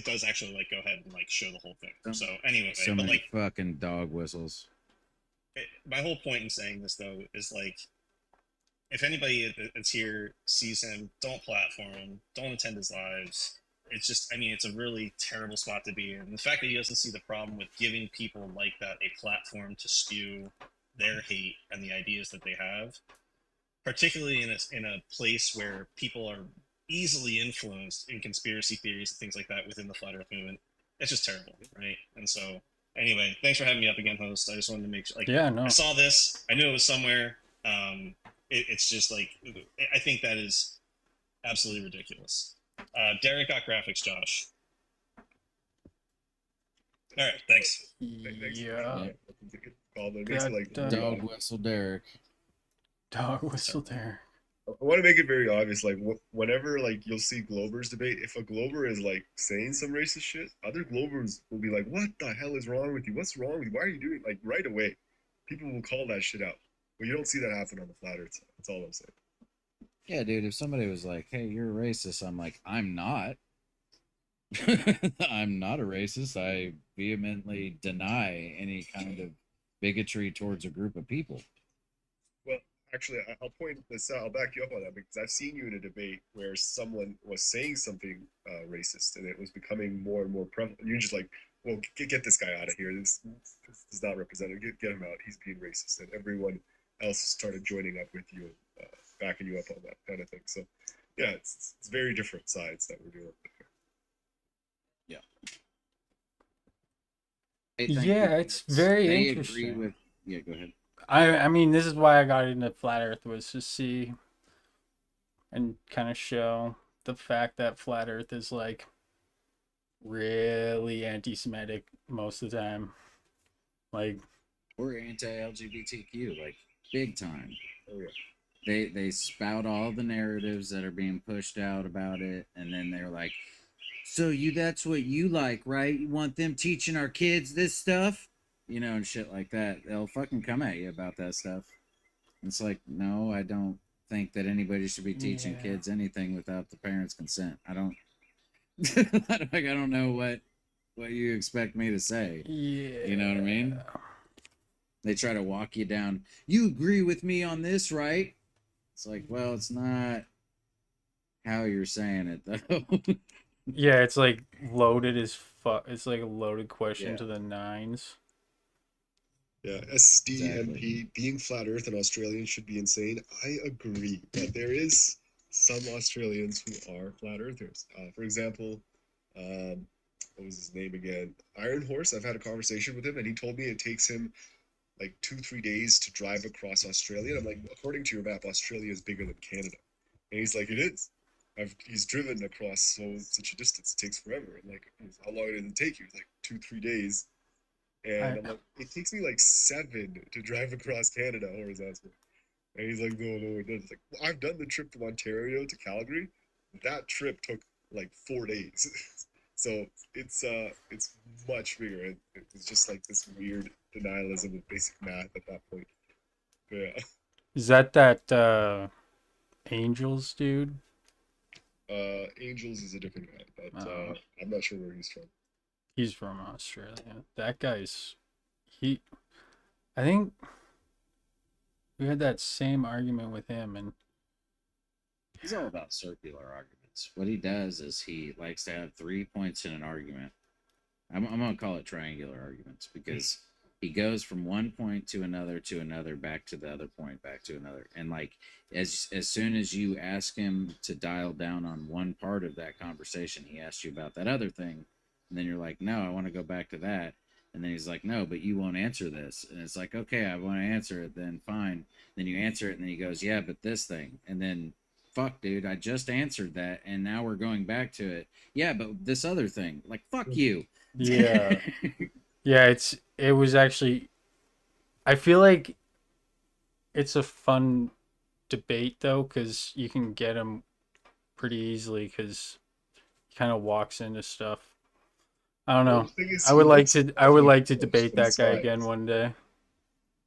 does actually like go ahead and like show the whole thing. So anyway, So but many like fucking dog whistles. my whole point in saying this though is like, if anybody that's here sees him, don't platform him, don't attend his lives. It's just, I mean, it's a really terrible spot to be in. The fact that he doesn't see the problem with giving people like that a platform to spew their hate and the ideas that they have, particularly in a place where people are easily influenced in conspiracy theories and things like that within the flat Earth movement, it's just terrible, right? And so, anyway, thanks for having me up again, host. I just wanted to make sure, like, Yeah, no. I saw this, I knew it was somewhere. It's just like, I think that is absolutely ridiculous. Derek got graphics, Josh. All right, thanks. Yeah. It makes it like Dog whistle Derek. Dog whistle there. I want to make it very obvious, like whenever like you'll see Globers debate, if a Glober is like saying some racist shit, other Globers will be like, "What the hell is wrong with you? What's wrong with you? Why are you doing?" Like right away, people will call that shit out. But you don't see that happen on the flat Earth side. That's all I'm saying. Yeah, dude, if somebody was like, "Hey, you're a racist," I'm like, "I'm not." I'm not a racist. I vehemently deny any kind of bigotry towards a group of people. Well, actually, I'll point this out. I'll back you up on that because I've seen you in a debate where someone was saying something racist and it was becoming more and more prevalent. You're just like, well, get this guy out of here. This is not representative. Get him out. He's being racist, and everyone else started joining up with you and backing you up on that kind of thing. So, yeah, it's very different sides that we're dealing with here. They think Yeah, that it's very they interesting. agree with. Yeah, go ahead. I mean, this is why I got into Flat Earth, was to see and kind of show the fact that Flat Earth is like really anti-Semitic most of the time. Like, Or anti-LGBTQ, like big time. Oh yeah. They spout all the narratives that are being pushed out about it, and then they're like, so that's what you like, right? You want them teaching our kids this stuff, and shit like that. They'll fucking come at you about that stuff. It's like, no, I don't think that anybody should be teaching kids anything without the parents' consent. I don't I don't know what you expect me to say. yeah. You know what I mean? They try to walk you down. You agree with me on this, right? It's like, well, it's not how you're saying it, though. Yeah, it's like loaded as fuck. It's like a loaded question Yeah. to the nines. Yeah, SDMP, Exactly. being flat Earth and Australian should be insane. I agree, but there is some Australians who are flat Earthers. For example, what was his name again? Iron Horse. I've had a conversation with him, and he told me it takes him like 2-3 days to drive across Australia. And I'm like, according to your map, Australia is bigger than Canada. And he's like, it is. He's driven across such a distance. It takes forever. And like, how long did it take you? It's like 2-3 days. And I'm like, it takes me like 7 to drive across Canada horizontally. And he's like, no, it doesn't. It's like, well, I've done the trip from Ontario to Calgary. That trip took like 4 days. So it's much bigger. It's just like this weird denialism of basic math at that point. But yeah. Is that Angels dude? Angels is a different guy, but Oh. I'm not sure where he's from. He's from Australia. That guy's I think we had that same argument with him, and He's all about circular arguments. What he does is he likes to have 3 points in an argument. I'm going to call it triangular arguments, because he goes from one point to another, back to the other point, back to another. And like, as soon as you ask him to dial down on one part of that conversation, he asks you about that other thing. And then you're like, no, I want to go back to that. And then he's like, no, but you won't answer this. And it's like, okay, I want to answer it. Then fine. Then you answer it. And then he goes, yeah, but this thing. And then, fuck, dude, I just answered that. And now we're going back to it. Yeah, but this other thing. Like, fuck you. yeah. Yeah, it was actually, I feel like it's a fun debate though, because you can get him pretty easily, because he kind of walks into stuff. I don't know. I would like to debate that guy again one day.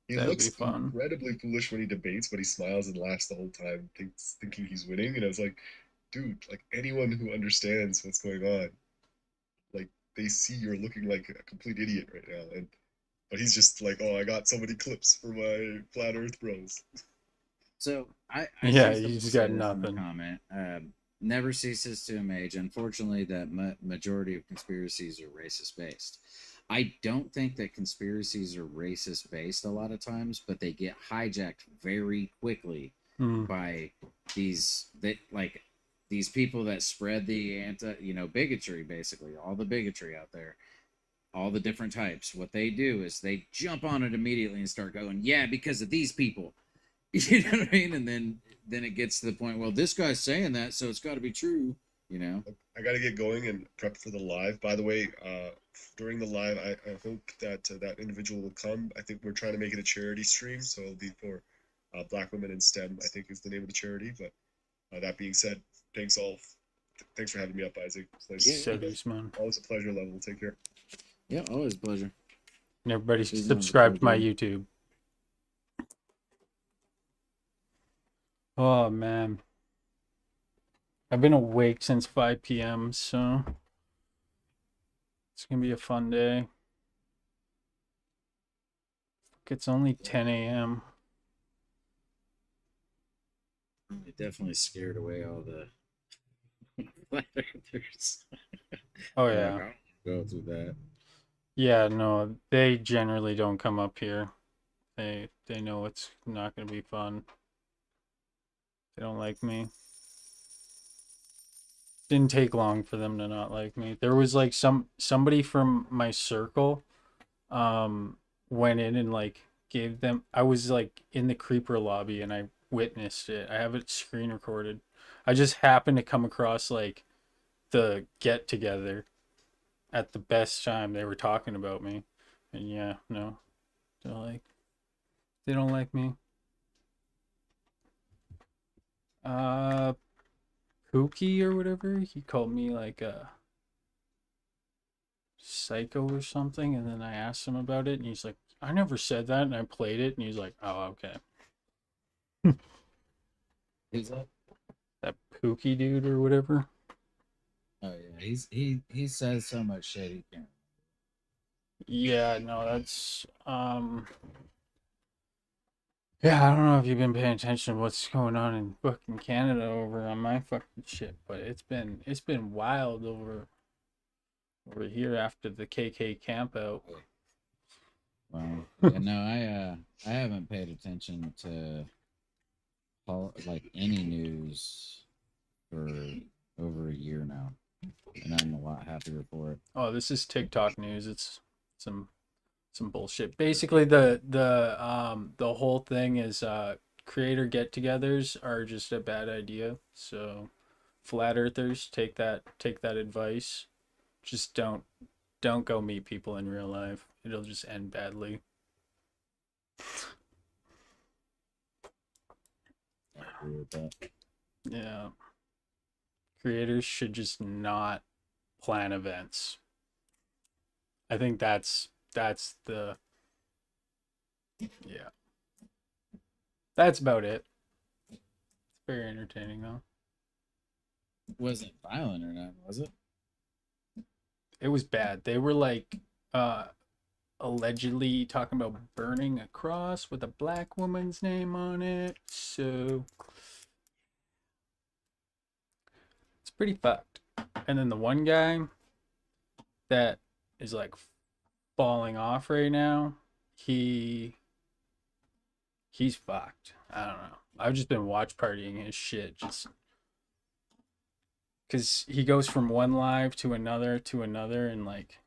He That'd looks be fun. incredibly foolish when he debates, but he smiles and laughs the whole time, thinking he's winning. And I was like, dude, like anyone who understands what's going on, like they see you're looking like a complete idiot right now. But he's just like, oh, I got so many clips for my flat Earth bros. So I Yeah, see he's someone got says in the nothing. comment. Never ceases to amaze. Unfortunately, that majority of conspiracies are racist based. I don't think that conspiracies are racist based a lot of times, but they get hijacked very quickly by these people that spread the bigotry, basically all the bigotry out there, all the different types. What they do is they jump on it immediately and start going, yeah, because of these people. You know what I mean? And then it gets to the point, well, this guy's saying that, so it's got to be true, I got to get going and prep for the live. By the way, during the live, I hope that that individual will come. I think we're trying to make it a charity stream, so it'll be for Black Women in STEM, I think is the name of the charity. But that being said, thanks all. Thanks for having me up, Isaac. Seduce, man. Always a pleasure, Level. Take care. Yeah, always a pleasure. And everybody Please subscribe to my notify YouTube. Oh man, I've been awake since 5 p.m. so it's gonna be a fun day. It's only 10 a.m. It definitely scared away all the flat earthers. Oh They're yeah. like, "I don't go through that." Yeah, no, they generally don't come up here. They know it's not gonna be fun. They don't like me. Didn't take long for them to not like me. There was like somebody from my circle went in and like gave them, I was like in the creeper lobby and I witnessed it. I have it screen recorded. I just happened to come across like the get together at the best time. They were talking about me. And yeah, no. They don't like me. Pookie or whatever, he called me like a psycho or something, and then I asked him about it and he's like, I never said that, and I played it and he's like, oh, okay. Who's that? That Pookie dude or whatever. Oh yeah, he says so much shit he can't. Yeah, no, that's yeah, I don't know if you've been paying attention to what's going on in fucking Canada over on my fucking shit, but it's been wild over here after the KK camp out. Well, yeah, no, I haven't paid attention to like any news for over a year now, and I'm a lot happier for it. Oh, this is TikTok news. It's some bullshit. Basically, the whole thing is creator get-togethers are just a bad idea. So, flat earthers, take that advice. Just don't go meet people in real life. It'll just end badly. I agree with that. Yeah. Creators should just not plan events. I think that's the yeah. That's about it. It's very entertaining though. Wasn't violent or not, was it? It was bad. They were like allegedly talking about burning a cross with a black woman's name on it. So it's pretty fucked. And then the one guy that is like falling off right now, he's fucked. I don't know. I've just been watch partying his shit just because he goes from one live to another and like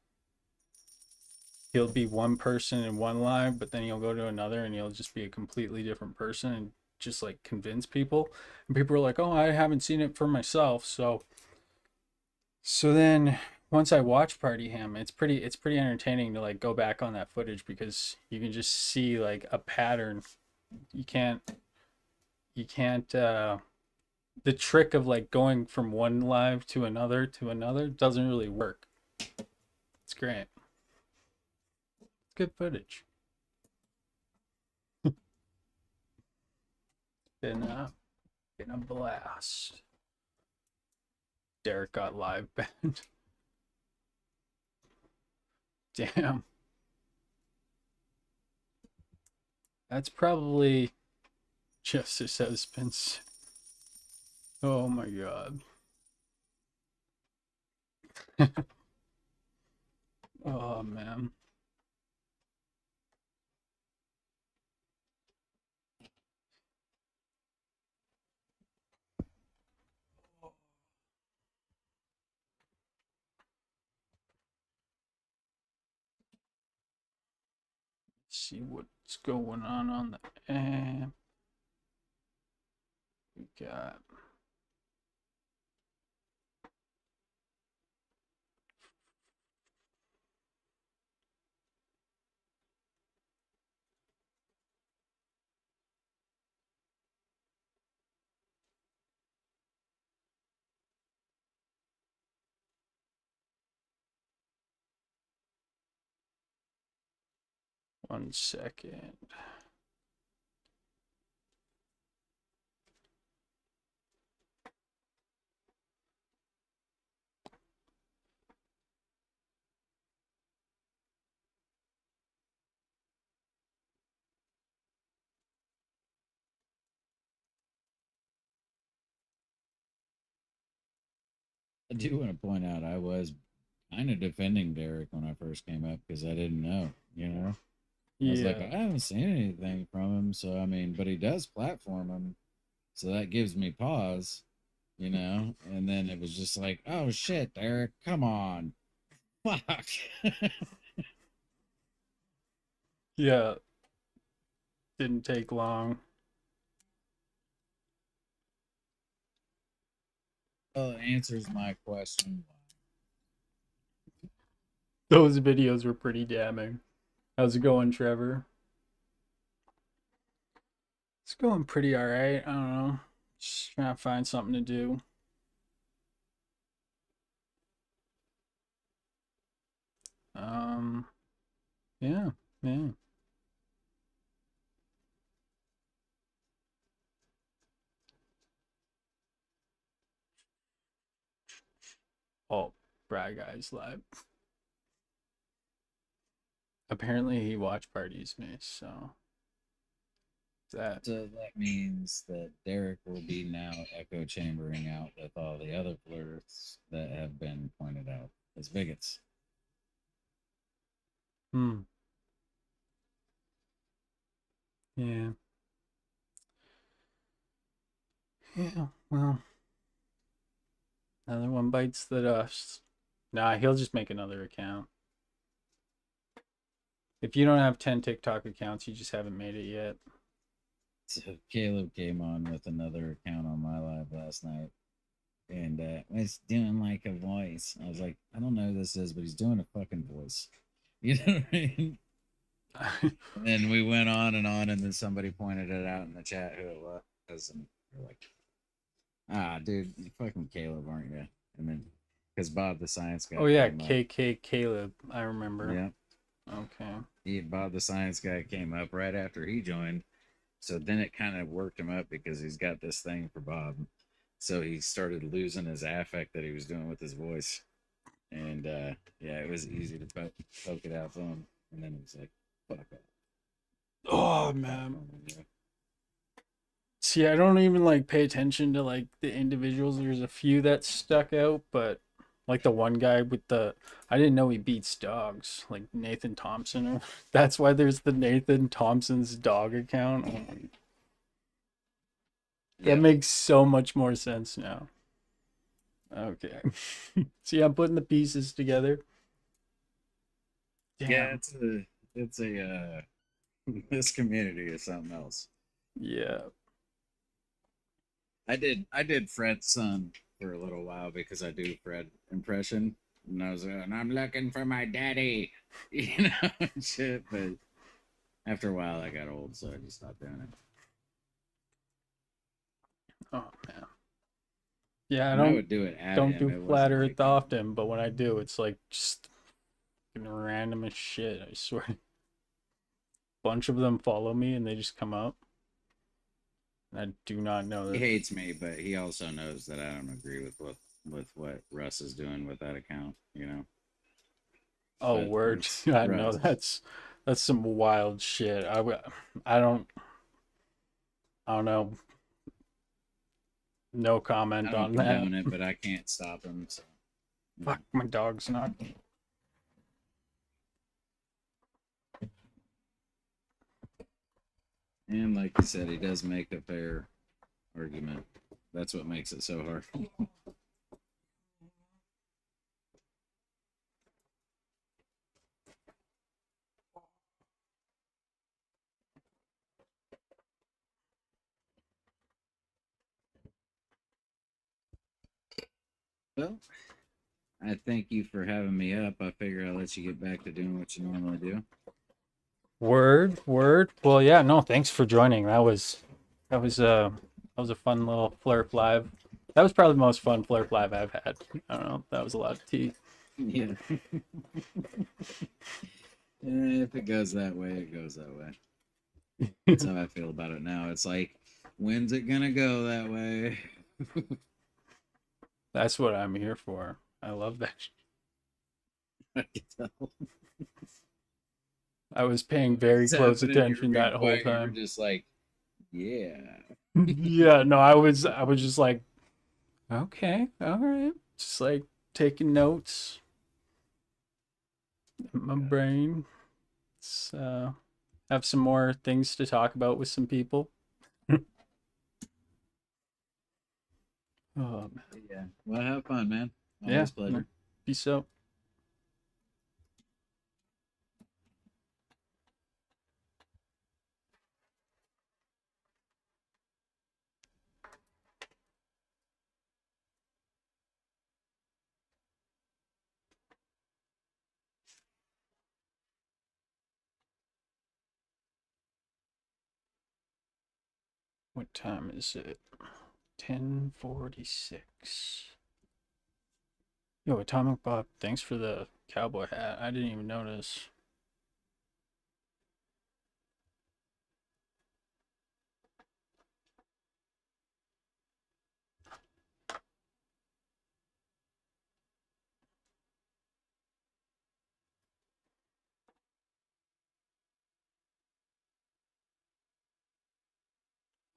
he'll be one person in one live, but then he'll go to another and he'll just be a completely different person and just like convince people. And people are like, oh, I haven't seen it for myself. So then once I watch party him, it's pretty entertaining to like go back on that footage because you can just see like a pattern. You can't the trick of like going from one live to another doesn't really work. It's great. Good footage. been a blast. Derek got live banned. Damn. That's probably Justice has been. Oh my god. Oh man. See what's going on the app. We got one second. I do want to point out I was kind of defending Derek when I first came up because I didn't know, you know. I was like, I Yeah. haven't seen anything from him, so I mean, but he does platform him, so that gives me pause, you know. And then it was just like, oh shit, Derek, come on, fuck. Yeah. Didn't take long. Well, it answers my question. Those videos were pretty damning. How's it going, Trevor? It's going pretty alright. I don't know. Just trying to find something to do. Yeah, yeah. Oh, Brad Guy's live. Apparently he watch parties me, so that So that means that Derek will be now echo chambering out with all the other flirts that have been pointed out as bigots. Yeah. Yeah, well. Another one bites the dust. Nah, he'll just make another account. If you don't have 10 TikTok accounts, you just haven't made it yet. So Caleb came on with another account on my live last night and was doing like a voice. I was like, I don't know who this is, but he's doing a fucking voice. You know what I mean? And then we went on, and then somebody pointed it out in the chat who it was, and we're like, ah, dude, you fucking Caleb, aren't you? And then, because Bob the Science Guy. Oh yeah, came up. KK Caleb. I remember. Yeah. Okay. Bob the Science Guy came up right after he joined. So then it kind of worked him up because he's got this thing for Bob. So he started losing his affect that he was doing with his voice. And yeah, it was easy to poke it out for him. And then he was like, fuck it. Oh man. See, I don't even like pay attention to like the individuals. There's a few that stuck out, but like the one guy with the, I didn't know he beats dogs, like Nathan Thompson. That's why there's the Nathan Thompson's dog account. That makes so much more sense now. Okay. See, I'm putting the pieces together. Damn. Yeah, it's a this community is something else. Yeah. I did Fred's son for a little while because I do Fred impression, and I was like, and I'm looking for my daddy, you know, and shit. But after a while, I got old, so I just stopped doing it. Oh man. Yeah, I would do it. Don't do flat earth often, but when I do, it's like just random as shit. I swear. Bunch of them follow me, and they just come up. I do not know that. He hates me, but he also knows that I don't agree with what Russ is doing with that account, you know. Oh, But word. it's I know Russ. that's some wild shit. I don't know. No I comment don't on that. condone it, but I can't stop him. So. Fuck, my dog's not. And like you said, he does make a fair argument. That's what makes it so hard. Well, I thank you for having me up. I figure I'll let you get back to doing what you normally do. Word. Well, yeah, no, thanks for joining. That was a fun little Flurf live. That was probably the most fun Flurf live I've had. I don't know. That was a lot of tea. Yeah. If it goes that way, it goes that way. That's how I feel about it now. It's like, when's it gonna go that way? That's what I'm here for. I love that. I can tell. I was paying very It's close happening, you're attention being that whole quiet, time. You're just like, yeah. Yeah, no, I was just like, okay, all right, just like taking notes. my brain. Let's have some more things to talk about with some people. Oh, man. Yeah. Well, have fun, man. Yeah, Always pleasure. Peace out. What time is it? 10:46. Yo, Atomic Bob, thanks for the cowboy hat. I didn't even notice.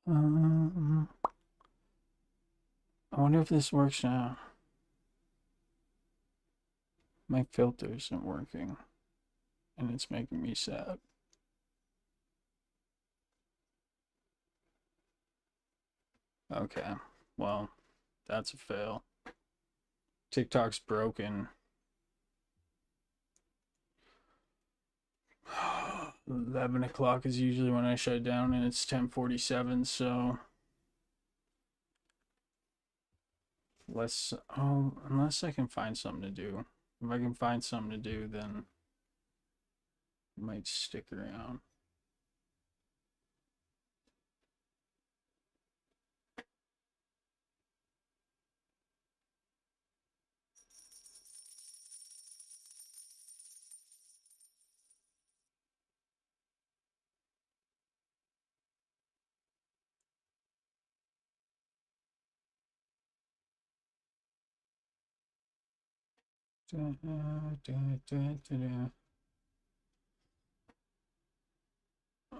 I wonder if this works now. My filter isn't working, and it's making me sad. Okay, well, that's a fail. TikTok's broken. 11 o'clock is usually when I shut down, and it's 10:47, so unless I can find something to do. If I can find something to do, then I might stick around.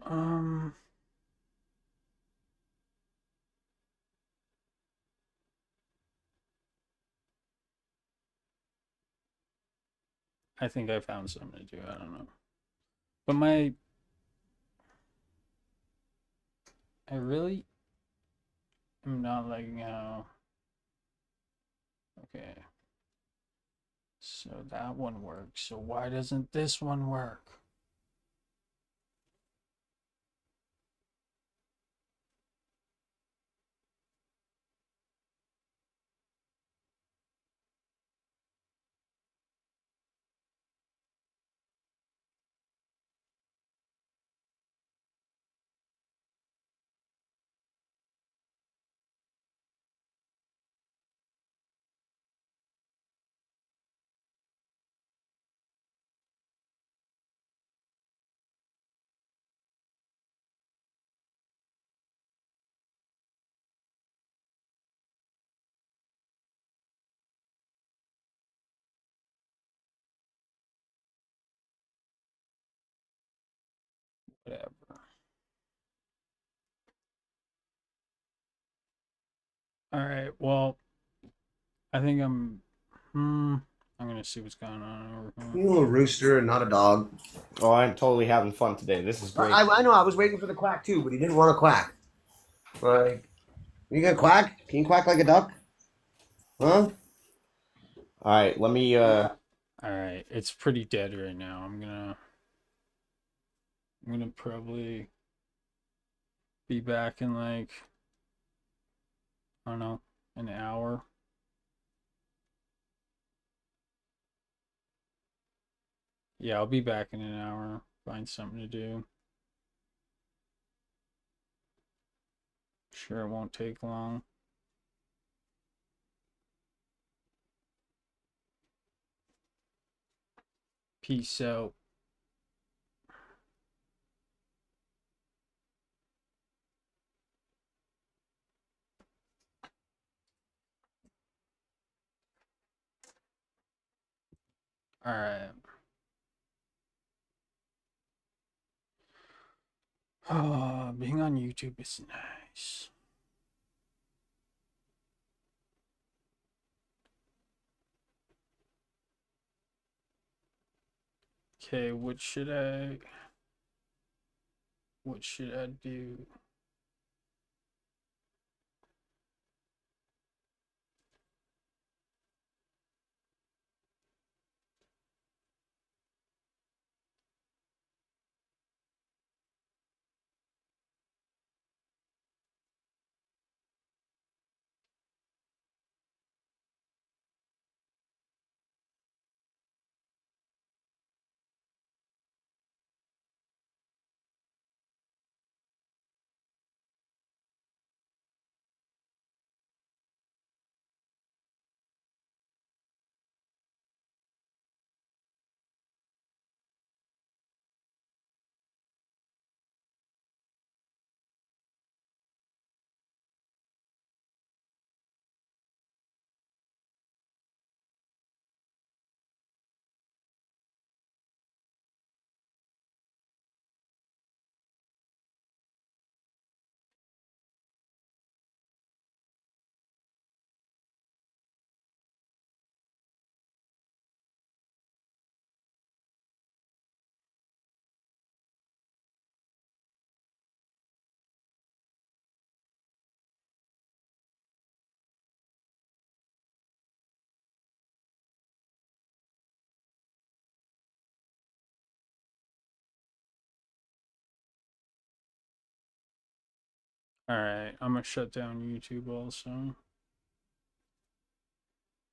Um, I think I found something to do. I don't know. But I really am not liking how. Okay. So that one works. So why doesn't this one work? Whatever. All right. Well, I think I'm gonna see what's going on over here. You a rooster and not a dog. Oh, I'm totally having fun today. This is great. I know. I was waiting for the quack too, but he didn't want to quack. Like, you gonna quack? Can you quack like a duck? Huh? All right, let me. All right, it's pretty dead right now. I'm gonna probably be back in like, I don't know, an hour. Yeah, I'll be back in an hour. Find something to do. Sure, it won't take long. Peace out. All right. Oh, being on YouTube is nice. Okay, what should I do? All right, I'm gonna shut down YouTube also.